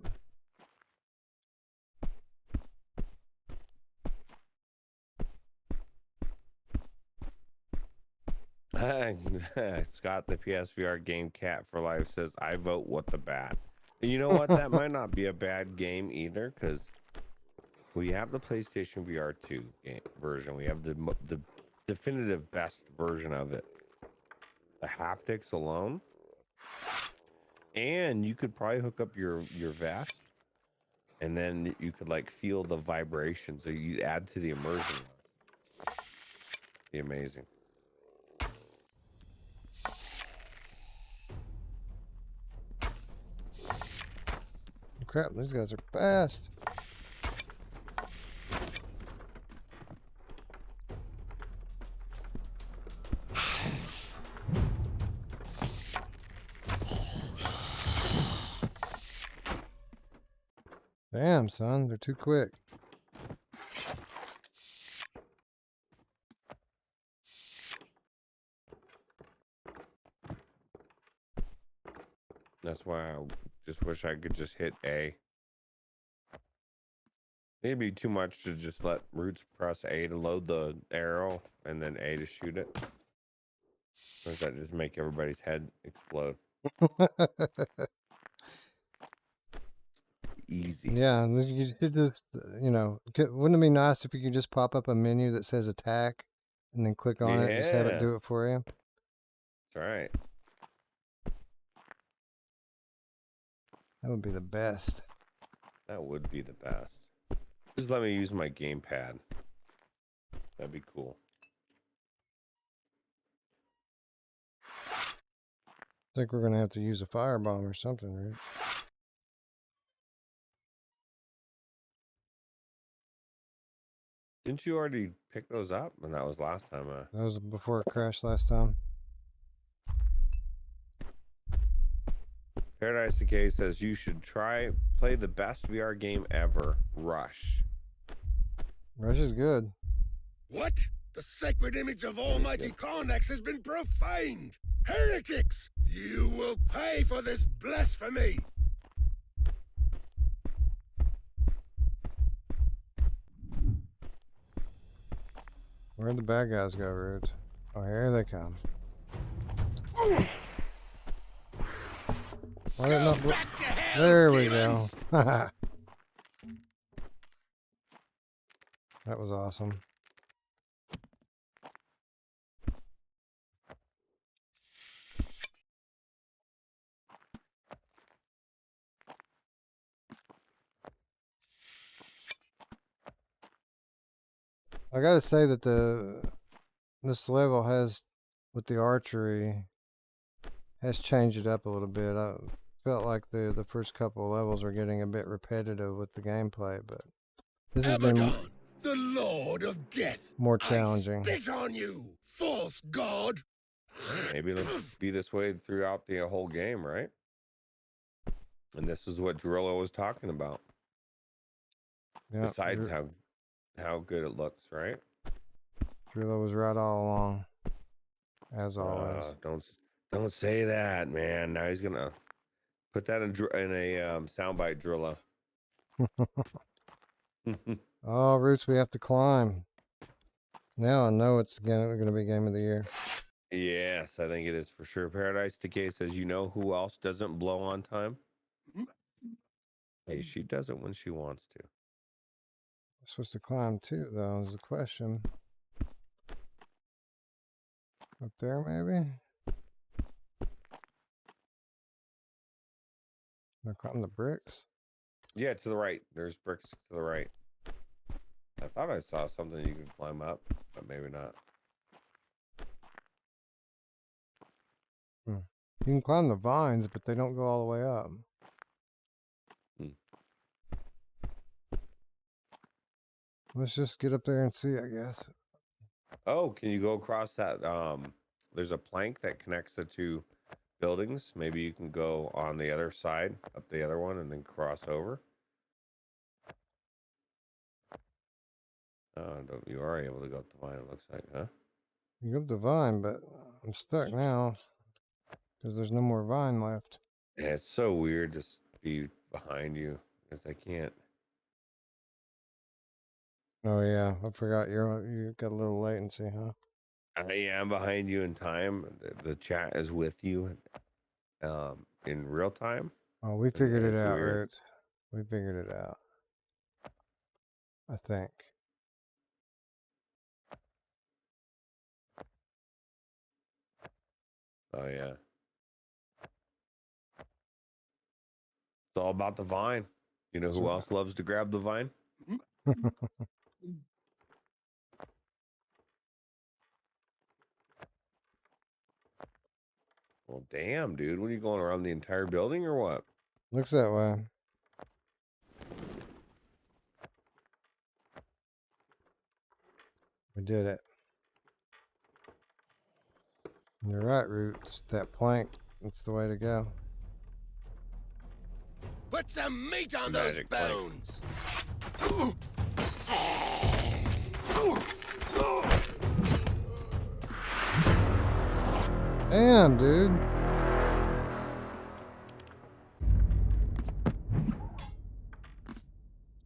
Scott, the PSVR game Cat for Life says, I vote what the bat. And you know what? That might not be a bad game either, because we have the PlayStation VR 2 game version. We have the definitive best version of it. The haptics alone. And you could probably hook up your vest, and then you could like feel the vibration. So you add to the immersion. Be amazing. Crap, these guys are fast. Damn, son, they're too quick. That's why I just wish I could just hit A. It'd be too much to just let Roots press A to load the arrow and then A to shoot it. Does that just make everybody's head explode? Easy. Yeah, you should just, you know, wouldn't it be nice if you could just pop up a menu that says attack and then click on it and just have it Yeah. do it for you? That's right. That would be the best. That would be the best. Just let me use my gamepad. That'd be cool. I think we're going to have to use a firebomb or something, Rich. Didn't you already pick those up? And that was last time. That was before it crashed last time. Paradise Decay says you should play the best VR game ever, Rush. Rush is good. What? The sacred image of Almighty Karnax has been profaned! Heretics! You will pay for this blasphemy! Where'd the bad guys go, Roots? Oh, here they come. Why did it not Back to hell, there we go. demons! That was awesome. I gotta say that this level has, with the archery, has changed it up a little bit. I felt like the first couple of levels were getting a bit repetitive with the gameplay, but this has been Abaddon, the Lord of Death! more challenging. I spit on you, false god! Maybe it'll be this way throughout the whole game, right? And this is what Drillo was talking about. Yeah, Besides how good it looks, right? Drillo was right all along, as always. Don't say that, man. Now he's gonna put that in a soundbite, Drillo. Oh, Roots, we have to climb. Now I know it's going to be game of the year. Yes, I think it is for sure. Paradise Decay says, you know who else doesn't blow on time? Hey, she does it when she wants to. I'm supposed to climb too, though, is the question. Up there, maybe? Can I climb the bricks? Yeah, to the right. There's bricks to the right. I thought I saw something you could climb up, but maybe not. You can climb the vines, but they don't go all the way up. Let's just get up there and see, I guess. Oh, can you go across that? There's a plank that connects the two buildings. Maybe you can go on the other side, up the other one, and then cross over. You are able to go up the vine, it looks like, huh? You go up the vine, but I'm stuck now because there's no more vine left. Yeah, it's so weird to be behind you because I can't. Oh yeah, I forgot you got a little latency, huh? I am behind you in time. The chat is with you in real time. Oh, we figured it It's out, weird. Roots. We figured it out. I think. Oh yeah. It's all about the vine. You know That's who right. else loves to grab the vine? Well, damn, dude. What are you going around the entire building or what? Looks that way. We did it. You're right, Roots. That plank, that's the way to go. Put some meat on those Magic plank. bones! Damn, dude.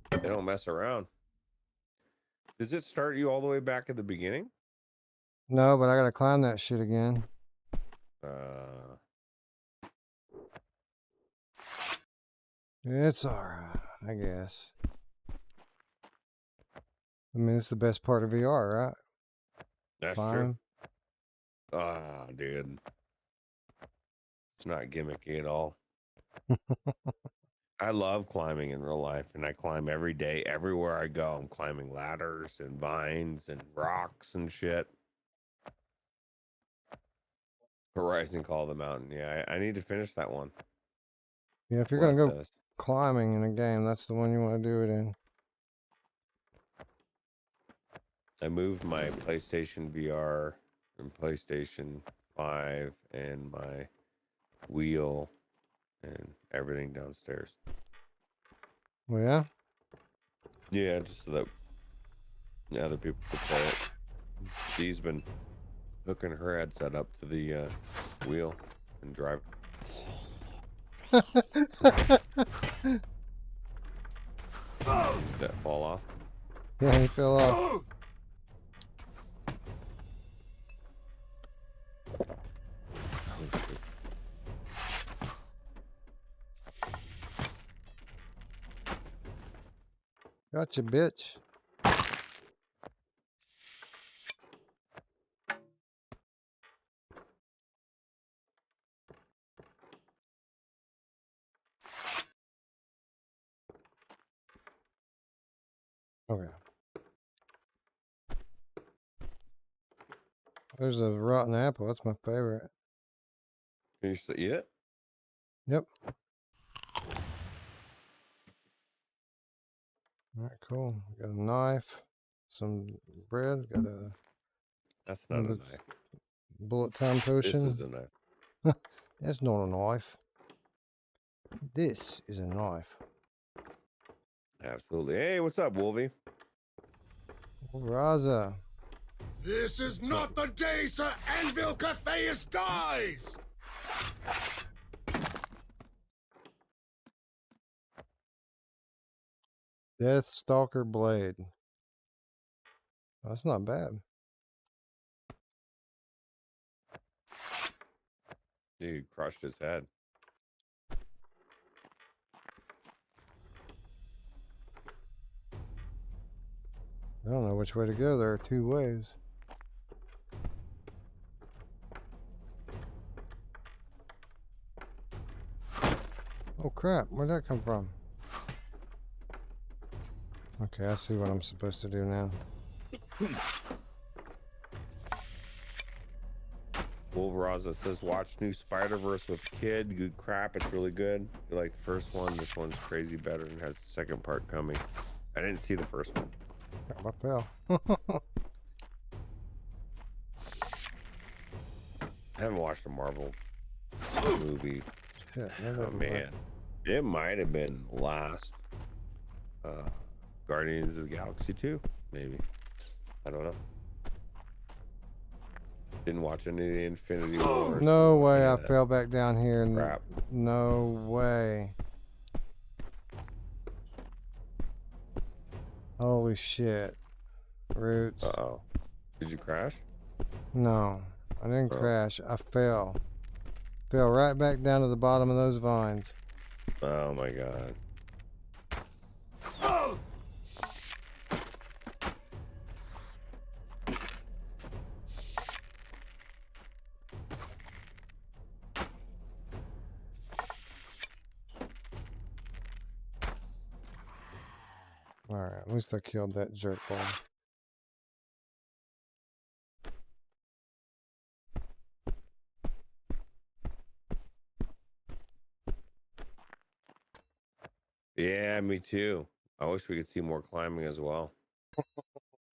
They don't mess around. Does it start you all the way back at the beginning? No, but I gotta climb that shit again. It's alright, I guess. I mean, it's the best part of VR, right? That's Climbing. true. Ah, dude. It's not gimmicky at all. I love climbing in real life, and I climb every day. Everywhere I go, I'm climbing ladders and vines and rocks and shit. Horizon Call of the Mountain. Yeah, I need to finish that one. Yeah, if you're Wes gonna go says. climbing in a game, that's the one you want to do it in. I moved my PlayStation VR and PlayStation 5 and my wheel and everything downstairs. Well, yeah? Yeah, just so that other people could play it. Dee's been hooking her headset up to the wheel and drive. Did that fall off? Yeah, he fell off. Gotcha, bitch. Okay. There's a rotten apple. That's my favorite. Can you still eat it? Yep. All right, cool. Got a knife, some bread, got a That's not a another knife. bullet time This potion. is a knife. That's not a knife. This is a knife. Absolutely. Hey, what's up, Wolvie? Raza. This is not the day Sir Anvil Catheus dies! Death Stalker Blade. That's not bad. Dude crushed his head. I don't know which way to go. There are two ways. crap. Where'd that come from? Okay, I see what I'm supposed to do now. Wolveraza says, watch new Spider-Verse with a kid. Good crap, it's really good. You like the first one? This one's crazy better and has the second part coming. I didn't see the first one. Crap, I fell. I haven't watched a Marvel movie. Shit, Oh man, it might have been last Guardians of the Galaxy 2, maybe. I don't know. Didn't watch any of the Infinity Wars. No way I that fell back down here. crap. No way. Holy shit. Roots. Uh-oh. Did you crash? No, I didn't Oh. crash. I fell. Fell right back down to the bottom of those vines. Oh my god. Alright, at least I killed that jerkball. Yeah, me too. I wish we could see more climbing as well.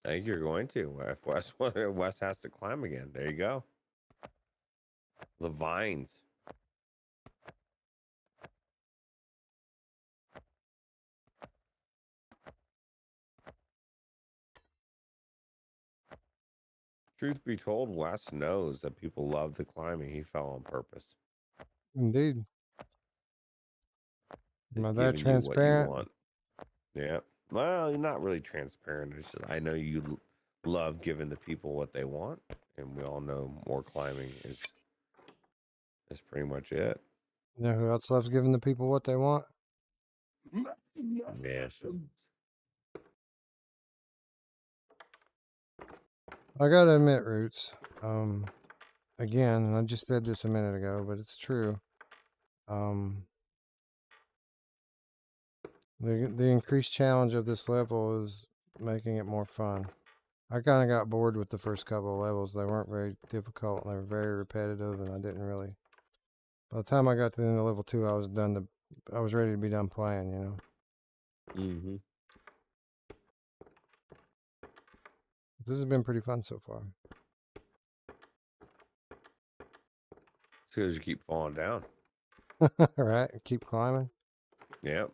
I think you're going to. If Wes has to climb again. There you go. The vines. Truth be told, Wes knows that people love the climbing. He fell on purpose. Indeed. Am I Just that giving you what you transparent? want. Yeah. Well, you're not really transparent. It's just, I know you love giving the people what they want, and we all know more climbing is pretty much it. You know who else loves giving the people what they want? Yeah. I gotta admit, Roots, again, and I just said this a minute ago, but it's true. The increased challenge of this level is making it more fun. I kind of got bored with the first couple of levels. They weren't very difficult, and they were very repetitive, and I didn't really... By the time I got to the end of level 2, I was done. I was ready to be done playing, you know? Mm-hmm. This has been pretty fun so far. It's because you keep falling down. Right? Keep climbing. Yep.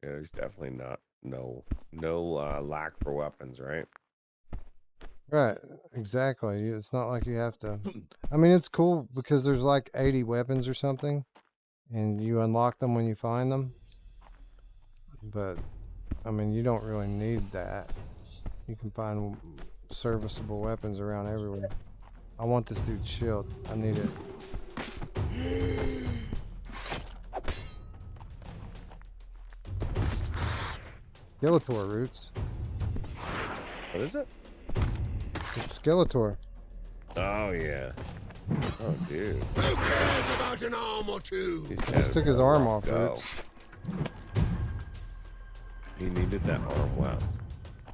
Yeah, there's definitely no lack for weapons, right? Right, exactly. It's not like you have to... I mean, it's cool because there's like 80 weapons or something, and you unlock them when you find them. But, I mean, you don't really need that. You can find serviceable weapons around everywhere. I want this dude's shield. I need it. Skeletor, Roots. What is it? It's Skeletor. Oh yeah. Oh dude. Who cares about an arm or two? He's Just had took a his arm rough off, go. Roots. He needed that arm, Wes.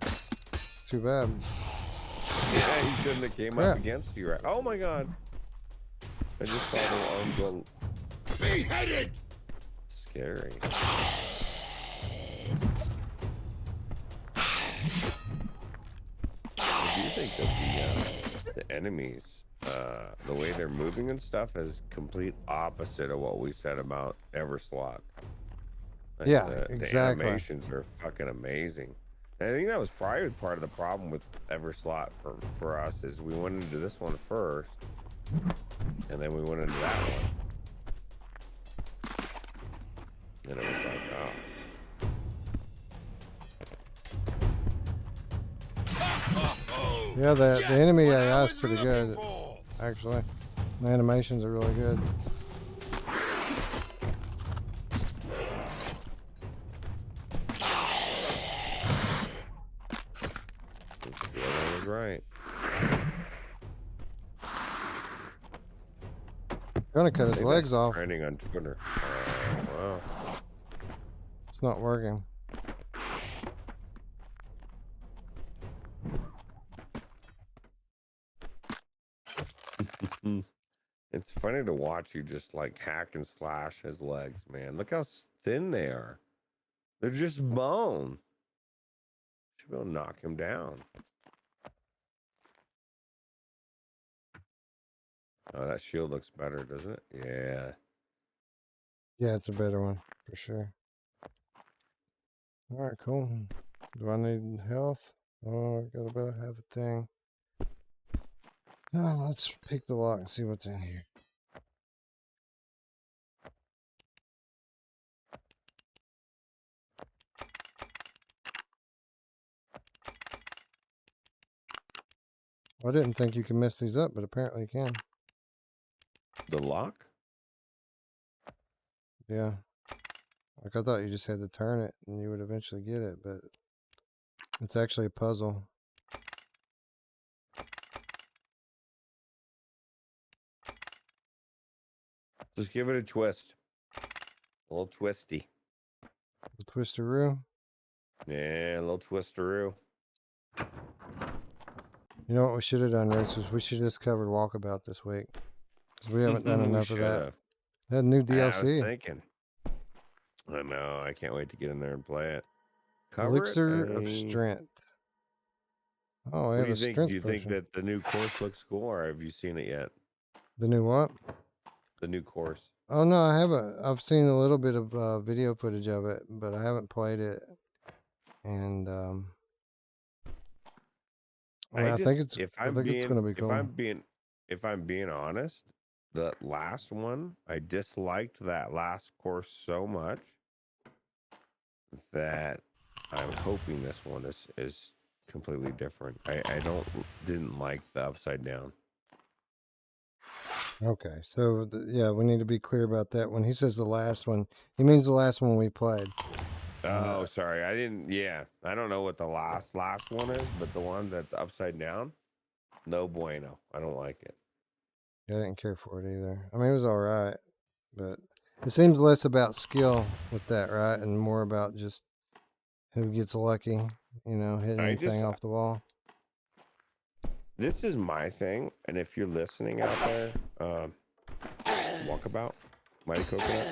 It's too bad. Yeah, he shouldn't have came Crap. up against you, right? Oh my god. I just saw the arm go Beheaded! scary. I do think that the enemies, the way they're moving and stuff is complete opposite of what we said about Everslaught. Like, Yeah, the exactly. animations are fucking amazing. And I think that was probably part of the problem with Everslaught for us is we went into this one first, and then we went into that one. And it was like, oh. Yeah, the Just enemy what I AI is was pretty looking good, for. actually. The animations are really good. was right. Trying to cut I his think legs that's off. trending on Twitter. Wow. It's not working. It's funny to watch you just like hack and slash his legs, man. Look how thin they are. They're just bone. Should be able to knock him down. Oh, that shield looks better, doesn't it? Yeah. Yeah, it's a better one for sure. All right, cool. Do I need health? Oh, I got about half a thing. No, let's pick the lock and see what's in here. I didn't think you could mess these up, but apparently you can. The lock? Yeah. Like, I thought you just had to turn it and you would eventually get it, but it's actually a puzzle. Just give it a twist. A little twisty. The twisteroo. Yeah, a little twisteroo. You know what we should have done, Rich, was we should have just covered Walkabout this week. Because we haven't done enough of that. They had new I was DLC. thinking. I know. I can't wait to get in there and play it. Cover Elixir it. of Strength. Oh, I What have do you a think? strength Do you potion. think that the new course looks cool, or have you seen it yet? The new what? The new course. Oh, no, I haven't. I've seen a little bit of video footage of it, but I haven't played it. And I think it's going to be cool. If I'm being honest, the last one, I disliked that last course so much that I'm hoping this one is completely different. I didn't like the upside down. Okay, so yeah, we need to be clear about that. When he says the last one, he means the last one we played. Oh, sorry. I didn't. Yeah, I don't know what the last one is, but the one that's upside down, no bueno. I don't like it. I didn't care for it either. I mean, it was all right, but it seems less about skill with that, right? And more about just who gets lucky, hitting anything off the wall. This is my thing, and if you're listening out there, Walkabout, Mighty Coconut,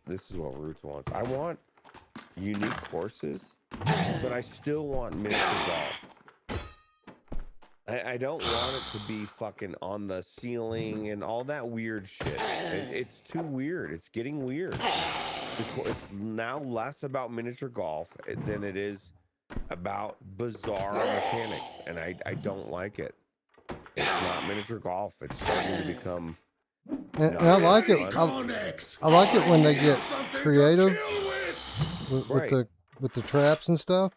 this is what Ruuts wants. I want unique courses, but I still want miniature golf. I don't want it to be fucking on the ceiling and all that weird shit. It's too weird. It's getting weird. It's now less about miniature golf than it is about bizarre mechanics, and I don't like it. It's not miniature golf. It's starting to become. And I like it. I like it when they get creative with the traps and stuff,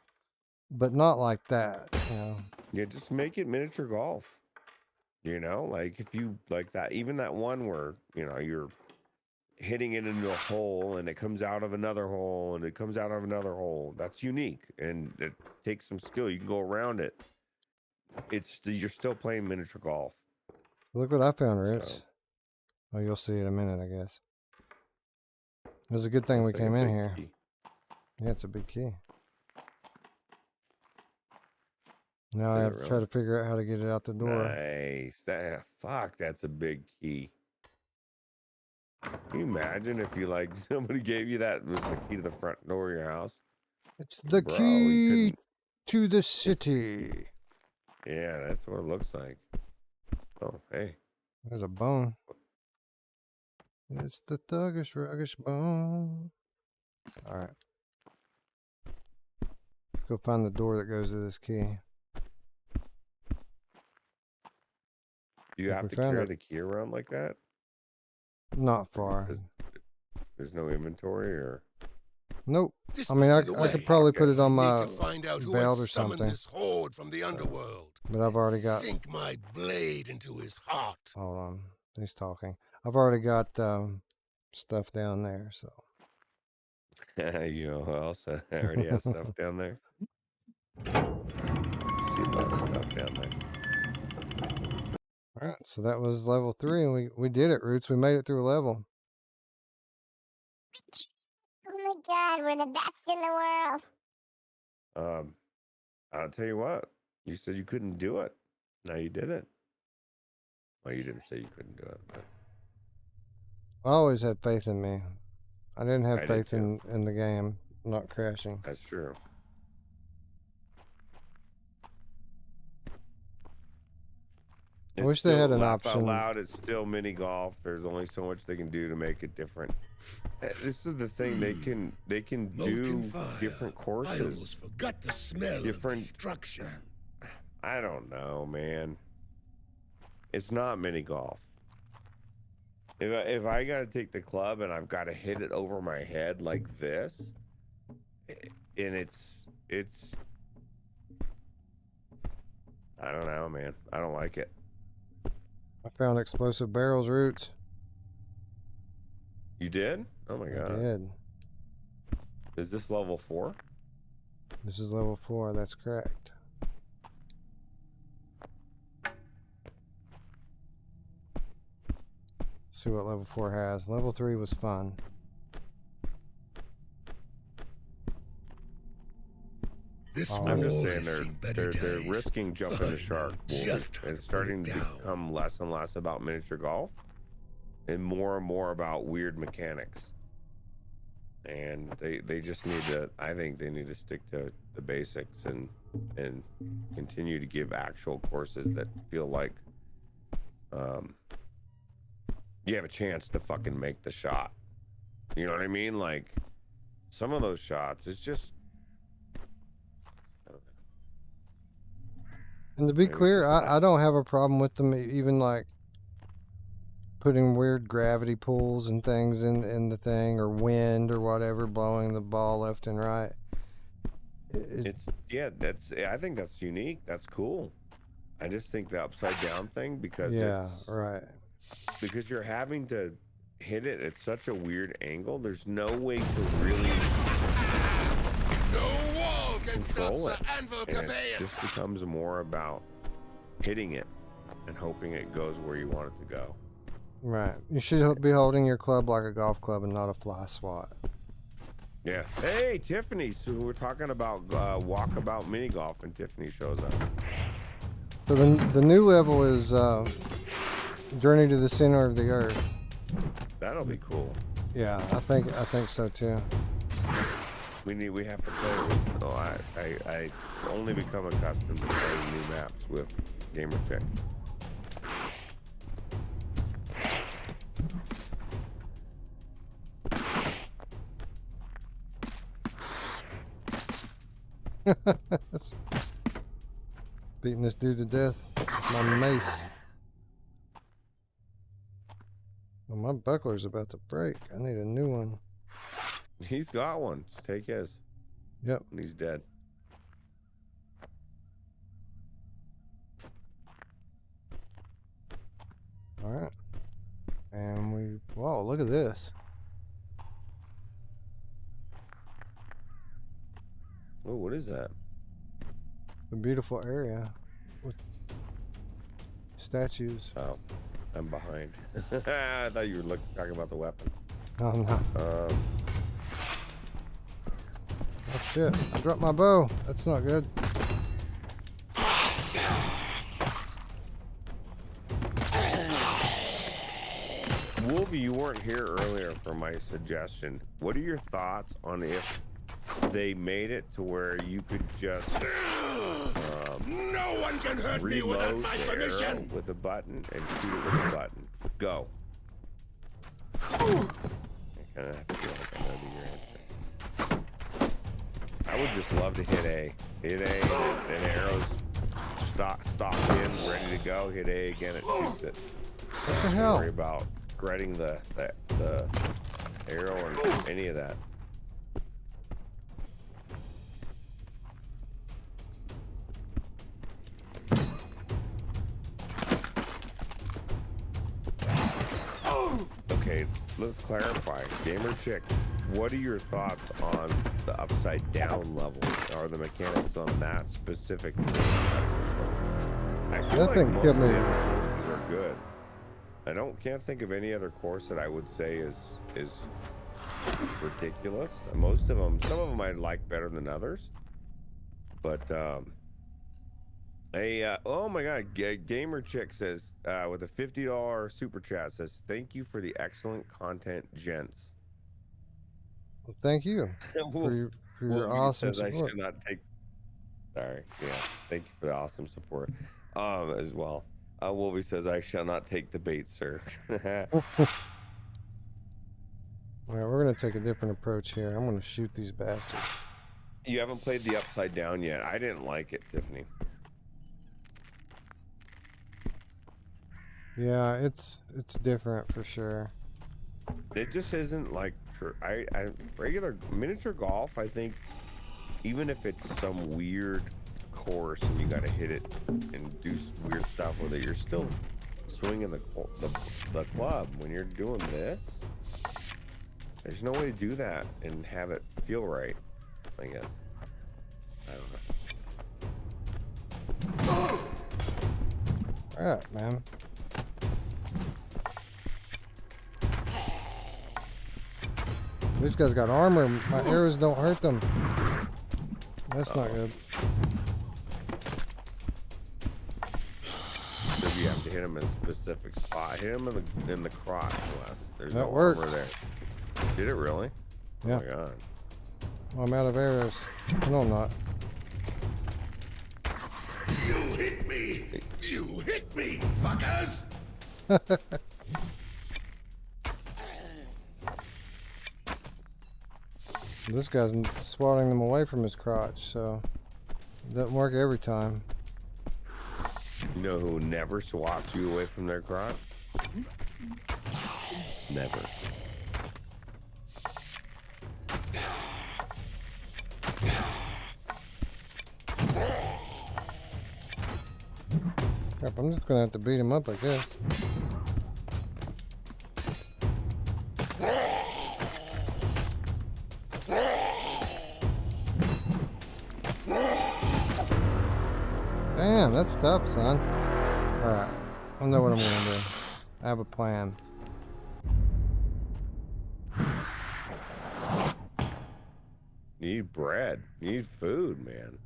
but not like that. Yeah, just make it miniature golf. Like if you like that, even that one where you're hitting it into a hole and it comes out of another hole and it comes out of another hole. That's unique and it takes some skill. You can go around it. You're still playing miniature golf. Look what I found, Rich. Oh, you'll see in a minute, I guess. It was a good thing we came in here. Key. Yeah, it's a big key. Now I have to try to figure out how to get it out the door. Nice. Fuck, that's a big key. Can you imagine if somebody gave you that was the key to the front door of your house? It's the key to the city. Yeah, that's what it looks like. Oh, hey. There's a bone. It's the thuggish, ruggish bone. All right. Let's go find the door that goes to this key. Do you have to carry the key around like that? Not far. There's no inventory or? Nope. I mean, I could probably put it on my belt or something. This horde from the underworld. But I've already got. Sink my blade into his heart. Hold on. He's talking. I've already got stuff down there, so. You know who else already has stuff down there? See a lot of stuff down there. All right, so that was level 3, and we did it, Roots. We made it through a level. Oh my god, we're the best in the world. I'll tell you what. You said you couldn't do it. Now you did it. Well, you didn't say you couldn't do it, but I always had faith in me. I didn't have I did faith too. in the game not crashing. That's true. I wish they had an laugh out option. loud. It's still mini golf. There's only so much they can do to make it different. This is the thing. They can do Molten fire. different I courses. almost forgot the smell Different- of destruction. I don't know, man. It's not mini golf. If I gotta take the club and I've got to hit it over my head like this, and it's I don't know, man. I don't like it. I found explosive barrels, Roots. You did? Oh my I god. did. Is this level 4? This is level 4. That's correct. See what level 4 has. Level 3 was fun. This Oh. war I'm just saying has seen they're better days. risking jumping I the shark. know just how to It's put it starting to down. become less and less about miniature golf and more about weird mechanics. And they just need to, I think they need to stick to the basics and continue to give actual courses that feel like you have a chance to fucking make the shot. You know what I mean? Like some of those shots, it's just And to be Maybe it's clear, just I don't have a problem with them even like putting weird gravity pulls and things in the thing, or wind or whatever, blowing the ball left and right. I think that's unique. That's cool. I just think the upside down thing because right. because you're having to hit it at such a weird angle. There's no way to really No wall can stop control Sir it, Anvil and it Cabeus. just becomes more about hitting it and hoping it goes where you want it to go. Right. You should be holding your club like a golf club and not a fly swat. Yeah. Hey, Tiffany. So we're talking about walkabout mini golf, and Tiffany shows up. So the new level is Journey to the Center of the Earth. That'll be cool. Yeah, I think so too. We have to play. Oh, I only become accustomed to playing new maps with Gamer Chick. Beating this dude to death with my mace. Well, my buckler's about to break. I need a new one. He's got one. Just take his. Yep. And he's dead. All right. And whoa, look at this. Oh, what is that? A beautiful area with statues. Oh, I'm behind. I thought you were talking about the weapon. Oh no. Um, Oh shit. I dropped my bow. That's not good. Wolvie, you weren't here earlier for my suggestion. What are your thoughts on if they made it to where you could just No one can hurt me without reload my the arrow permission. with a button and shoot it with a button? Go. I kind of feel like I know your answer. I would just love to hit A. Hit A, and arrows stock in, ready to go. Hit A again, it shoots it. What the Don't hell? worry about threading the arrow or any of that. Okay, let's clarify. Gamer Chick, what are your thoughts on the upside down level? Or the mechanics on that specific? I feel That like thing most killed of the me. other courses are good. Can't think of any other course that I would say is ridiculous. Most of them, some of them I like better than others. But oh my god, Gamer Chick says with a $50 super chat says thank you for the excellent content, gents. Well, thank you for your Wolfie awesome says I support. should not take. Sorry, yeah, thank you for the awesome support, as well. Wolfie says I shall not take the bait, sir. All right, we're gonna take a different approach here. I'm gonna shoot these bastards. You haven't played the upside down yet. I didn't like it, Tiffany. Yeah, it's different for sure. It just isn't like regular miniature golf. I think even if it's some weird course and you got to hit it and do weird stuff with it, you're still swinging the club. When you're doing this, there's no way to do that and have it feel right, I guess. I don't know. All right, man. This guy's got armor. My arrows don't hurt them. That's not good. So you have to hit him in a specific spot. Hit him in the crotch, Wes. There's That no worked. armor there. Did it really? Yeah. Oh my god. Well, I'm out of arrows. No, I'm not. You hit me! You hit me, fuckers! This guy's swatting them away from his crotch, so it doesn't work every time. You know who never swats you away from their crotch? Never. Crap, I'm just gonna have to beat him up, I guess. Damn, that's tough, son. Alright, I know what I'm gonna do. I have a plan. You need bread. You need food, man.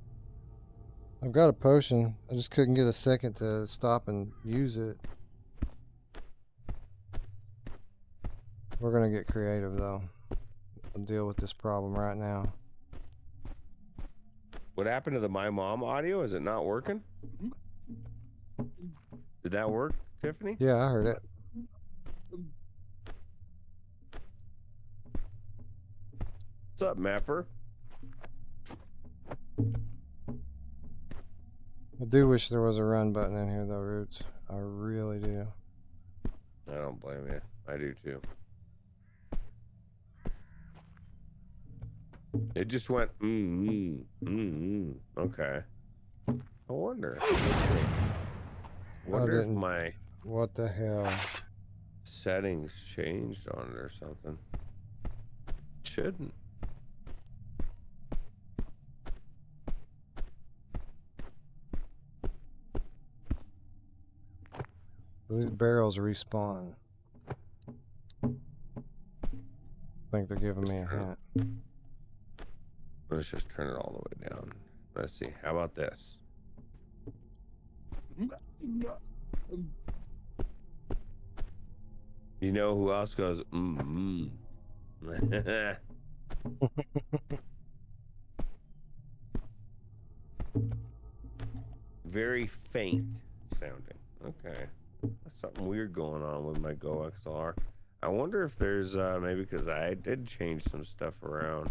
I've got a potion. I just couldn't get a second to stop and use it. We're gonna get creative, though. We'll deal with this problem right now. What happened to the My Mom audio? Is it not working? Did that work, Tiffany? Yeah, I heard it. What's up, Mapper? I do wish there was a run button in here, though, Roots. I really do. I don't blame you. I do too. It just went Okay. I wonder. Wonder if didn't- my What the hell? settings changed on it or something. Shouldn't. These barrels respawn. I think they're giving me a hint. Let's just turn it all the way down. Let's see. How about this? You know who else goes Very faint sounding. Okay. That's something weird going on with my Go XLR. I wonder if there's maybe because I did change some stuff around.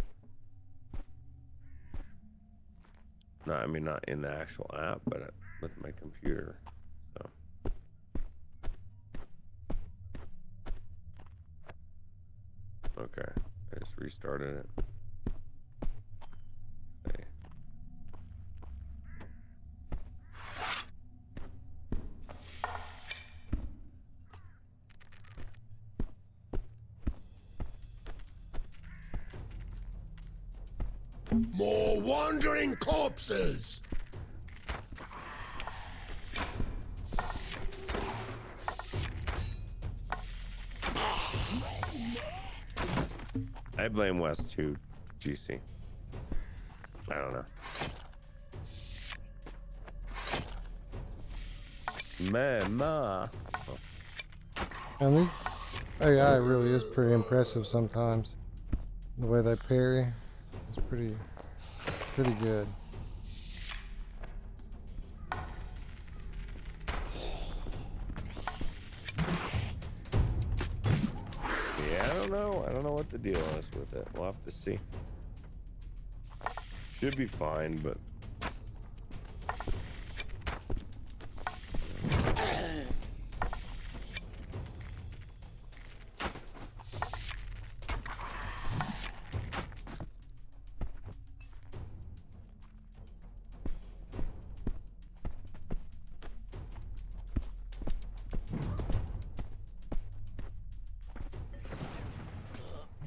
No, I mean not in the actual app, but with my computer. So. Okay, I just restarted it. Okay. More wandering corpses! I blame Wes too, GC. I don't know. Mama. And the AI really is pretty impressive sometimes. The way they parry is pretty good. Yeah, I don't know. I don't know what the deal is with it. We'll have to see. Should be fine, but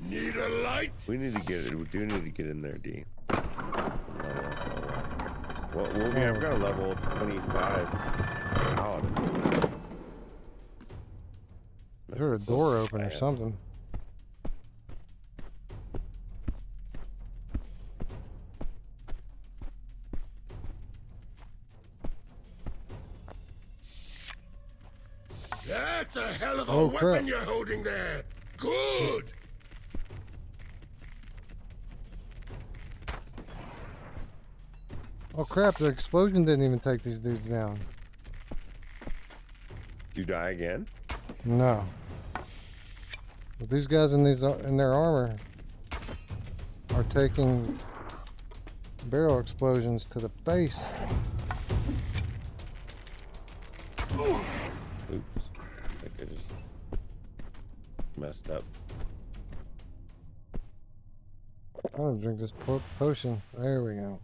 Need a light? we need to get it. We do need to get in there, D. Well, I've got a level 25 paladin. I heard a door open or something. That's a hell of a Oh, weapon crap. you're holding there. Good. Oh crap, the explosion didn't even take these dudes down. You die again? No. But these guys in their armor are taking barrel explosions to the face. Oops. I think I just messed up. I'm gonna drink this potion. There we go.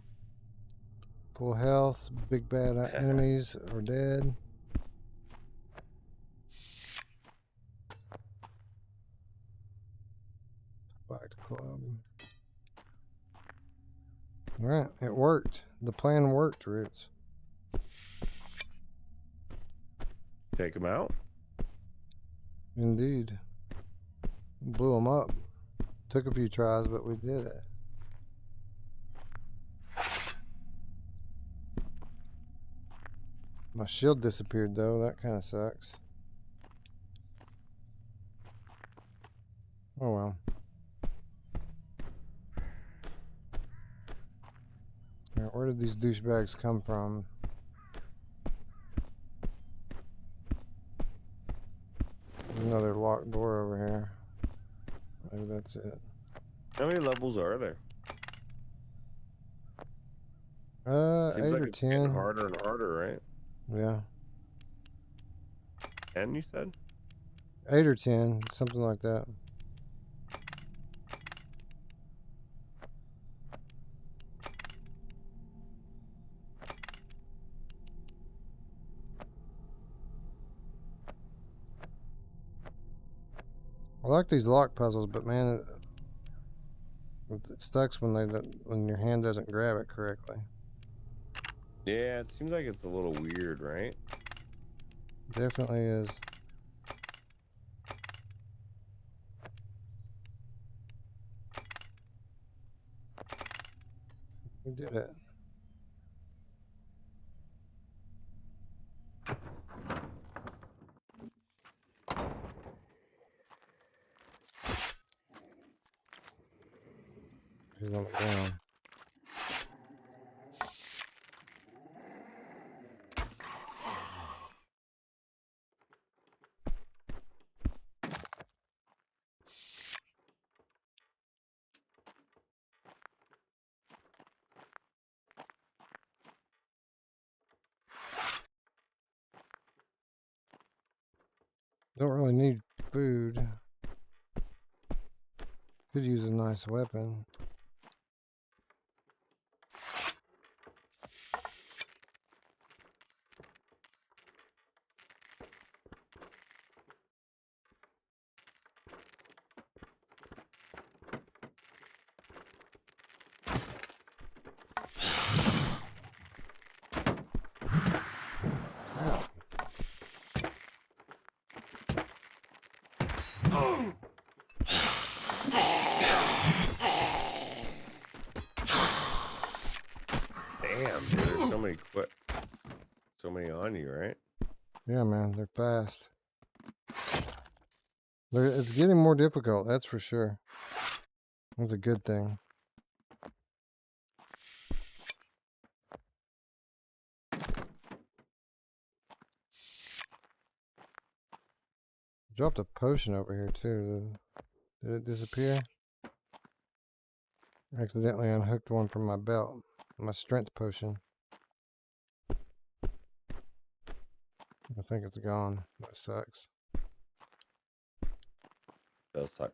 Full health. Big bad enemies are dead. Fight club. Alright, it worked. The plan worked, Ruuts. Take him out? Indeed. Blew them up. Took a few tries, but we did it. My shield disappeared though, that kind of sucks. Oh well. Alright, where did these douchebags come from? There's another locked door over here. Maybe that's it. How many levels are there? 8 Seems like or it's getting 10. harder and harder, right? Yeah. 10, you said? 8 or 10, something like that. I like these lock puzzles, but man, it sucks when when your hand doesn't grab it correctly. Yeah, it seems like it's a little weird, right? Definitely is. We did it. She's on the ground. Don't really need food. Could use a nice weapon. Damn, dude, there's so many on you, right? Yeah, man, they're fast. It's getting more difficult, that's for sure. That's a good thing. Dropped a potion over here too. Did it disappear? Accidentally unhooked one from my belt. My strength potion. I think it's gone. That sucks. Does suck.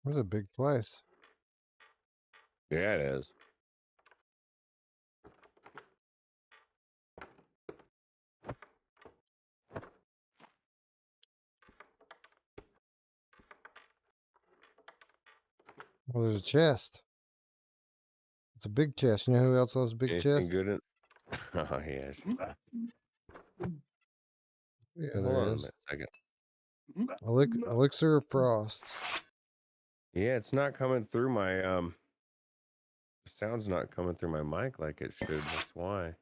This is a big place. Yeah, it is. Well, there's a chest. It's a big chest. You know who else has a big Anything chest? good in? Oh yeah. Yeah, Hold there on is. a second. Elixir of Frost. Yeah, it's not coming through my the sound's not coming through my mic like it should. That's why.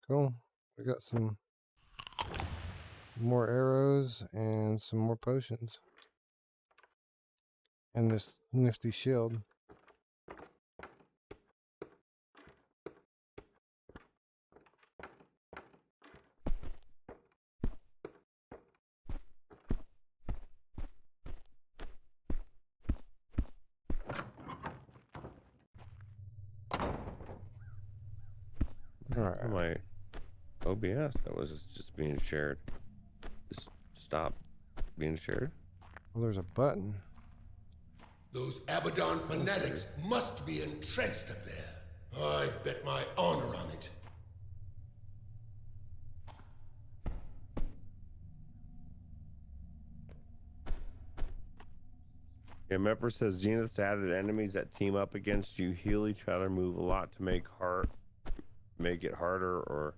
Cool. We got some more arrows and some more potions. And this nifty shield. All right. My OBS that was just being shared. Just stop being shared. Well, there's a button. Those Abaddon fanatics must be entrenched up there. I bet my honor on it. Yeah, Mepper says Zenith's added enemies that team up against you heal each other, move a lot to make it harder, or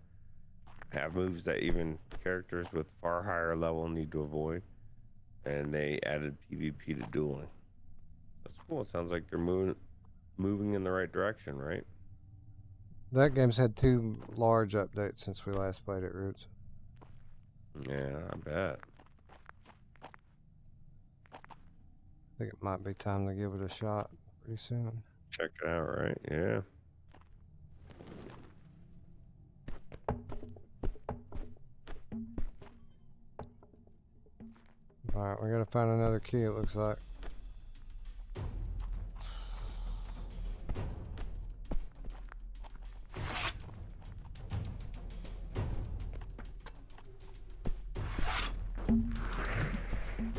have moves that even characters with far higher level need to avoid. And they added PvP to dueling. That's cool. It sounds like they're moving in the right direction, right? That game's had 2 large updates since we last played it, Roots. Yeah, I bet. I think it might be time to give it a shot pretty soon. Check it out, right? Yeah. Alright, we gotta find another key, it looks like. I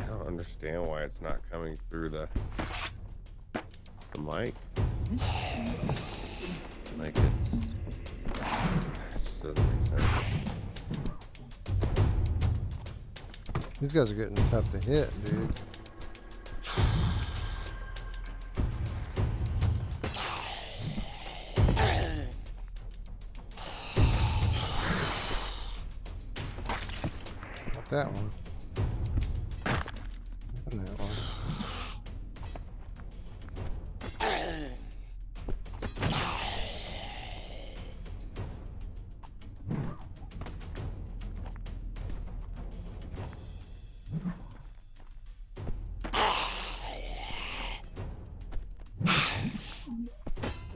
don't understand why it's not coming through the mic. Like it just doesn't make sense. These guys are getting tough to hit, dude. Not that one. And that one.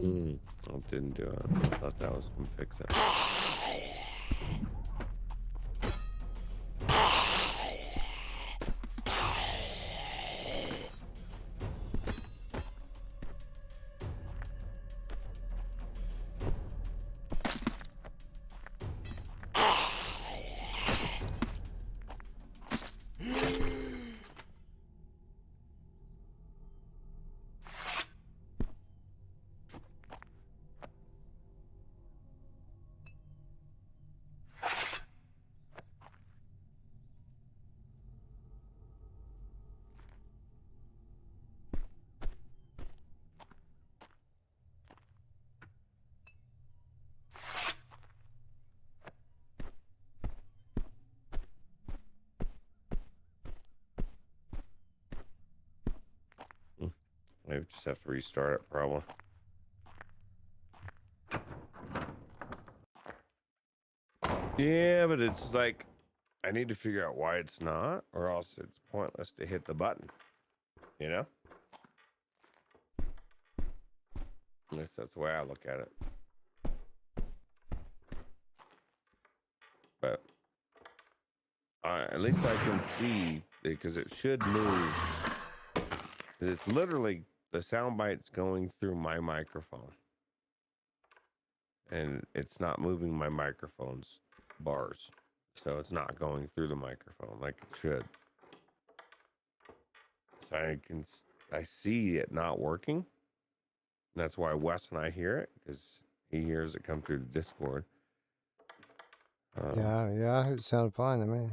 Oh, didn't do it. I thought that was gonna fix it. Maybe just have to restart it, probably. Yeah, but it's like I need to figure out why it's not, or else it's pointless to hit the button. You know? At least that's the way I look at it. But at least I can see, because it should move. Because it's literally the sound bites going through my microphone, and it's not moving my microphone's bars, so it's not going through the microphone like it should. So I see it not working. That's why Wes and I hear it, because he hears it come through the Discord. Yeah, I heard it sounded fine to me.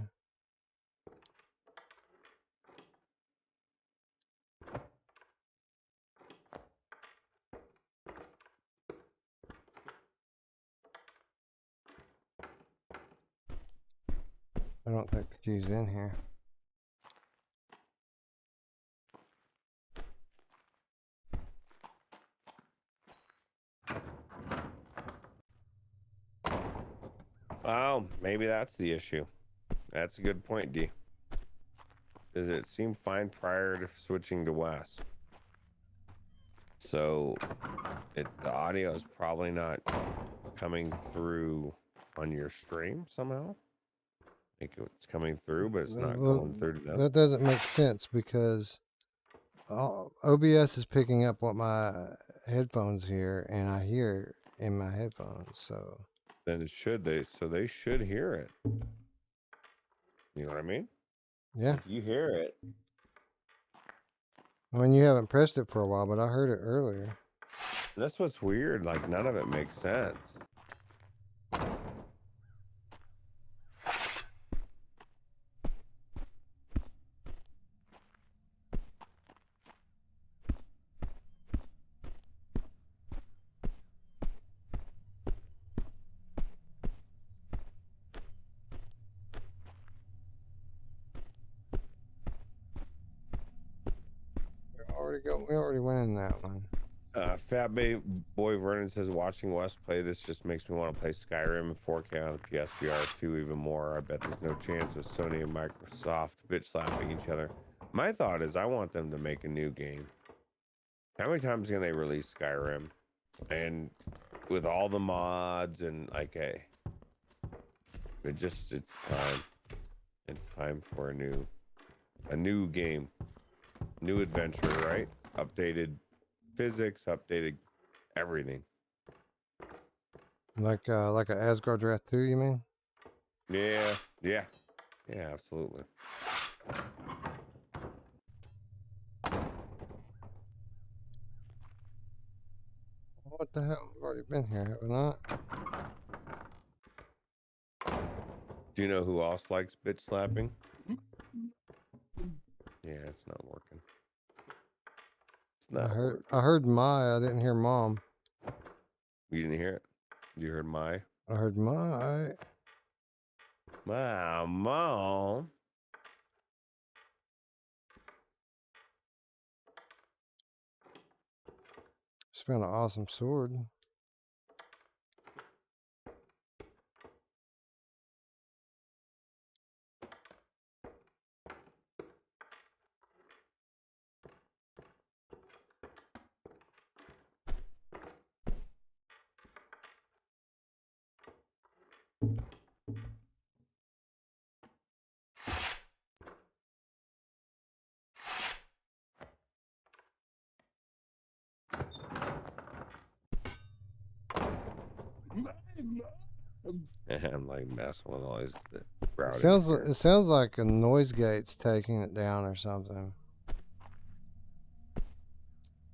I don't think the key's in here. Oh, maybe that's the issue. That's a good point, D. Does it seem fine prior to switching to Wes? So the audio is probably not coming through on your stream somehow. Like it's coming through, but it's not going through to them. That doesn't make sense because OBS is picking up what my headphones hear, and I hear in my headphones. So Then it should they should hear it. You know what I mean? yeah, If you hear it, I mean you haven't pressed it for a while, but I heard it earlier. that's what's weird. Like none of it makes sense. We already went in that one. Fat Boy Vernon says watching Wes play this just makes me want to play Skyrim in 4K on the PSVR 2 even more. I bet there's no chance of Sony and Microsoft bitch slapping each other. My thought is I want them to make a new game. How many times can they release Skyrim? And with all the mods and like it's time. It's time for a new game. New adventure, right? Updated physics, updated everything. Like a Asgard Wrath 2, you mean? Yeah, absolutely. What the hell? We've already been here, have we not? Do you know who else likes bitch slapping? Yeah, it's not working. It's not working. I heard my, I didn't hear mom. You didn't hear it? You heard my? I heard my. My mom. Just found an awesome sword. I'm like messing with all these It routing. sounds like a noise gate's taking it down or something.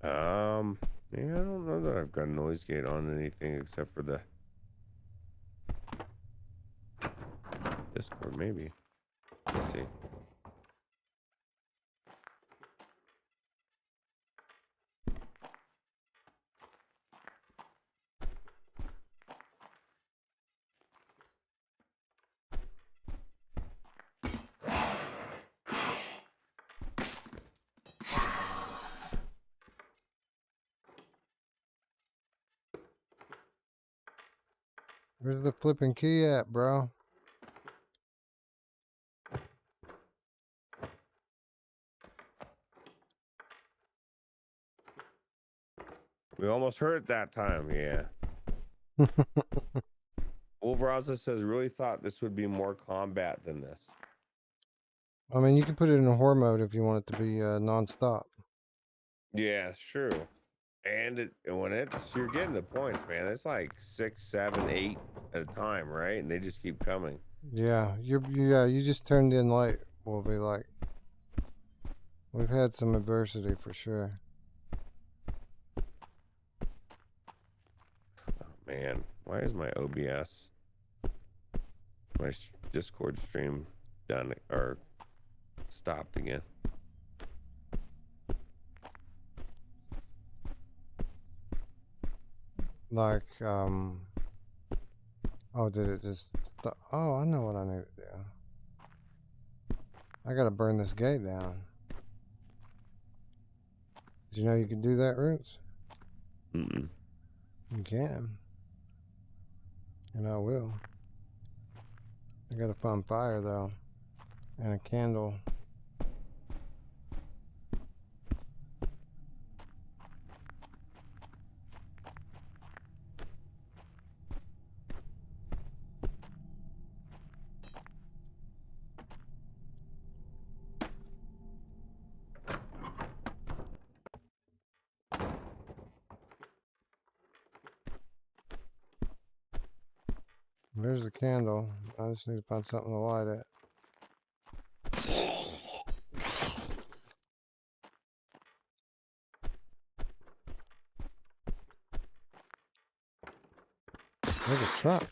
Yeah, I don't know that I've got a noise gate on anything except for the Discord, maybe. Let's see. Where's the flipping key at, bro? We almost heard it that time, yeah. Wolveraza says, really thought this would be more combat than this. I mean, you can put it in a horror mode if you want it to be non-stop. Yeah, it's true. And when you're getting the points, man. It's like 6, 7, 8 at a time, right? And they just keep coming. Yeah, you just turned in late. We'll be like, we've had some adversity for sure. Oh man, why is my OBS, my Discord stream done or stopped again? Like, oh, did it just stop? Oh, I know what I need to do. I gotta burn this gate down. Did you know you could do that, Roots? Mm-mm. You can. And I will. I gotta find fire, though. And a candle. There's the candle. I just need to find something to light it. There's a truck.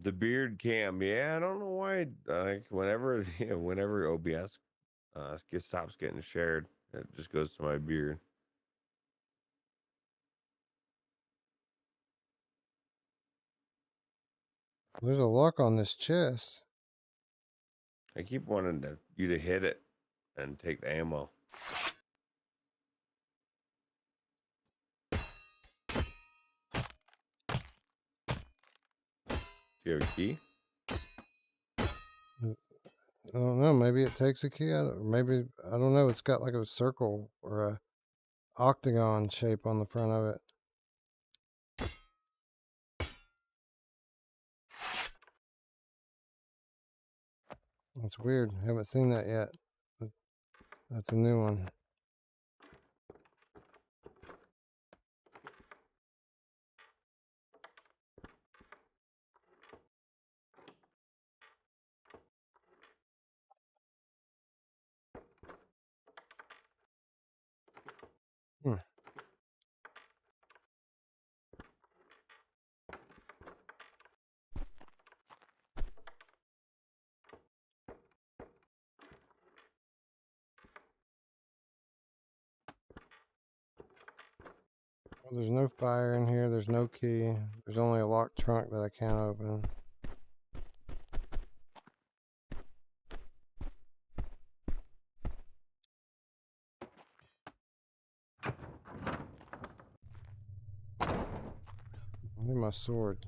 The beard cam, yeah, I don't know why. Like whenever, whenever OBS stops getting shared, it just goes to my beard. There's a lock on this chest. I keep wanting you to hit it and take the ammo. Do you have a key? I don't know. Maybe it takes a key out of it. Maybe, I don't know. It's got like a circle or a octagon shape on the front of it. That's weird. Haven't seen that yet. That's a new one. Hmm. Well, there's no fire in here. There's no key. There's only a locked trunk that I can't open. I need my sword.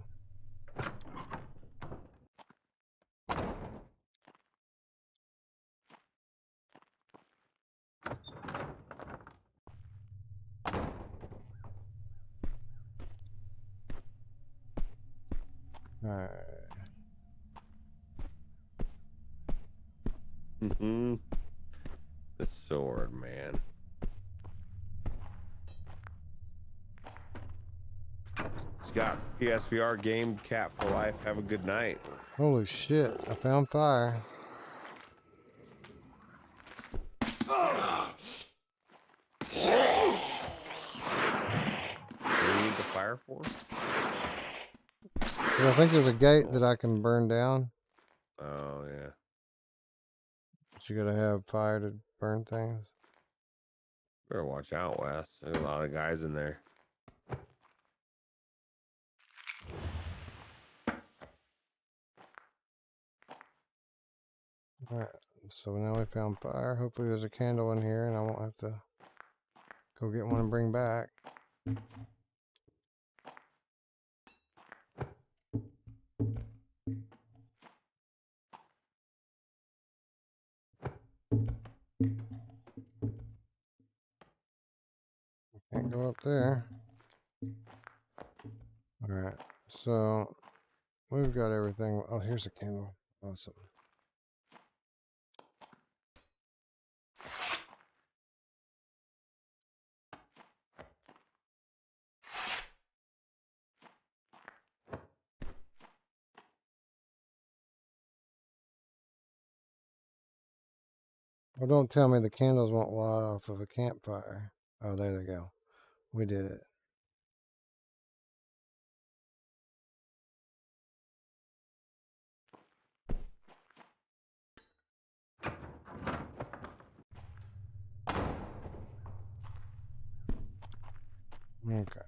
All right. Mm-hmm. The sword, man. Scott, PSVR game cat for life. Have a good night. Holy shit! I found fire. What do you need the fire for? I think there's a gate that I can burn down. Oh yeah. But you gotta have fire to burn things. Better watch out, Wes. There's a lot of guys in there. All right. So now we found fire. Hopefully there's a candle in here, and I won't have to go get one and bring back. Can't go up there. All right. So we've got everything. Oh, here's a candle. Awesome. Well, don't tell me the candles won't light off of a campfire. Oh, there they go. We did it. Okay.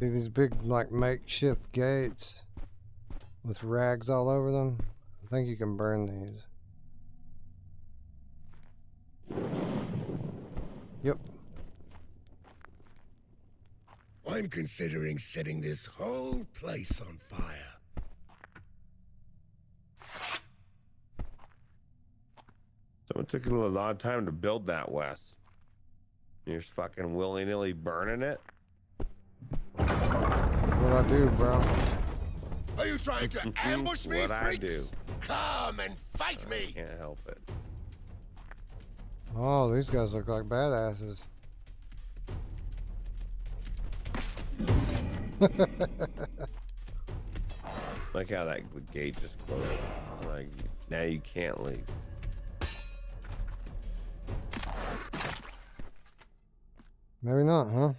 See these big, like, makeshift gates with rags all over them? I think you can burn these. Yep. I'm considering setting this whole place on fire. Someone took a lot of time to build that, Wes. You're just fucking willy-nilly burning it. That's what I do, bro. Are you trying to ambush me, What I freaks? do. Come and fight me! Can't help it. Oh, these guys look like badasses. Like how that gate just closed. Like, now you can't leave. Maybe not, huh?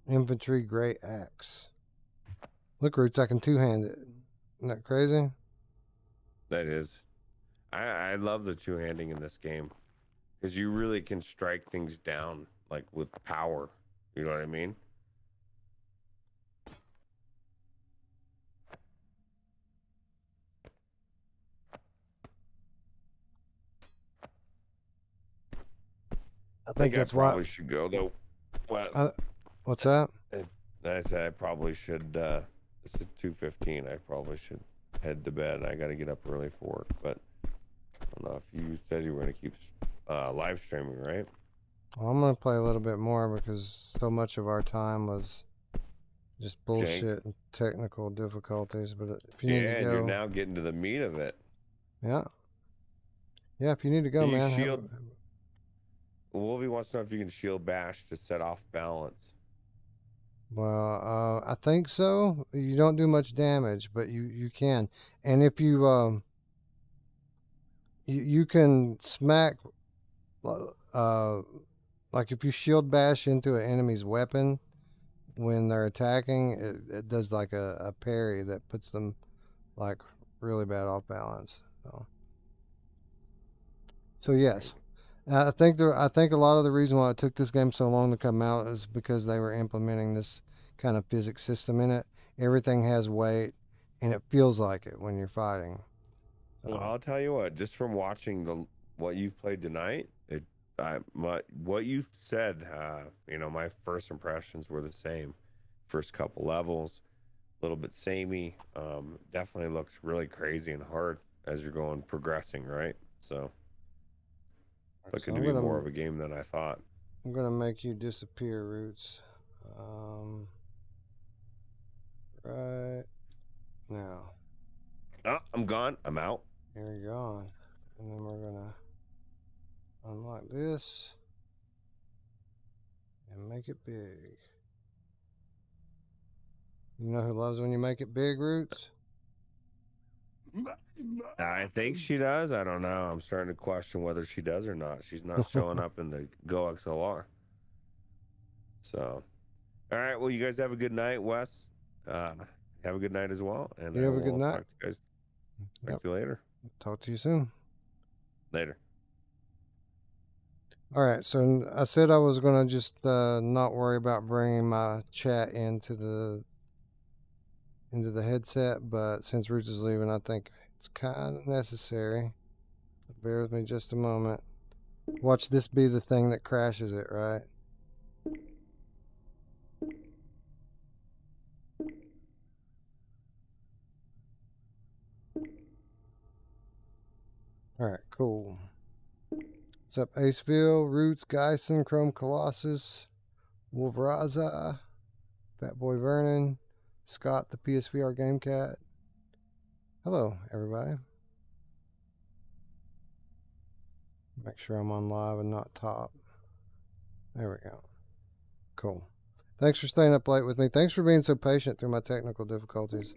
Infantry Great Axe. Look, Roots, I can two-hand it. Isn't that crazy? That is. I love the two-handing in this game. Because you really can strike things down, like, with power. You know what I mean? I think that's I why. probably should go, though. Wes. What's that? I said I probably should, this is 2:15. I probably should head to bed. I got to get up early for work, but I don't know if you said you were going to keep live streaming, right? Well, I'm gonna play a little bit more because so much of our time was just bullshit and technical difficulties. But if you need to and go, you're now getting to the meat of it. yeah, if you need to go, Can you man. shield? Wolvie wants to know if you can shield bash to set off balance. Well, I think so. You don't do much damage, but you can. And if you you can smack like if you shield bash into an enemy's weapon when they're attacking, it does like a parry that puts them like really bad off balance. So yes. I think a lot of the reason why it took this game so long to come out is because they were implementing this kind of physics system in it. Everything has weight, and it feels like it when you're fighting. So. Well, I'll tell you what. Just from watching what you've played tonight, what you said, my first impressions were the same. First couple levels, little bit samey. Definitely looks really crazy and hard as you're progressing, right? So So looking to I'm be more gonna of a game than I thought. make you disappear, Roots. Right now. Oh, I'm gone. I'm out. Here you're gone. And then we're gonna unlock this and make it big. You know who loves when you make it big, Roots? I think she does. I don't know. I'm starting to question whether she does or not. She's not showing up in the Go XLR. So, all right. Well, you guys have a good night, Wes. Have a good night as well. And You I have a good will night. talk to you guys. Talk Yep. to you later. Talk to you soon. Later. All right, so I said I was gonna just not worry about bringing my chat into the headset, but since Roots is leaving, I think it's kind of necessary. Bear with me just a moment. Watch this be the thing that crashes it, right? All right, cool. What's up, Aceville, Roots, Geisen, Chrome Colossus, Wolveraza, Fat Boy Vernon, Scott, the PSVR Game Cat. Hello, everybody. Make sure I'm on live and not top. There we go. Cool. Thanks for staying up late with me. Thanks for being so patient through my technical difficulties.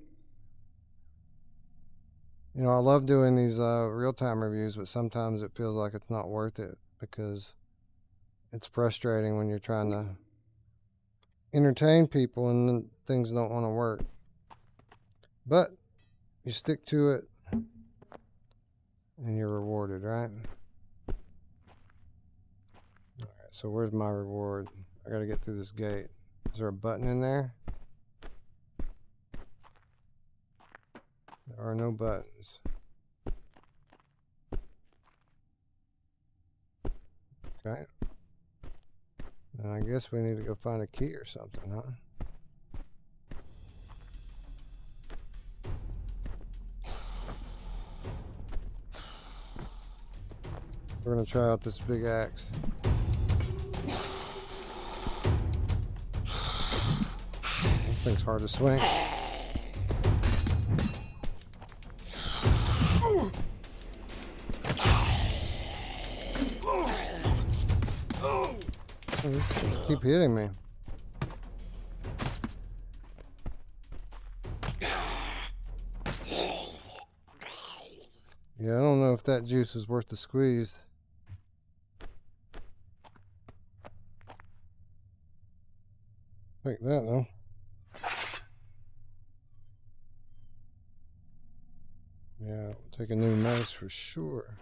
You know, I love doing these real-time reviews, but sometimes it feels like it's not worth it because it's frustrating when you're trying to entertain people and then things don't want to work. But you stick to it and you're rewarded, right? All right, so where's my reward? I gotta get through this gate. Is there a button in there? There are no buttons. Okay. And I guess we need to go find a key or something, huh? We're gonna try out this big axe. This thing's hard to swing. Just keep hitting me. Yeah, I don't know if that juice is worth the squeeze. Take that though. Yeah, we'll take a new mace for sure.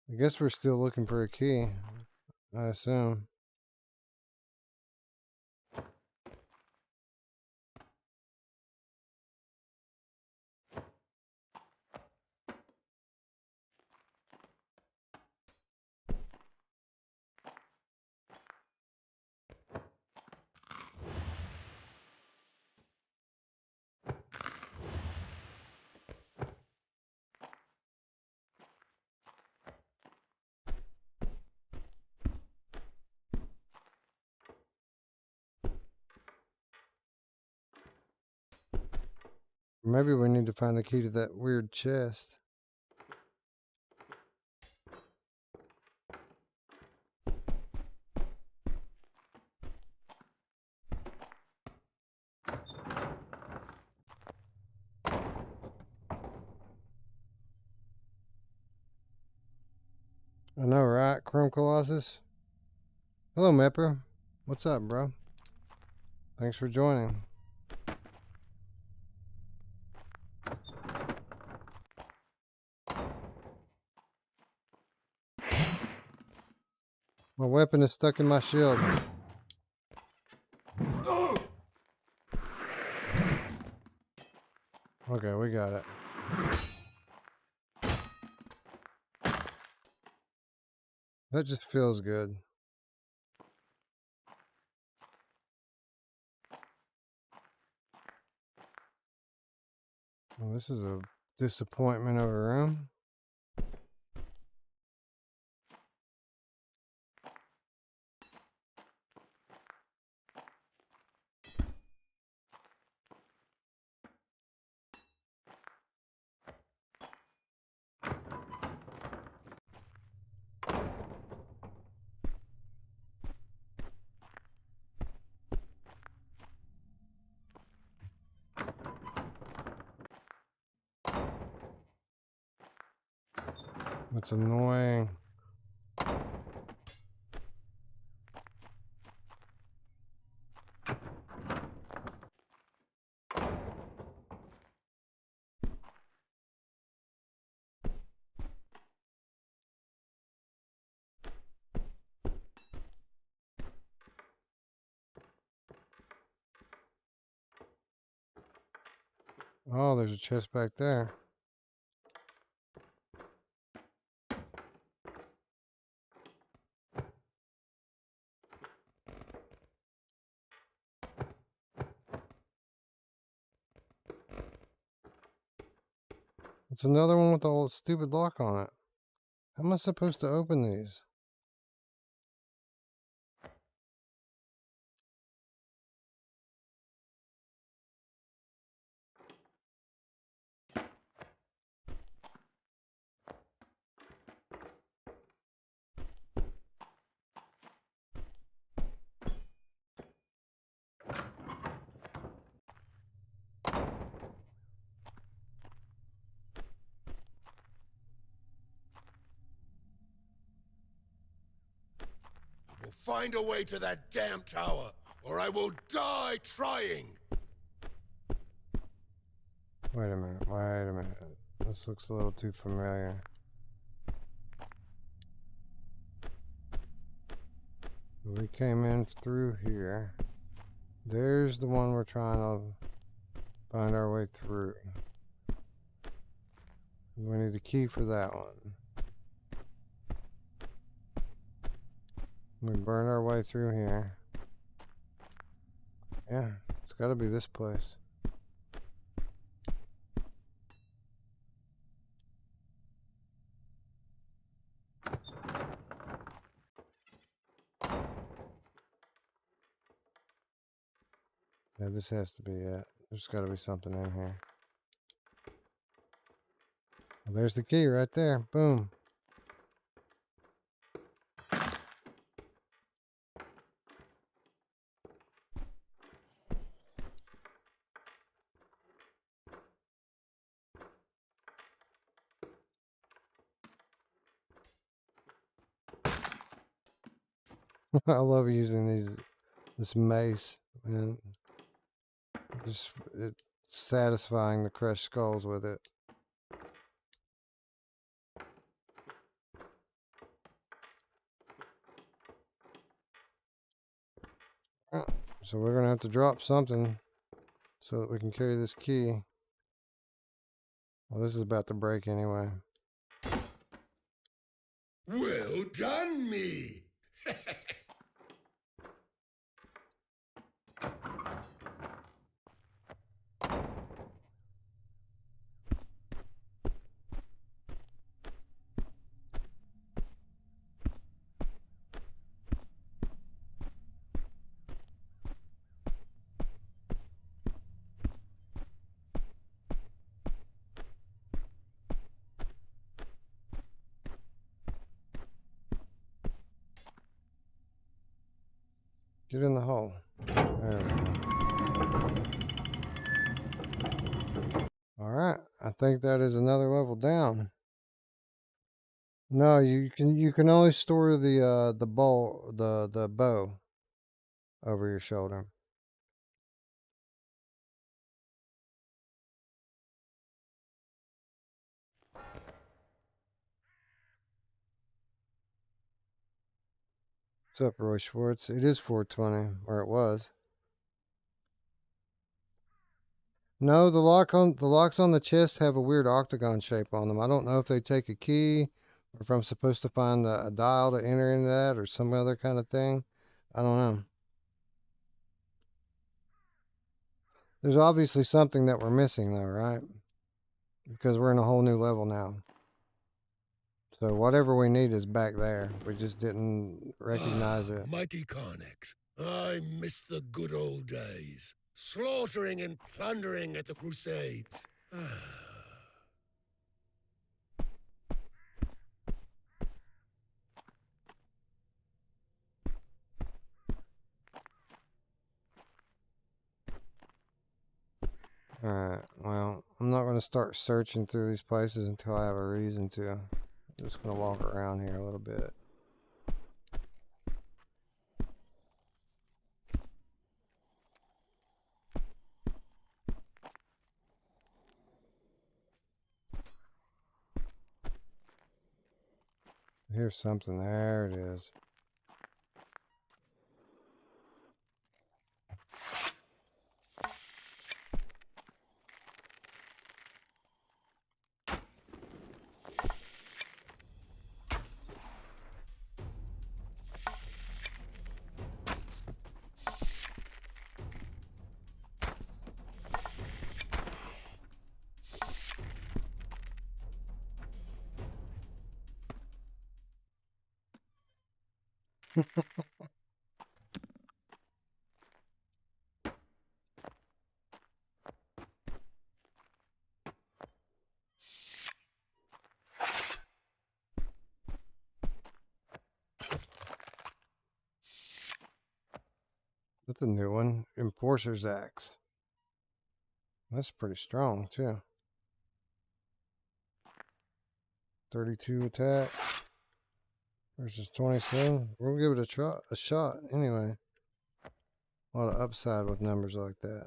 I guess we're still looking for a key, I assume. Maybe we need to find the key to that weird chest. I know, right? Chrome Colossus? Hello, Mepper. What's up, bro? Thanks for joining. My weapon is stuck in my shield. Okay, we got it. That just feels good. Well, this is a disappointment of a room. That's annoying. Oh, there's a chest back there. It's another one with all the stupid lock on it. How am I supposed to open these? I will find a way to that damn tower, or I will die trying. Wait a minute, wait a minute. This looks a little too familiar. We came in through here. There's the one we're trying to find our way through. We need a key for that one. We burn our way through here. Yeah, it's gotta be this place. Yeah, this has to be it. There's gotta be something in here. Well, there's the key right there. Boom. I love using this mace, and just it's satisfying to crush skulls with it. So we're gonna have to drop something so that we can carry this key. Well, this is about to break anyway. Well done, me! Get in the hole. There we go. Alright, I think that is another level down. No, you can only store the bow over your shoulder. What's up, Roy Schwartz? It is 420, or it was. No, the locks on the chest have a weird octagon shape on them. I don't know if they take a key, or if I'm supposed to find a dial to enter into that, or some other kind of thing. I don't know. There's obviously something that we're missing, though, right? Because we're in a whole new level now. So whatever we need is back there. We just didn't recognize it. Mighty Carnex, I miss the good old days. Slaughtering and plundering at the Crusades. Alright, well, I'm not going to start searching through these places until I have a reason to. I'm just going to walk around here a little bit. Here's something. There it is. That's a new one. Enforcer's Axe. That's pretty strong, too. 32 attack versus 27. We'll give it a shot anyway. A lot of upside with numbers like that.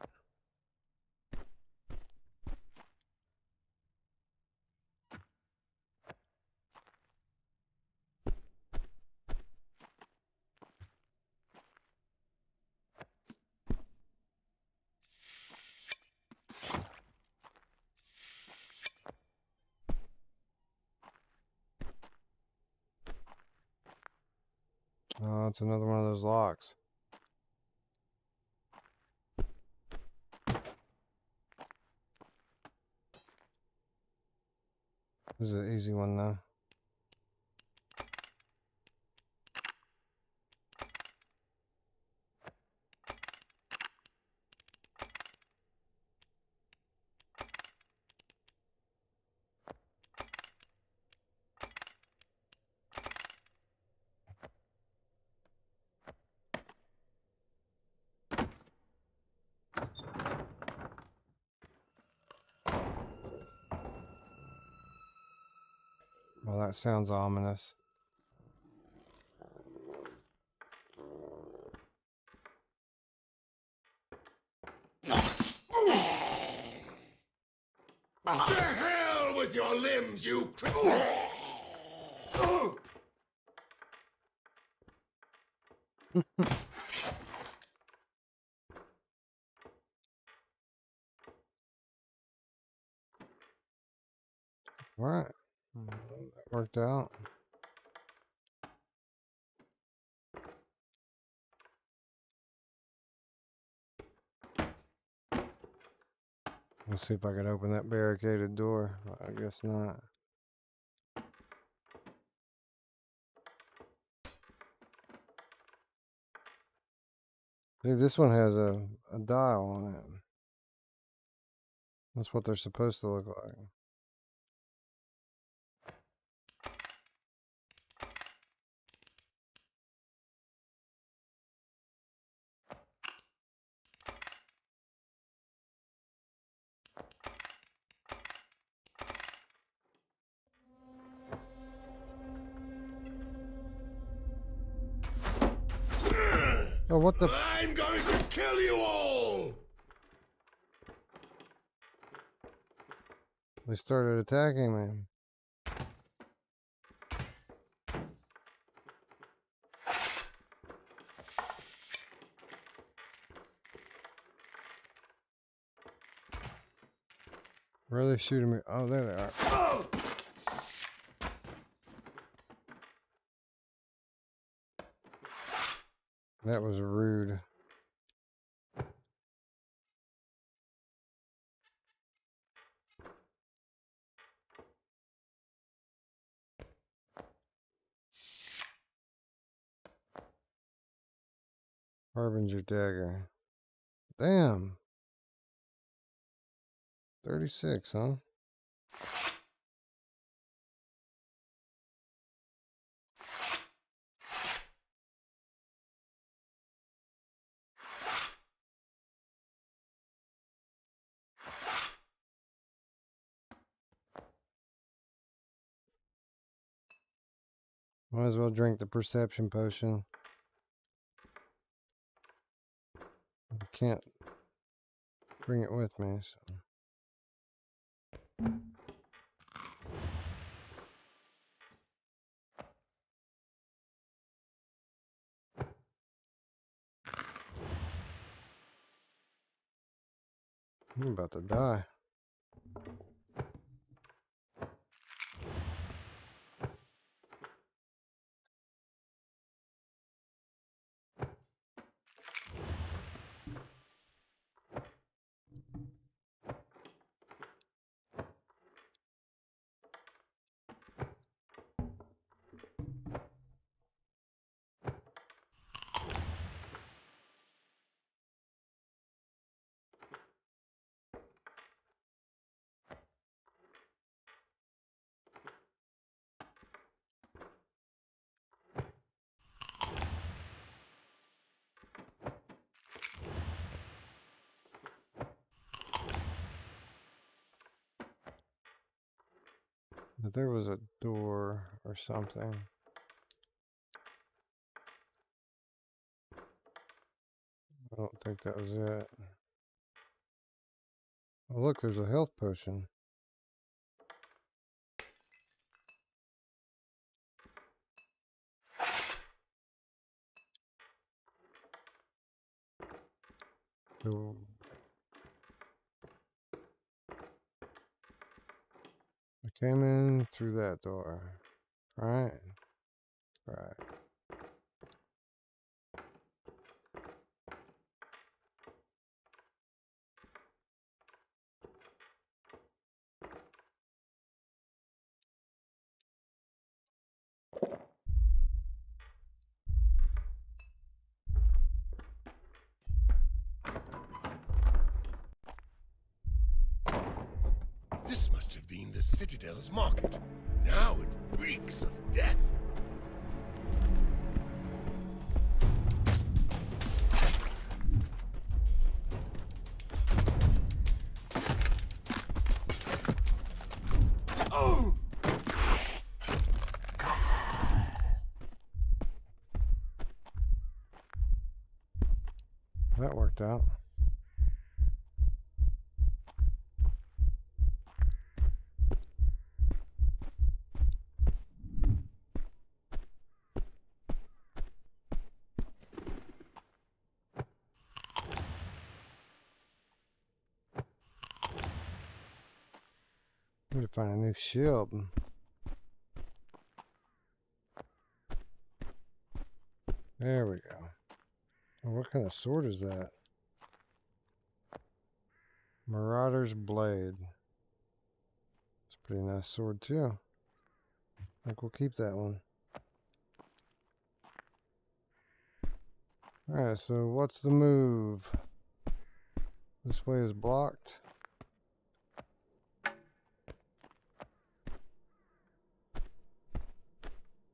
Oh, it's another one of those locks. This is an easy one, though. Well, that sounds ominous. To hell with your limbs, you Alright. That worked out. Let's see if I can open that barricaded door. I guess not. See, this one has a dial on it. That's what they're supposed to look like. Oh, what the? I'm going to kill you all! They started attacking me. Where are they shooting me? Oh, there they are. That was rude. Harbinger dagger. Damn. 36, huh? Might as well drink the perception potion. I can't bring it with me, so. I'm about to die. But there was a door or something. I don't think that was it. Oh, look, there's a health potion. So I came in through that door. Right. Right. This must have been the Citadel's market. Now it reeks of death. Oh! That worked out. Need to find a new shield. There we go. Oh, what kind of sword is that? Marauder's Blade. It's a pretty nice sword too. I think we'll keep that one. Alright, so what's the move? This way is blocked.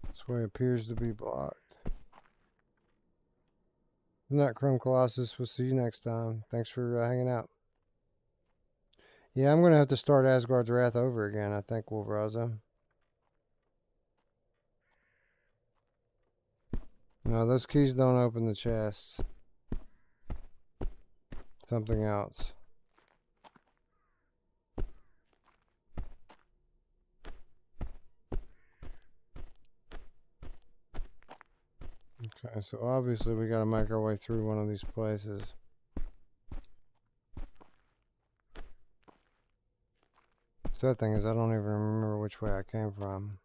This way appears to be blocked. Good night, Chrome Colossus. We'll see you next time. Thanks for hanging out. Yeah, I'm going to have to start Asgard's Wrath over again, I think, Wolveraza. No, those keys don't open the chests. Something else. Okay, so obviously we got to make our way through one of these places. Sad thing is, I don't even remember which way I came from.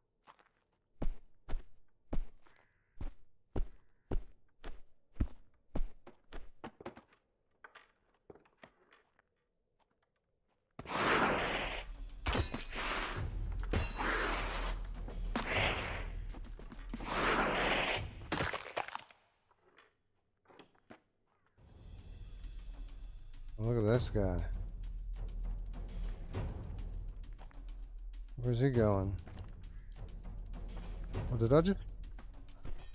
Look at this guy. Where's he going? Oh, did I just...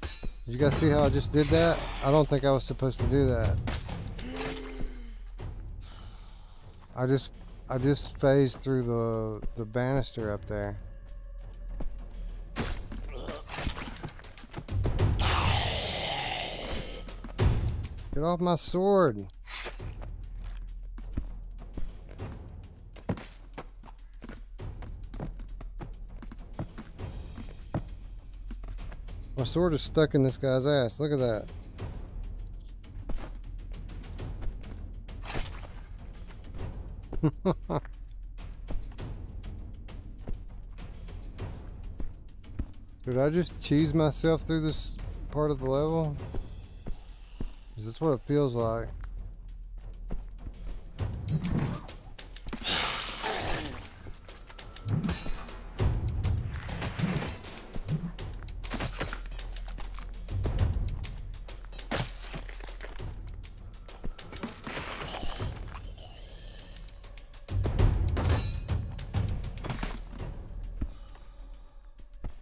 Did you guys see how I just did that? I don't think I was supposed to do that. I just phased through the banister up there. Get off my sword. My sword is stuck in this guy's ass. Look at that. Did I just cheese myself through this part of the level? Is this what it feels like?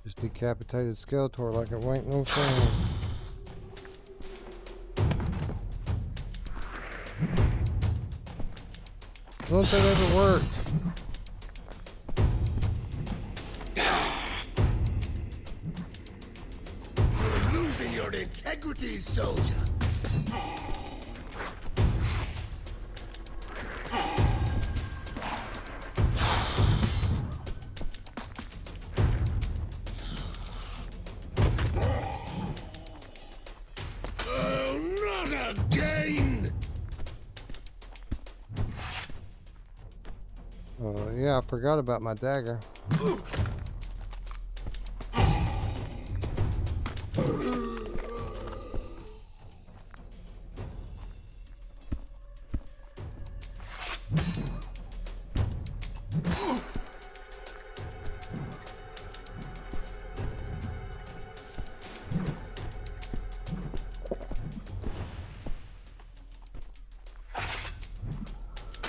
Just decapitated Skeletor like it ain't no thing. Don't that ever work? You're losing your integrity, soldier. Oh, not again! Yeah, I forgot about my dagger.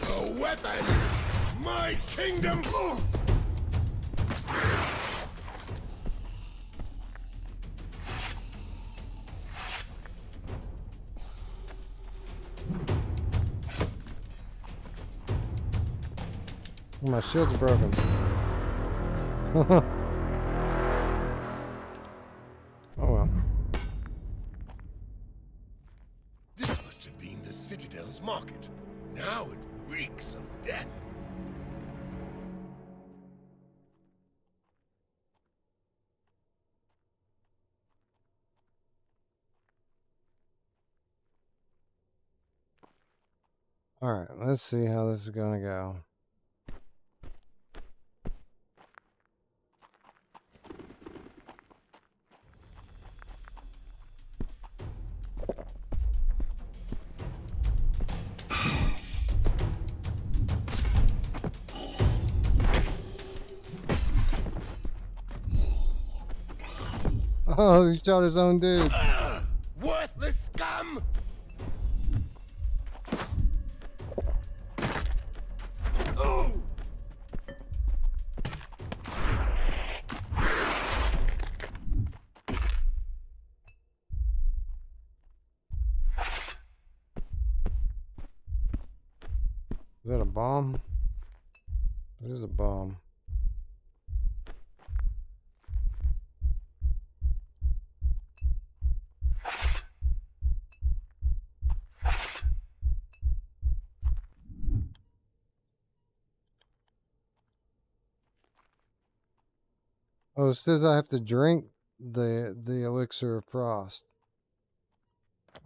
A weapon! My kingdom! My shield's broken. Oh well. This must have been the Citadel's market. Now it reeks of death. Alright, let's see how this is gonna go. Oh, he shot his own dude. Worthless scum! Oh! Is that a bomb? It is a bomb. Oh, it says I have to drink the elixir of frost.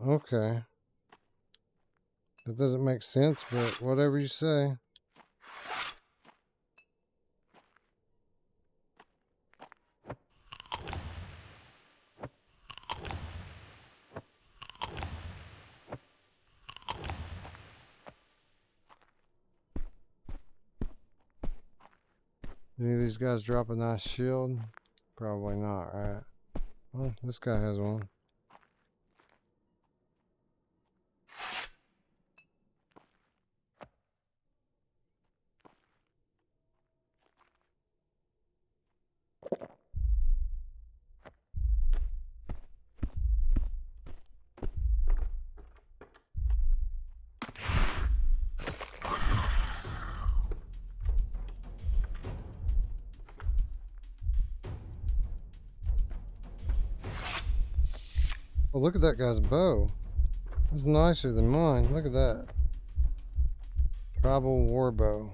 Okay. That doesn't make sense, but whatever you say. Any of these guys drop a nice shield? Probably not, right? Well, this guy has one. Well, look at that guy's bow. It's nicer than mine. Look at that. Tribal war bow.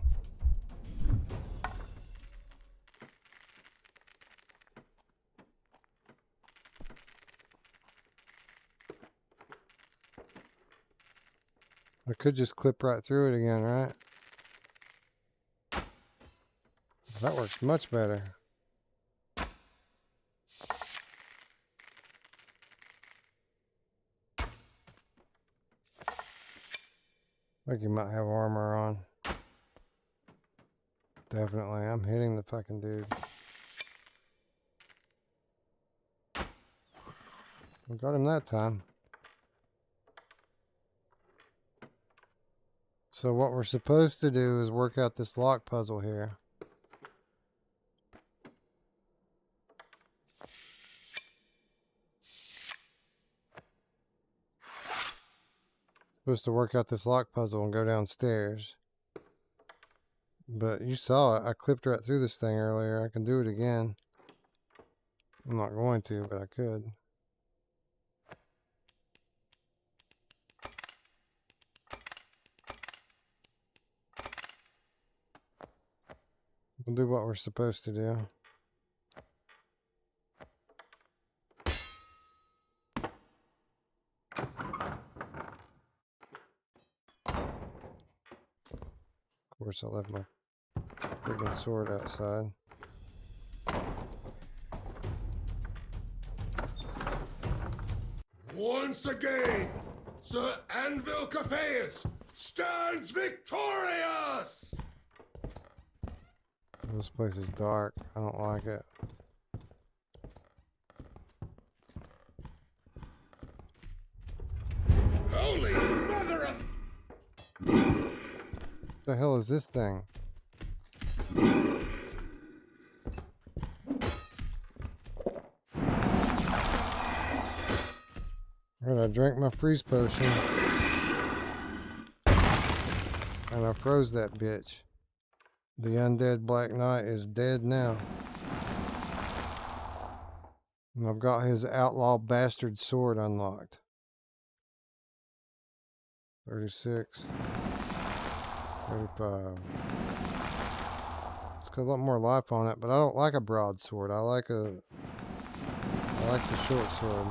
I could just clip right through it again, right? That works much better. I think you might have armor on. Definitely. I'm hitting the fucking dude. We got him that time. So what we're supposed to do is work out this lock puzzle here. Supposed to work out this lock puzzle and go downstairs. But you saw it. I clipped right through this thing earlier. I can do it again. I'm not going to, but I could. We'll do what we're supposed to do. Of course, I left my friggin' sword outside. Once again, Sir Anvil Capheus stands victorious! This place is dark. I don't like it. Holy mother of... What the hell is this thing? Alright, I drank my freeze potion. And I froze that bitch. The undead Black Knight is dead now. And I've got his outlaw bastard sword unlocked. 36. 35. It's got a lot more life on it, but I don't like a broadsword. I like the short sword.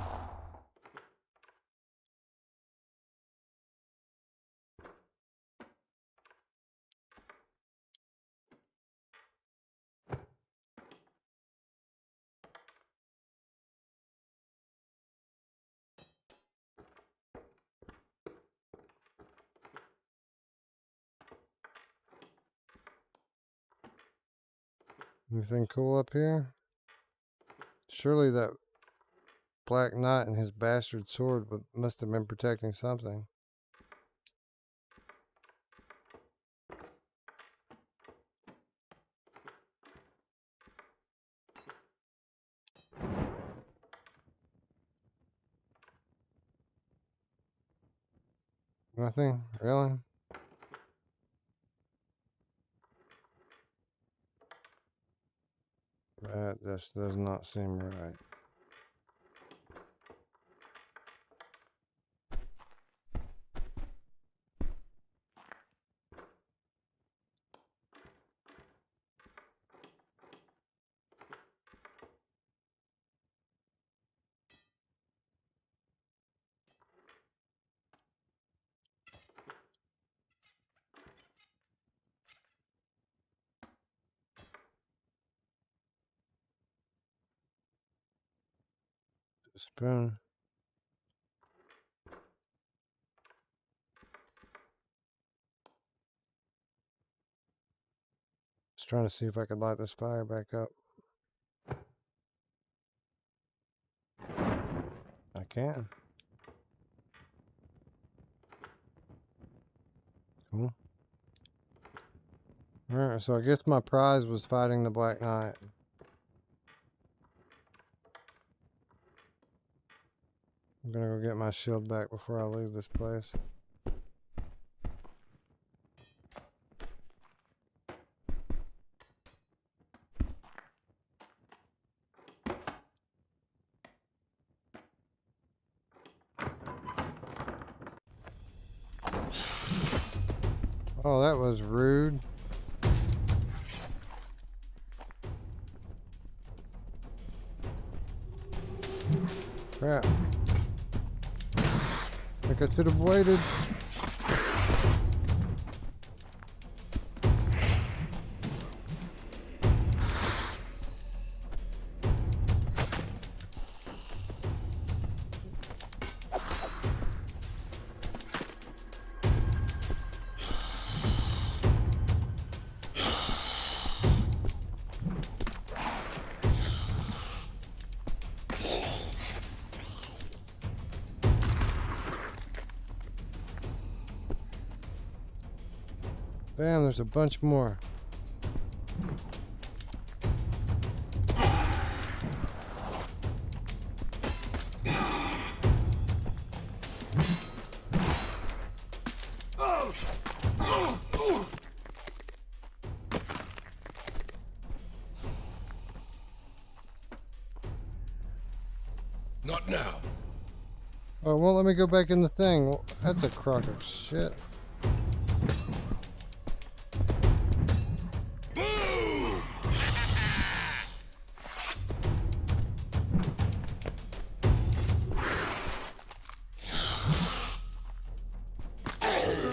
Anything cool up here? Surely that Black Knight and his bastard sword must have been protecting something. Nothing? Really? That just does not seem right. Spoon. Just trying to see if I could light this fire back up. I can. Cool. Alright, so I guess my prize was fighting the Black Knight. I'm gonna go get my shield back before I leave this place. Oh, that was rude. Crap. Think I should have waited. Damn, there's a bunch more. Not now. Oh, it won't let me go back in the thing. Well, that's a crock of shit. Boom!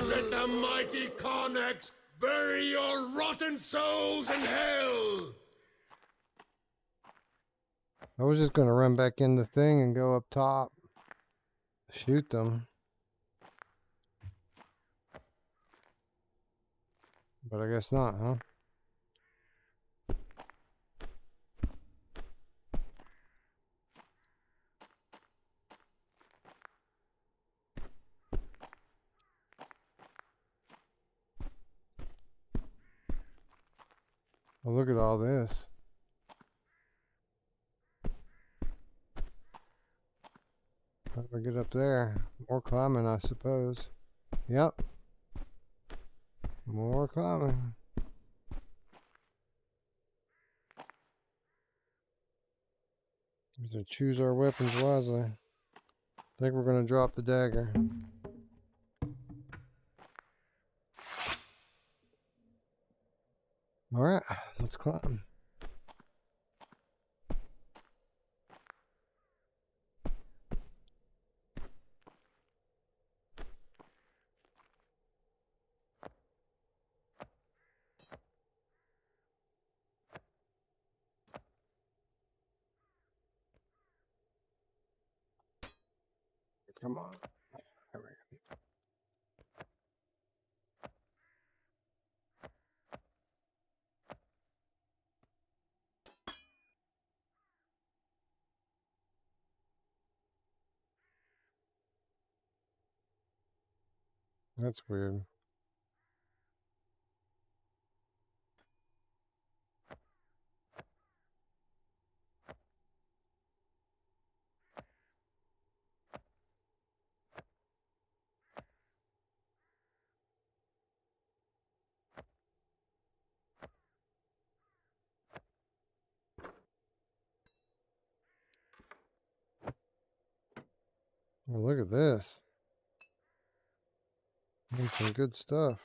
Let the mighty Carnax bury your rotten souls in hell! I was just gonna run back in the thing and go up top. Shoot them. But I guess not, huh? Well, look at all this. How do I get up there? More climbing, I suppose. Yep. More climbing. We have to choose our weapons wisely. I think we're going to drop the dagger. Alright, let's climb. Come on. There we go. That's weird. Well, look at this. That's some good stuff.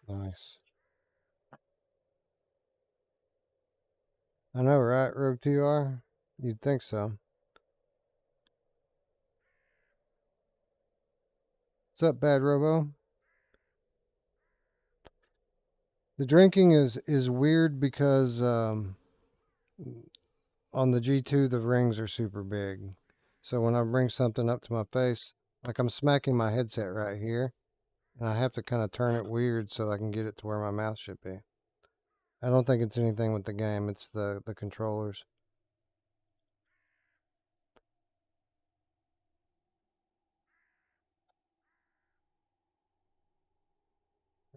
Nice. I know, right, Rogue TR? You'd think so. What's up, Bad Robo? The drinking is weird because on the G2 the rings are super big. So when I bring something up to my face, like I'm smacking my headset right here, and I have to kind of turn it weird so I can get it to where my mouth should be. I don't think it's anything with the game, it's the controllers.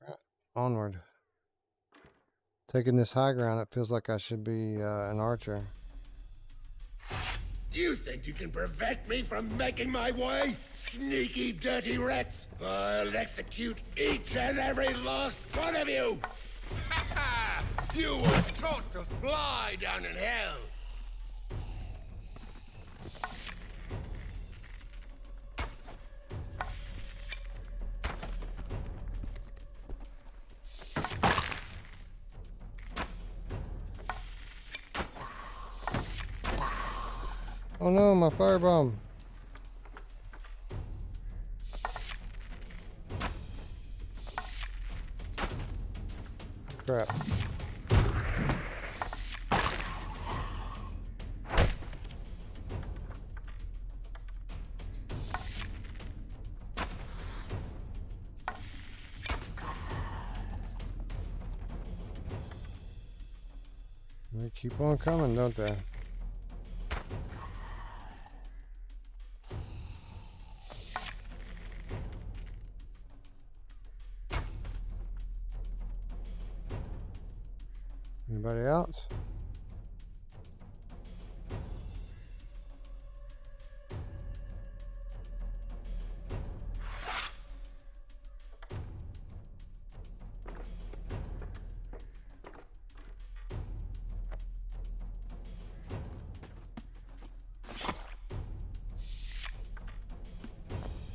Right, onward. Taking this high ground, it feels like I should be an archer. You think you can prevent me from making my way? Sneaky, dirty rats! I'll execute each and every last one of you! You were taught to fly down in hell! Oh no, my firebomb. Crap. They keep on coming, don't they? Anybody else?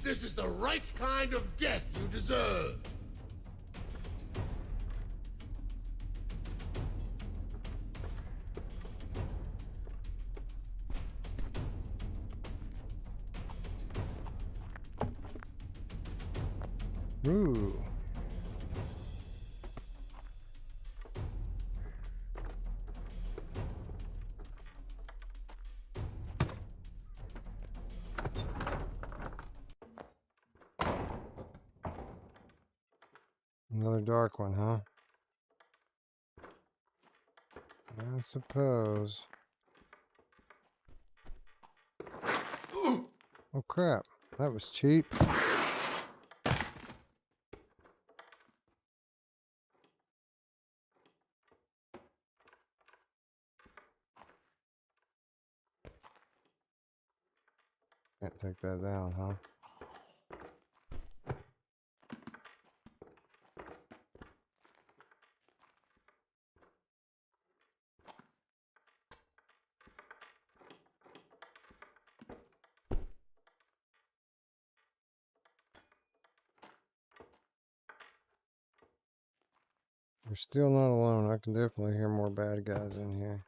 This is the right kind of death you deserve! Ooh. Another dark one, huh? I suppose. Oh crap, that was cheap. Can't take that down, huh? You're still not alone. I can definitely hear more bad guys in here.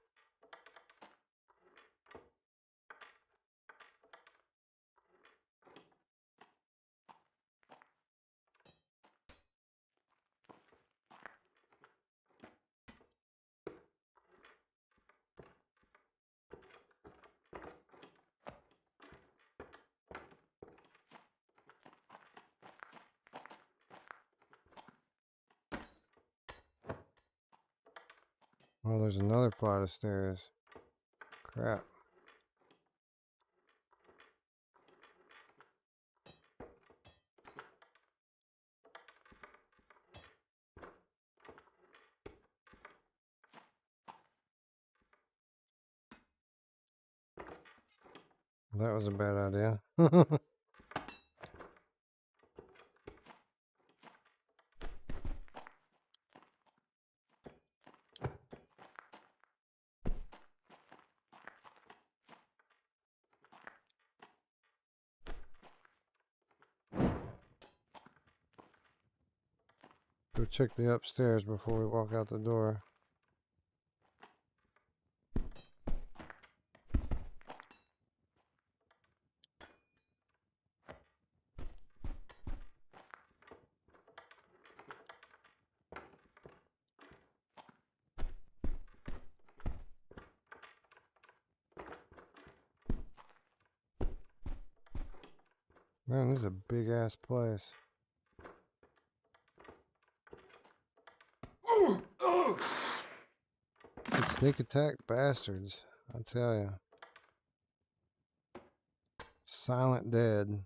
Oh, there's another flight of stairs. Crap. That was a bad idea. Go check the upstairs before we walk out the door. Man, this is a big ass place. Good sneak attack bastards, I tell ya. Silent Dead.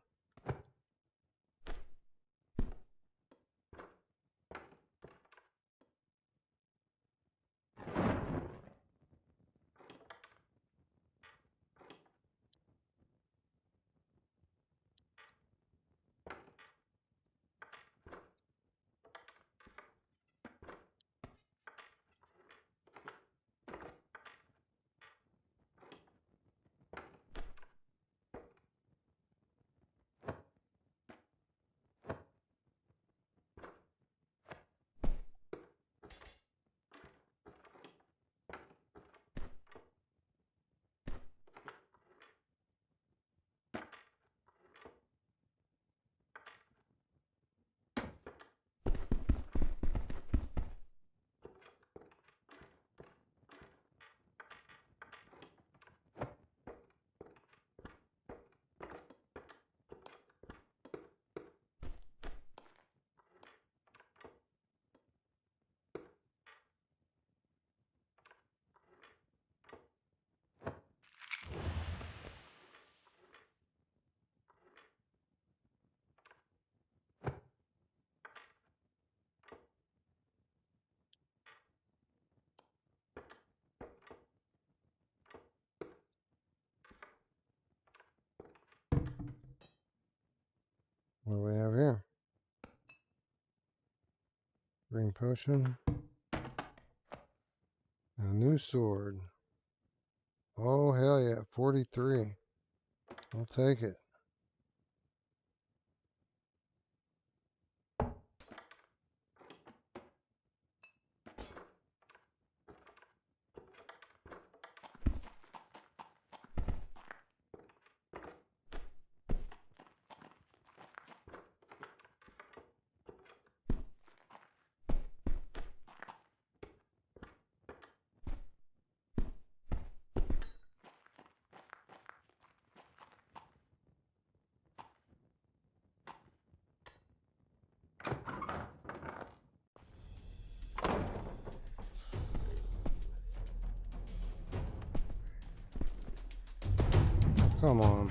What do we have here? Green potion. A new sword. Oh, hell yeah. 43. I'll take it. Come on.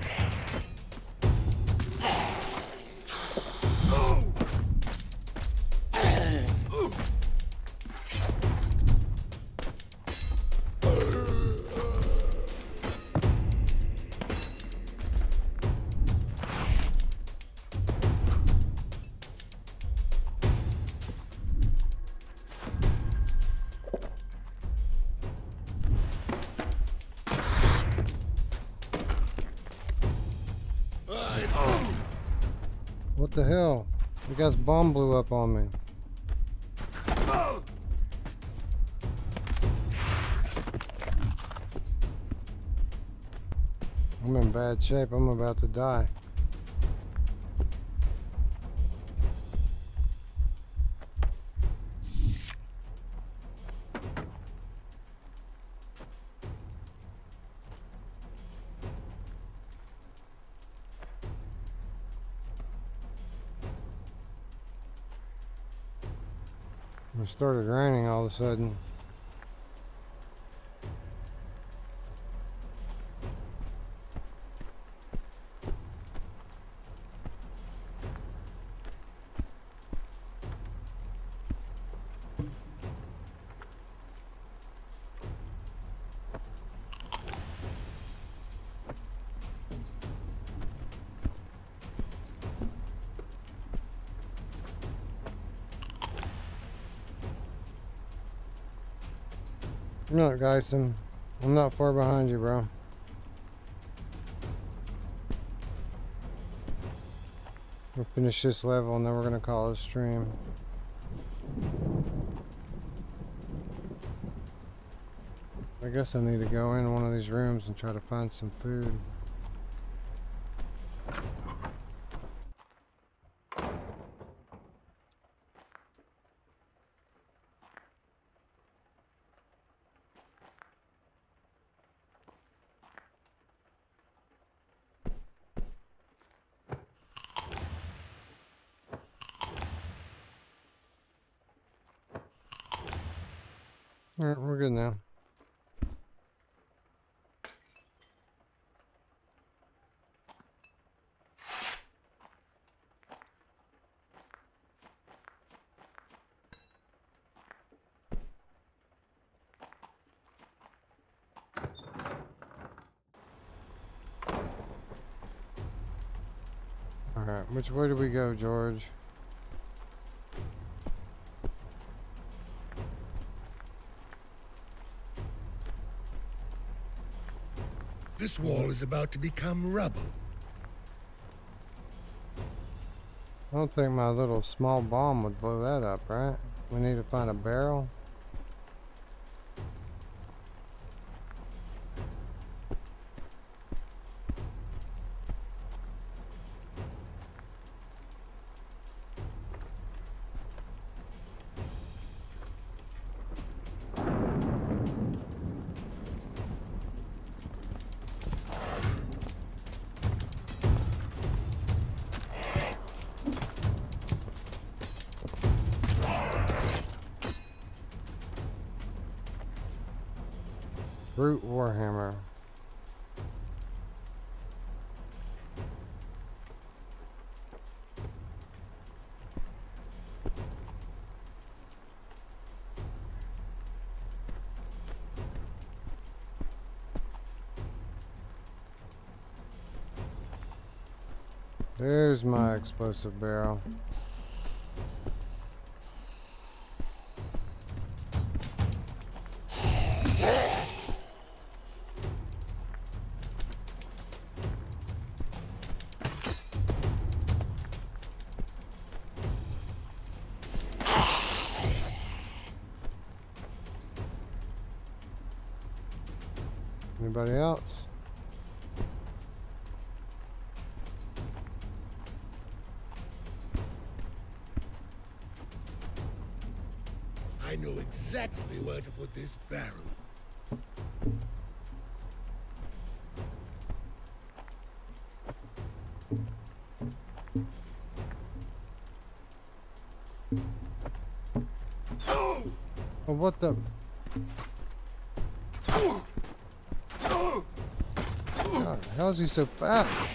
What the hell? The guy's bomb blew up on me. I'm in bad shape. I'm about to die. It started raining all of a sudden. No, guys, I'm not far behind you, bro. We'll finish this level and then we're gonna call it a stream. I guess I need to go in one of these rooms and try to find some food. Alright, we're good now. Alright, which way do we go, George? This wall is about to become rubble. I don't think my little small bomb would blow that up, right? We need to find a barrel. Brute Warhammer. There's my explosive barrel. Anybody else? I know exactly where to put this barrel. Oh, what the? God, how is he so fast?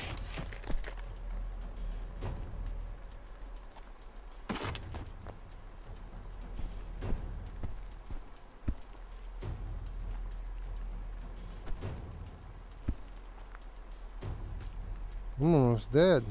I'm almost dead.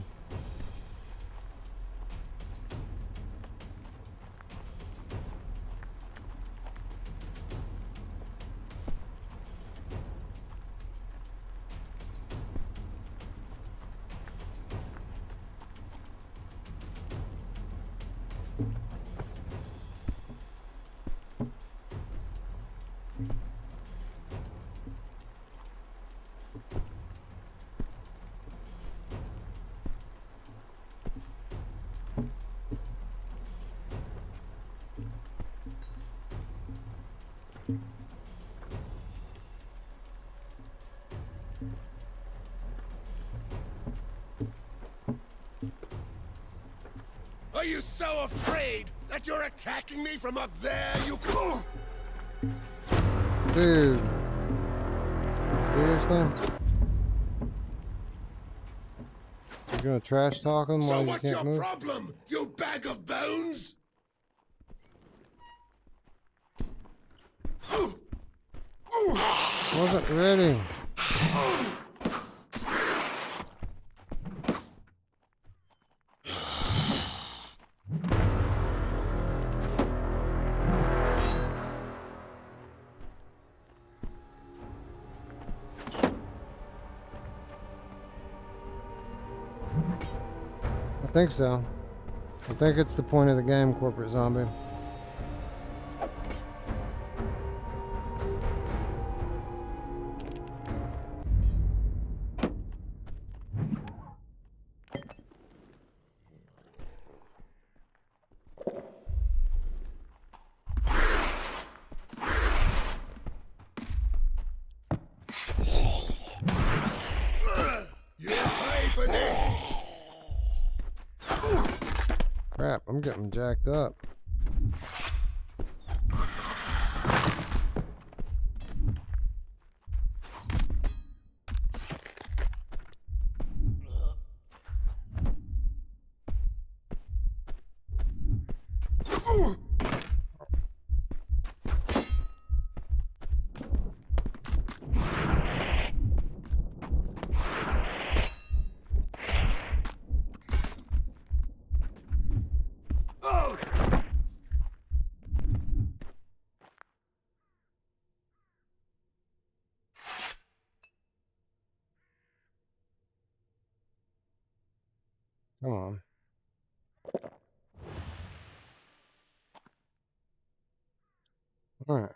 Are you so afraid that you're attacking me from up there, you... Dude. Seriously? You're gonna trash talk him So while you what's your can't move? problem, you bag of bones? Wasn't ready. I think so. I think it's the point of the game, corporate zombie. You pay for this! Crap, I'm getting jacked up. Come on. All right.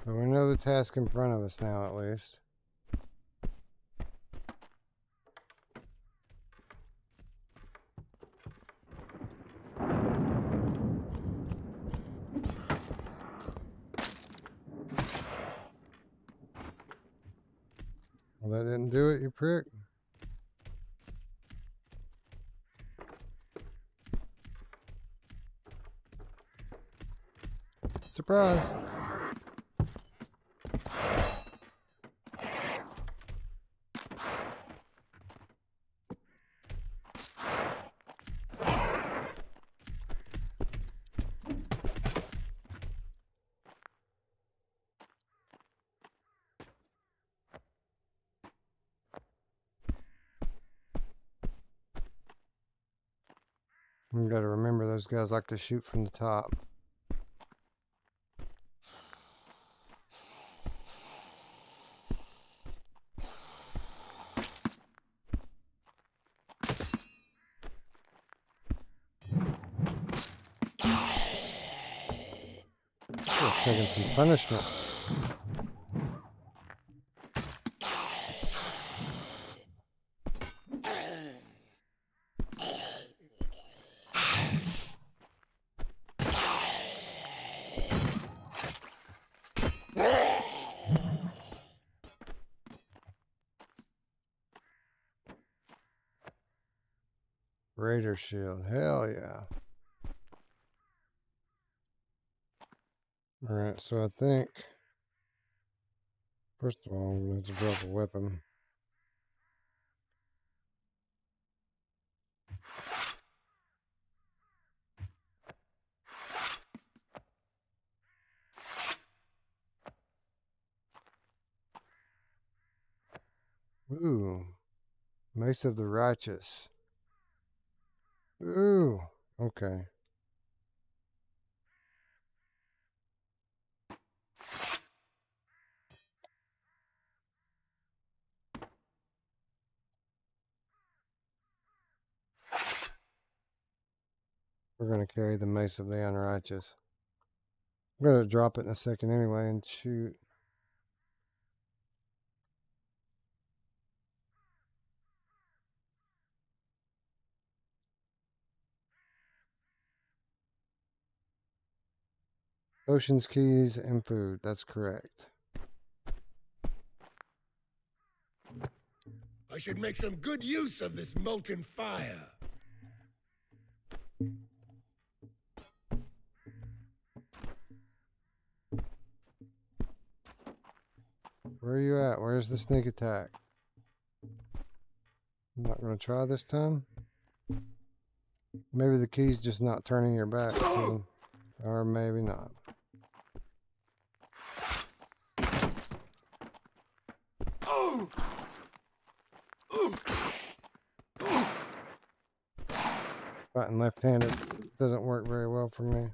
So we know the task in front of us now, at least. Well, that didn't do it, you prick. Surprise! You gotta remember those guys like to shoot from the top. Just taking some punishment. Raider shield, hell yeah. Alright, so I think, first of all, I'm going to have to drop a weapon. Ooh, Mace of the Righteous. Ooh, okay. We're going to carry the Mace of the Unrighteous. I'm going to drop it in a second anyway and shoot. Potions, keys, and food. That's correct. I should make some good use of this molten fire. Where are you at? Where's the sneak attack? I'm not going to try this time. Maybe the key's just not turning your back to them. Or maybe not. Fighting left-handed doesn't work very well for me.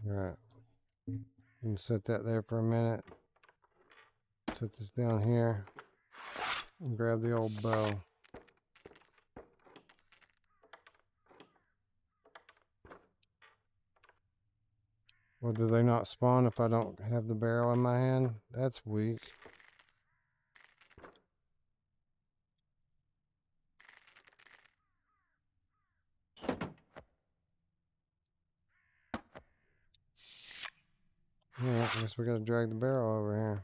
Alright. You can set that there for a minute. Set this down here. And grab the old bow. Well, do they not spawn if I don't have the barrel in my hand? That's weak. Alright, I guess we gotta drag the barrel over here.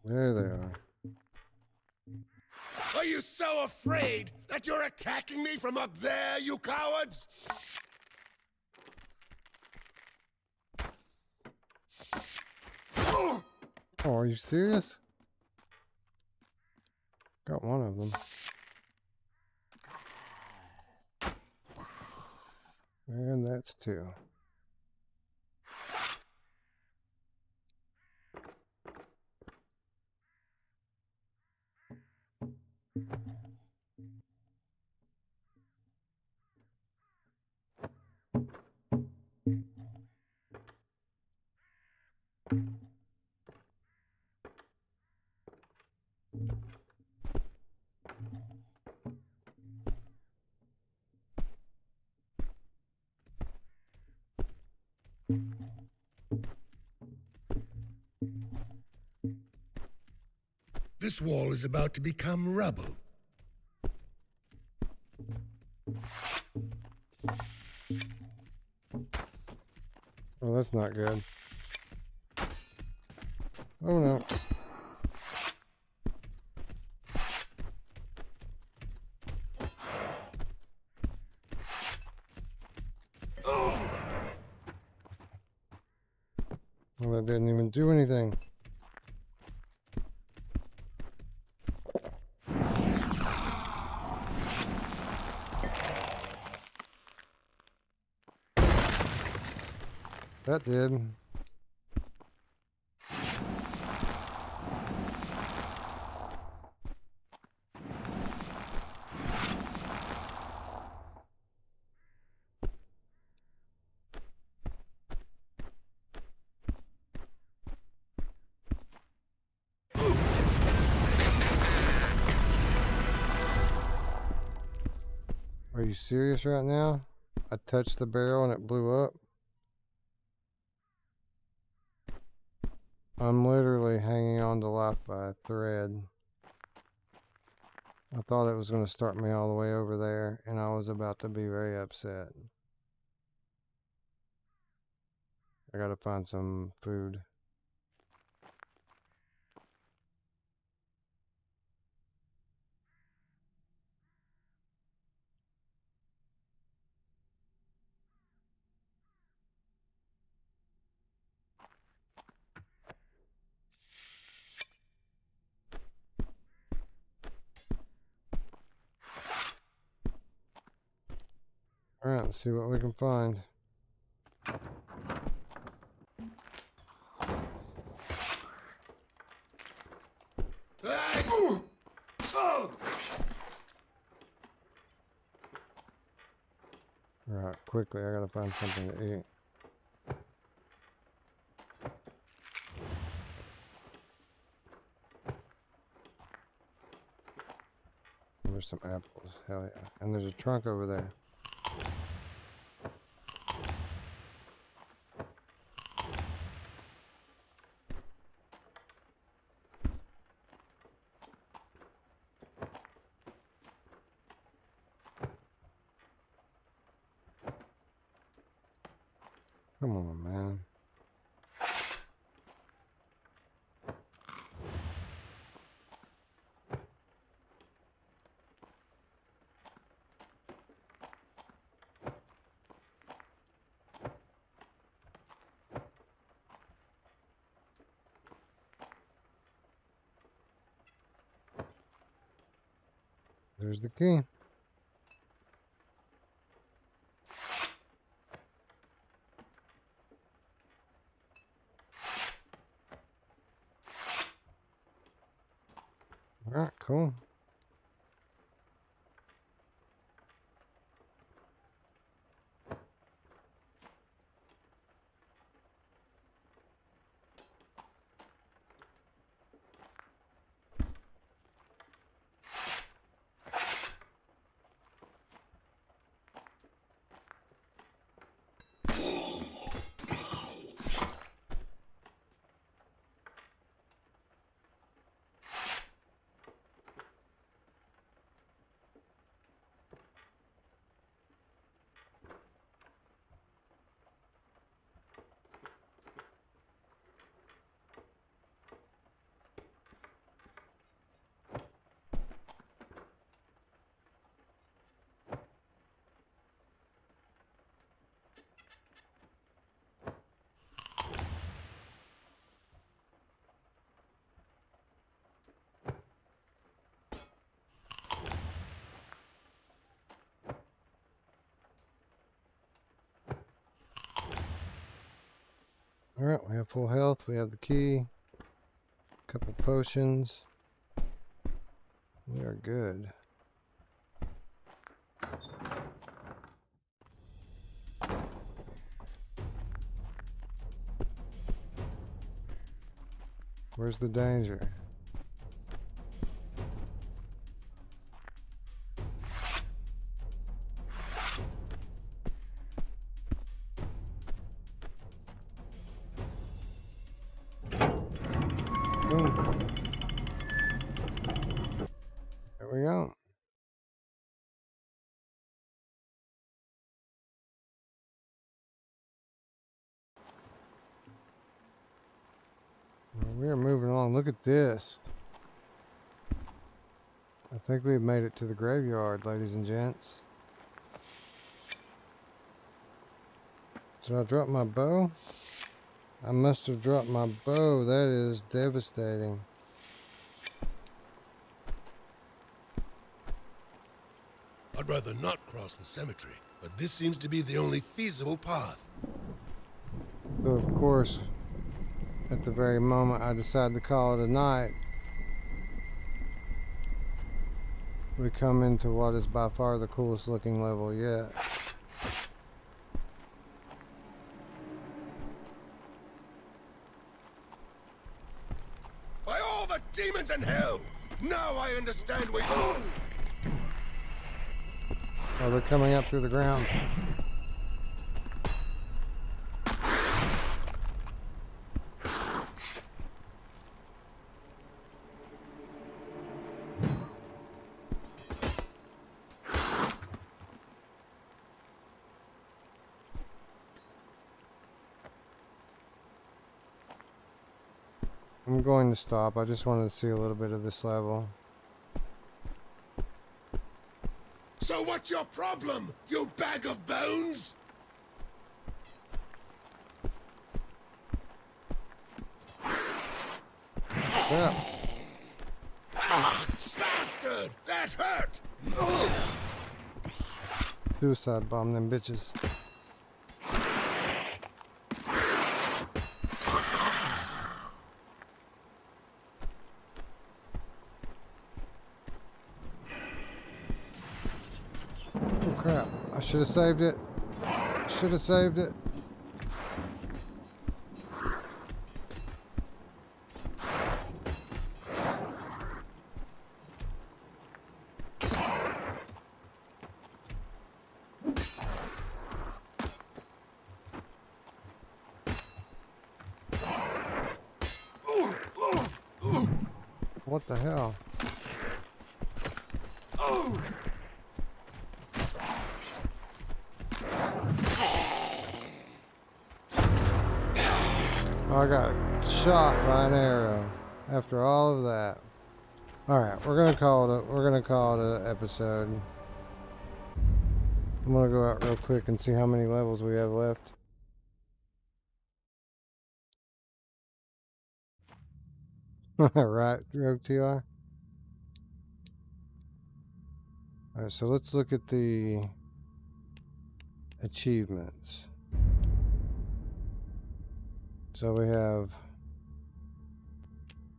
There they are. Are you so afraid that you're attacking me from up there, you cowards? Oh, are you serious? Got one of them. And that's two. This wall is about to become rubble. Oh, that's not good. Oh no. Well, that didn't even do anything. That did. Are you serious right now? I touched the barrel and it blew up. I'm literally hanging on to life by a thread. I thought it was going to start me all the way over there, and I was about to be very upset. I gotta find some food. Alright, let's see what we can find. Alright, quickly, I gotta find something to eat. There's some apples, hell yeah. And there's a trunk over there. Come on, man. There's the key. Alright, cool. Alright, we have full health. We have the key. A couple potions. We are good. Where's the danger? Boom. There we go. Well, we are moving along. Look at this. I think we've made it to the graveyard, ladies and gents. Did I drop my bow? I must have dropped my bow. That is devastating. I'd rather not cross the cemetery, but this seems to be the only feasible path. So of course, at the very moment I decide to call it a night, we come into what is by far the coolest looking level yet. By all the demons in hell! Now I understand we... Oh, they're coming up through the ground. I'm going to stop. I just wanted to see a little bit of this level. So what's your problem, you bag of bones? Yeah. Bastard! That hurt! Suicide bomb them bitches. Oh crap, I should have saved it. Should have saved it. What the hell? I got shot by an arrow after all of that. Alright, we're gonna call it an episode. I'm gonna go out real quick and see how many levels we have left. Right, Rogue TR. Alright, so let's look at the achievements. So we have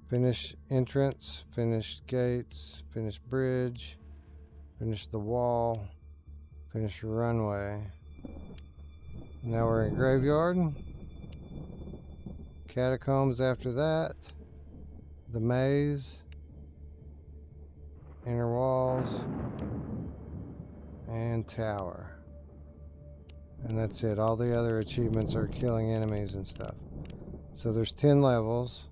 finish entrance, finish gates, finish bridge, finish the wall, finish runway. Now we're in graveyard. Catacombs after that. The maze. Inner walls. And tower. And that's it. All the other achievements are killing enemies and stuff. So there's 10 levels,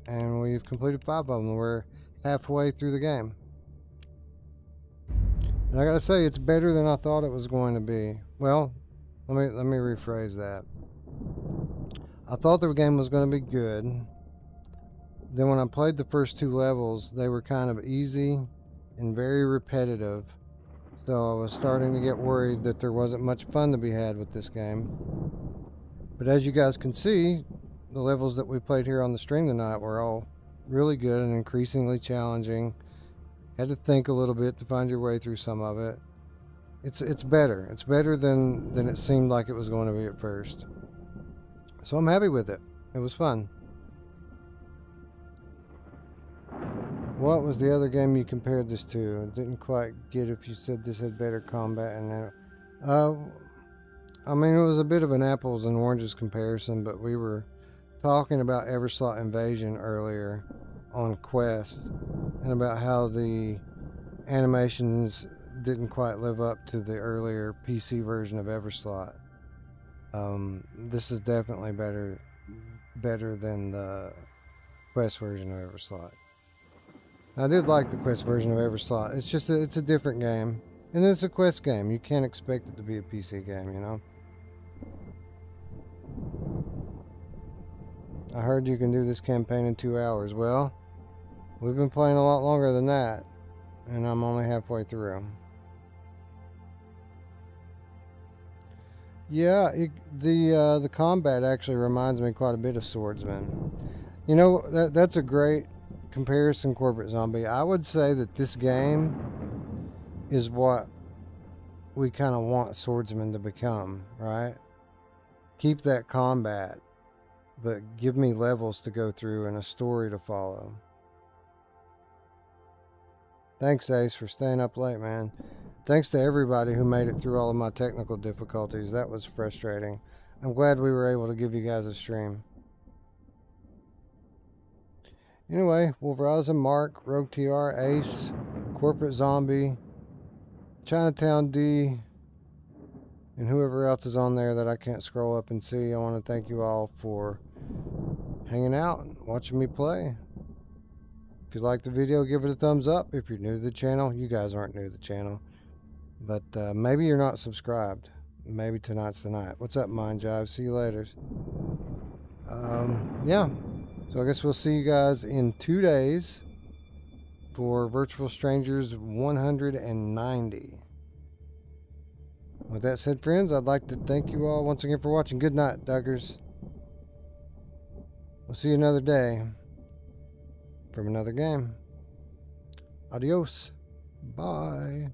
and we've completed 5 of them. We're halfway through the game. And I gotta say, it's better than I thought it was going to be. Well, let me rephrase that. I thought the game was going to be good. Then when I played the first 2 levels, they were kind of easy and very repetitive. So I was starting to get worried that there wasn't much fun to be had with this game. But as you guys can see, the levels that we played here on the stream tonight were all really good and increasingly challenging. Had to think a little bit to find your way through some of it. It's better. It's better than it seemed like it was going to be at first. So I'm happy with it. It was fun. What was the other game you compared this to? I didn't quite get if you said this had better combat and I mean, it was a bit of an apples and oranges comparison, but we were talking about Everslaught Invasion earlier on Quest and about how the animations didn't quite live up to the earlier PC version of Everslaught. This is definitely better than the Quest version of Everslaught. I did like the Quest version of Everslaught. It's just it's a different game, and it's a Quest game. You can't expect it to be a PC game, you know. I heard you can do this campaign in 2 hours. Well, we've been playing a lot longer than that, and I'm only halfway through. Yeah, the combat actually reminds me quite a bit of Swordsman. You know, that's a great comparison, Corporate Zombie. I would say that this game is what we kind of want Swordsman to become, right? Keep that combat, but give me levels to go through and a story to follow. Thanks, Ace, for staying up late, man. Thanks to everybody who made it through all of my technical difficulties. That was frustrating. I'm glad we were able to give you guys a stream. Anyway, Wolverazin, Mark, Rogue TR, Ace, Corporate Zombie, Chinatown D, and whoever else is on there that I can't scroll up and see. I want to thank you all for hanging out and watching me play. If you liked the video, give it a thumbs up. If you're new to the channel, you guys aren't new to the channel, but maybe you're not subscribed. Maybe tonight's the night. What's up, Mind Jive? See you later. Yeah. So I guess we'll see you guys in 2 days for Virtual Strangers 190. With that said, friends, I'd like to thank you all once again for watching. Good night, Duggars. We'll see you another day from another game. Adios. Bye.